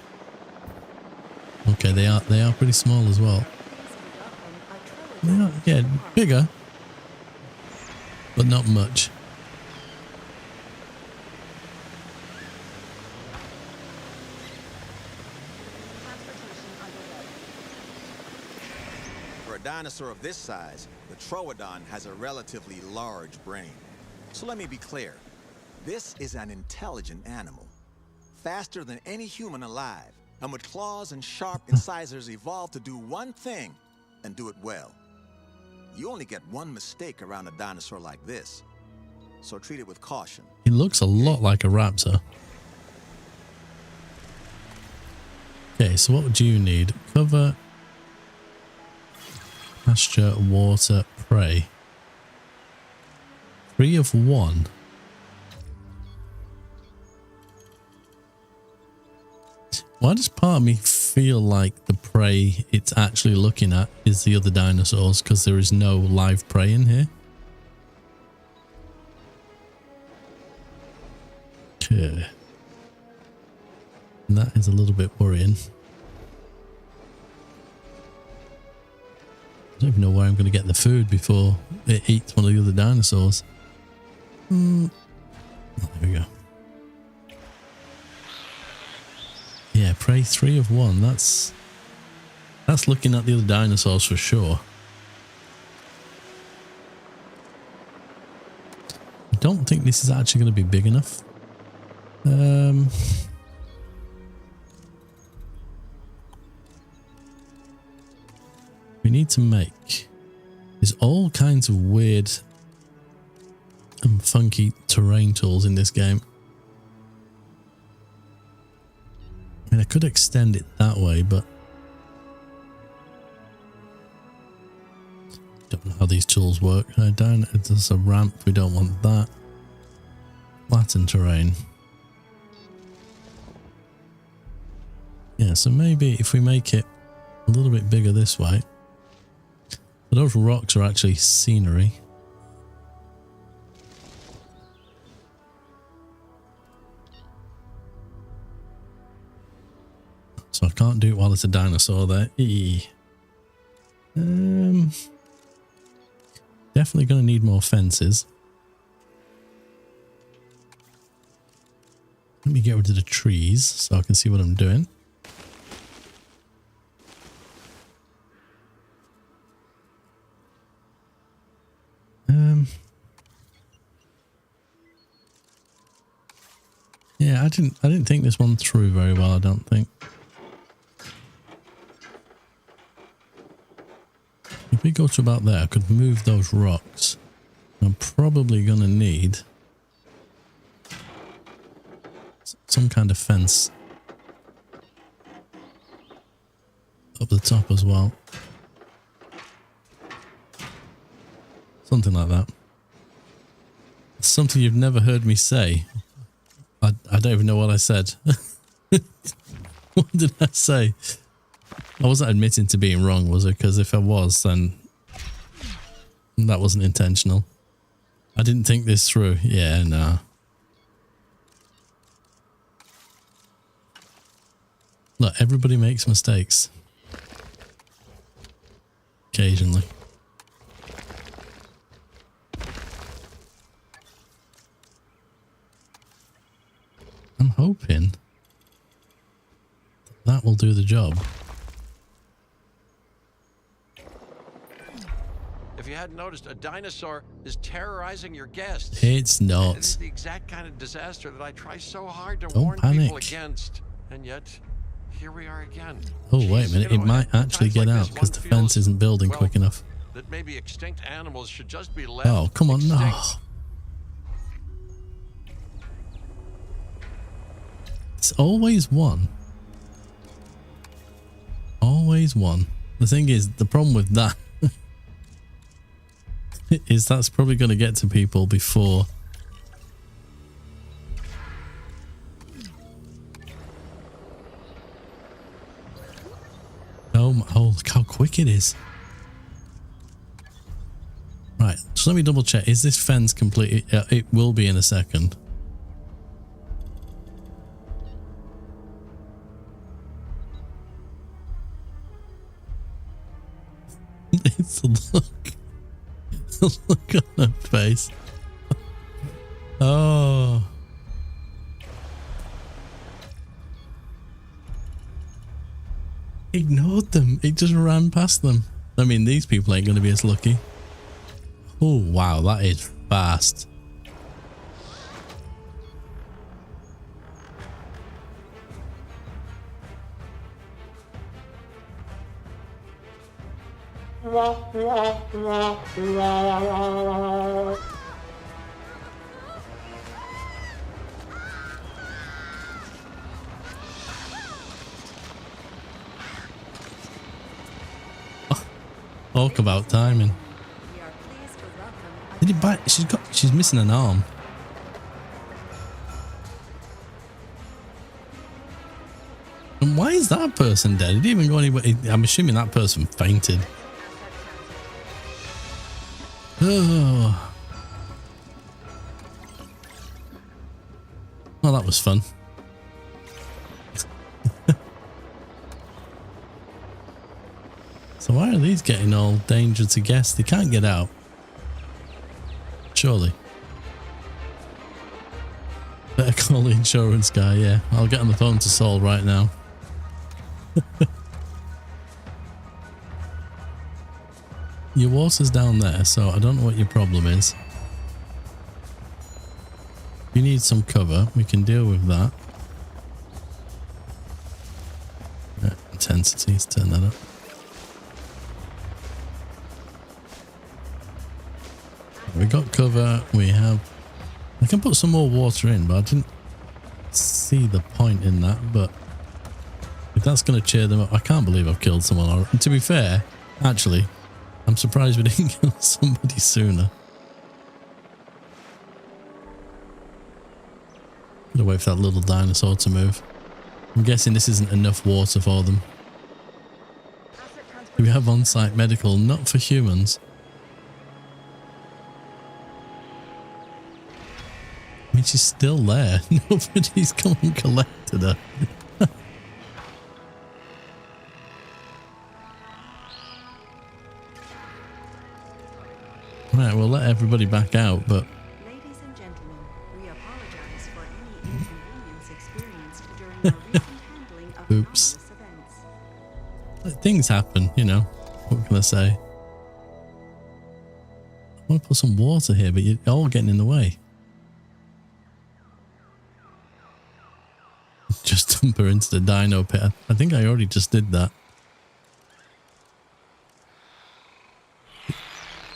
Okay, they are pretty small as well. They are, yeah, bigger, but not much. For a dinosaur of this size, the Troodon has a relatively large brain. So let me be clear. This is an intelligent animal. Faster than any human alive. And with claws and sharp incisors evolved to do one thing and do it well. You only get one mistake around a dinosaur like this. So treat it with caution. It looks a lot like a raptor. Okay, so what would you need? Cover, pasture, water, prey. 3 of 1. Why does part of me feel like the prey it's actually looking at is the other dinosaurs because there is no live prey in here? Okay. And that is a little bit worrying. I don't even know where I'm going to get the food before it eats one of the other dinosaurs. There we go. Yeah, prey 3 of 1. That's looking at the other dinosaurs for sure. I don't think this is actually going to be big enough. We need to make... There's all kinds of weird and funky terrain tools in this game. I mean, I could extend it that way, but don't know how these tools work. Down, there's a ramp. We don't want that. Flatten terrain. Yeah, so maybe if we make it a little bit bigger this way. But those rocks are actually scenery. So I can't do it while it's a dinosaur there. Definitely going to need more fences. Let me get rid of the trees so I can see what I'm doing. Yeah, I didn't think this one through very well, I don't think. If we go to about there, I could move those rocks. I'm probably gonna need some kind of fence up the top as well. Something like that. It's something you've never heard me say. I don't even know what I said. What did I say? I wasn't admitting to being wrong, was it? Because if I was, then that wasn't intentional. I didn't think this through. Yeah, no. Look, everybody makes mistakes. Occasionally. I'm hoping that will do the job. If you hadn't noticed, a dinosaur is terrorizing your guests. It's not. It's the exact kind of disaster that I try so hard to Don't warn panic. people against. And yet, here we are again. Oh, wait a Jeez, minute. you It know, might at actually times get like out this, because one the feels, fence isn't building well, quick enough. That maybe extinct animals should just be left Oh, come on. No. extinct. It's always one. Always one. The thing is, the problem with that is that's probably going to get to people before. Oh, look how quick it is. Right, so let me double check. Is this fence complete? It will be in a second. It's the look. The look on her face. Oh. Ignored them. It just ran past them. I mean, these people ain't going to be as lucky. Oh, wow. That is fast. Talk about timing. We are pleased to welcome Did it bite? She's missing an arm. And why is that person dead? It didn't even go anywhere. I'm assuming that person fainted. Oh. Well, that was fun. So why are these getting all danger to guests? They can't get out. Surely. Better call the insurance guy, yeah. I'll get on the phone to Saul right now. Your water's down there, so I don't know what your problem is. If you need some cover, we can deal with that. Intensity, let's turn that up. We got cover, we have... I can put some more water in, but I didn't see the point in that, but if that's going to cheer them up... I can't believe I've killed someone already. And to be fair, actually, I'm surprised we didn't kill somebody sooner. Gotta wait for that little dinosaur to move. I'm guessing this isn't enough water for them. We have on-site medical, not for humans. I mean, she's still there. Nobody's come and collected her. Right, we'll let everybody back out, but... Ladies and gentlemen, we apologize for any inconvenience experienced during our recent handling of Oops. anomalous events. Things happen, you know. What can I say? I want to put some water here, but you're all getting in the way. dump her into the dino pit. I think I already just did that.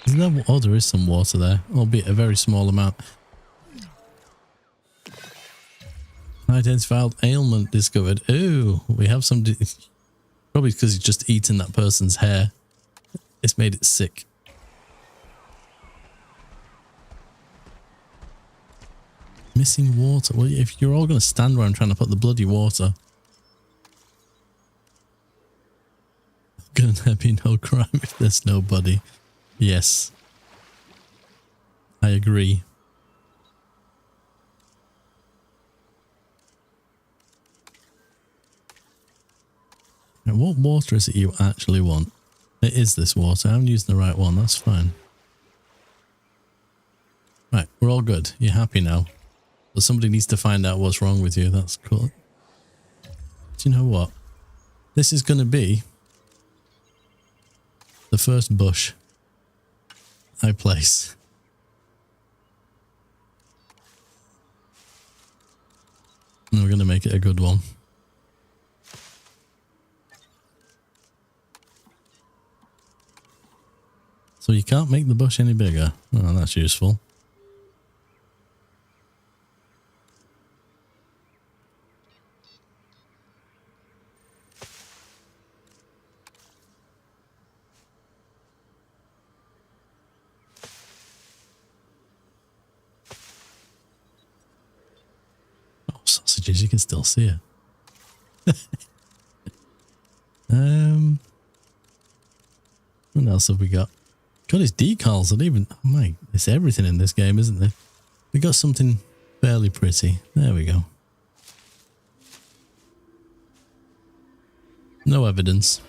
Isn't there, oh, there is some water there, albeit a very small amount. Identified ailment discovered. Ooh, we have some... Probably because he's just eaten that person's hair. It's made it sick. Missing water. Well, if you're all going to stand where I'm trying to put the bloody water. Gonna there be no crime if there's nobody? Yes. I agree. Now, what water is it you actually want? It is this water. I'm using the right one. That's fine. Right, we're all good. You're happy now. But somebody needs to find out what's wrong with you. That's cool. Do you know what? This is going to be the first bush I place. And we're going to make it a good one. So you can't make the bush any bigger. Oh, that's useful. Oh, sausages, you can still see it. What else have we got? God, it's decals. I don't even... Oh my, it's everything in this game, isn't it? We got something fairly pretty. There we go. No evidence.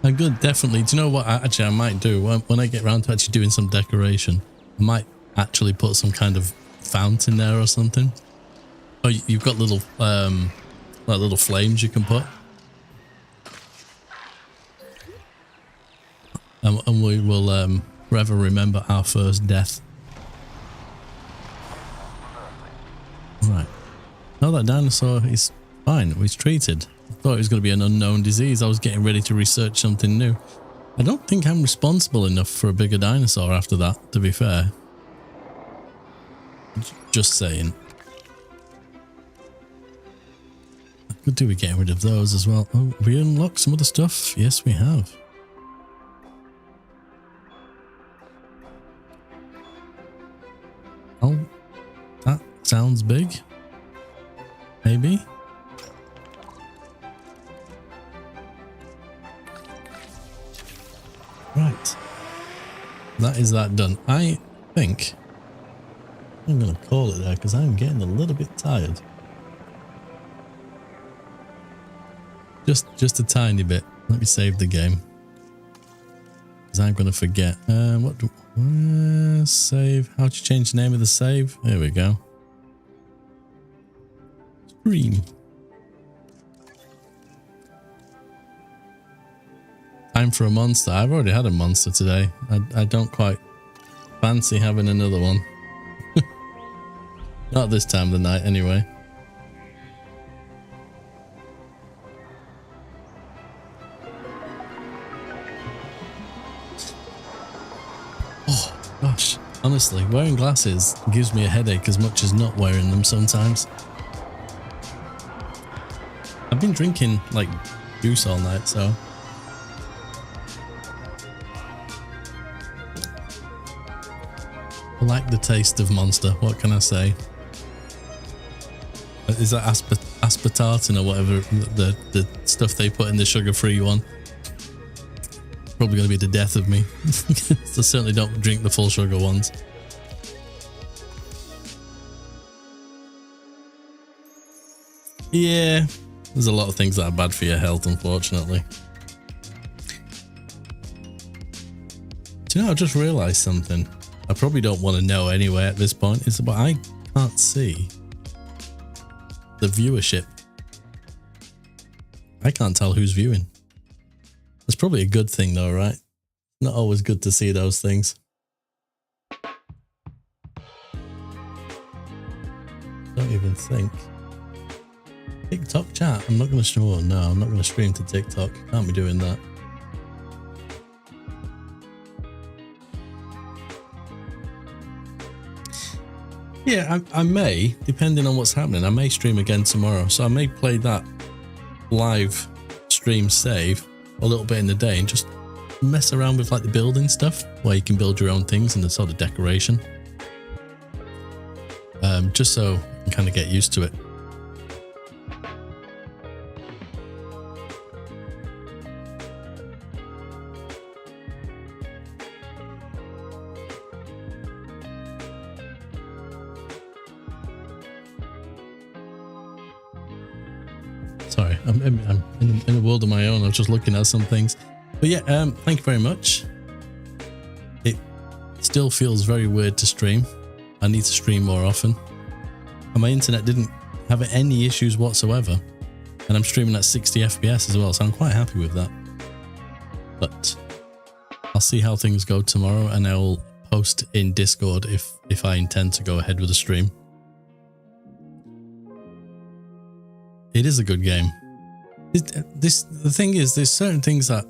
I'm good, definitely. Do you know what actually I might do? When I get around to actually doing some decoration, I might actually put some kind of fountain there or something. Oh, you've got little like little flames you can put. And we will forever remember our first death. Right. Now that dinosaur is fine. He's treated. I thought it was going to be an unknown disease. I was getting ready to research something new. I don't think I'm responsible enough for a bigger dinosaur after that, to be fair. Just saying. I could do with getting rid of those as well. Oh, we unlocked some other stuff. Yes, we have. Oh, that sounds big. Maybe. Right. That is that done. I think I'm going to call it there because I'm getting a little bit tired. Just a tiny bit. Let me save the game. Because I'm going to forget. What do save? How to change the name of the save? There we go. Stream. Time for a monster. I've already had a monster today. I don't quite fancy having another one. Not this time of the night anyway. Oh gosh, honestly, wearing glasses gives me a headache as much as not wearing them sometimes. I've been drinking like juice all night, so I like the taste of Monster. What can I say? Is that aspartame or whatever, the stuff they put in the sugar-free one? Probably going to be the death of me. So certainly don't drink the full sugar ones. Yeah, there's a lot of things that are bad for your health, unfortunately. Do you know, I just realised something. I probably don't want to know anyway at this point. It's about I can't see the viewership. I can't tell who's viewing. That's probably a good thing though, right? Not always good to see those things. Don't even think. TikTok chat. I'm not going to stream. No, I'm not going to stream to TikTok. Can't be doing that. Yeah, I may, depending on what's happening. I may stream again tomorrow, so I may play that live stream save a little bit in the day and just mess around with like the building stuff, where you can build your own things and the sort of decoration. Just so you can kind of get used to it. Sorry, I'm in a world of my own. I was just looking at some things. But yeah, thank you very much. It still feels very weird to stream. I need to stream more often. And my internet didn't have any issues whatsoever. And I'm streaming at 60 FPS as well, so I'm quite happy with that. But I'll see how things go tomorrow, and I'll post in Discord if I intend to go ahead with the stream. It is a good game. The thing is, there's certain things that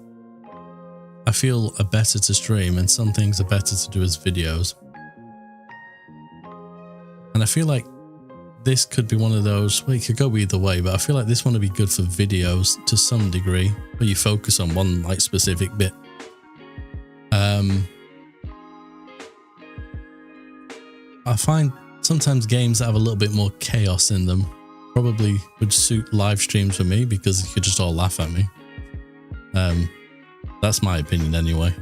I feel are better to stream, and some things are better to do as videos. And I feel like this could be one of those, well, it could go either way, but I feel like this one would be good for videos to some degree, where you focus on one like specific bit. I find sometimes games that have a little bit more chaos in them probably would suit live streams for me, because you could just all laugh at me. That's my opinion anyway.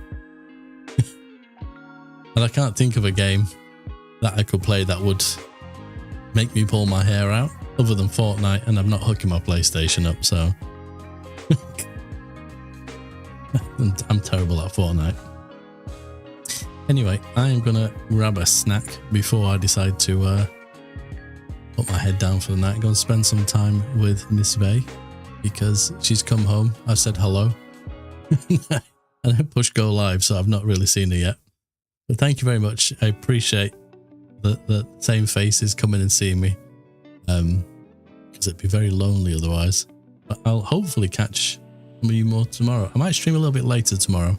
And I can't think of a game that I could play that would make me pull my hair out other than Fortnite, and I'm not hooking my PlayStation up, so I'm terrible at Fortnite. Anyway, I am gonna grab a snack before I decide to put my head down for the night, go and spend some time with Miss Vey, because she's come home. I've said hello and I pushed go live, so I've not really seen her yet. But thank you very much. I appreciate the same faces coming and seeing me, because it'd be very lonely otherwise. But I'll hopefully catch some of you more tomorrow. I might stream a little bit later tomorrow.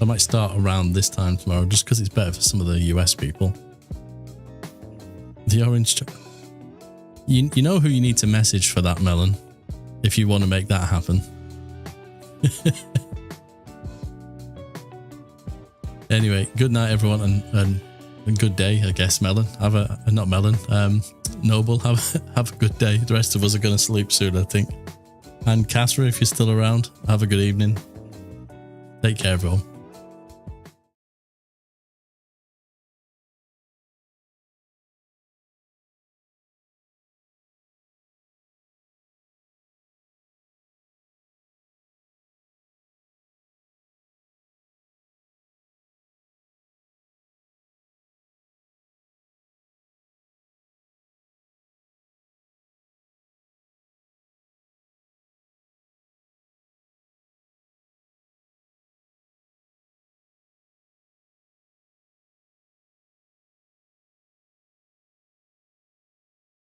I might start around this time tomorrow, just because it's better for some of the US people. The orange chocolate. You know who you need to message for that, Melon, if you want to make that happen. Anyway, good night everyone, and good day, I guess. Melon, not Melon, Noble, have a good day. The rest of us are going to sleep soon, I think. And Casper, if you're still around, have a good evening. Take care, everyone.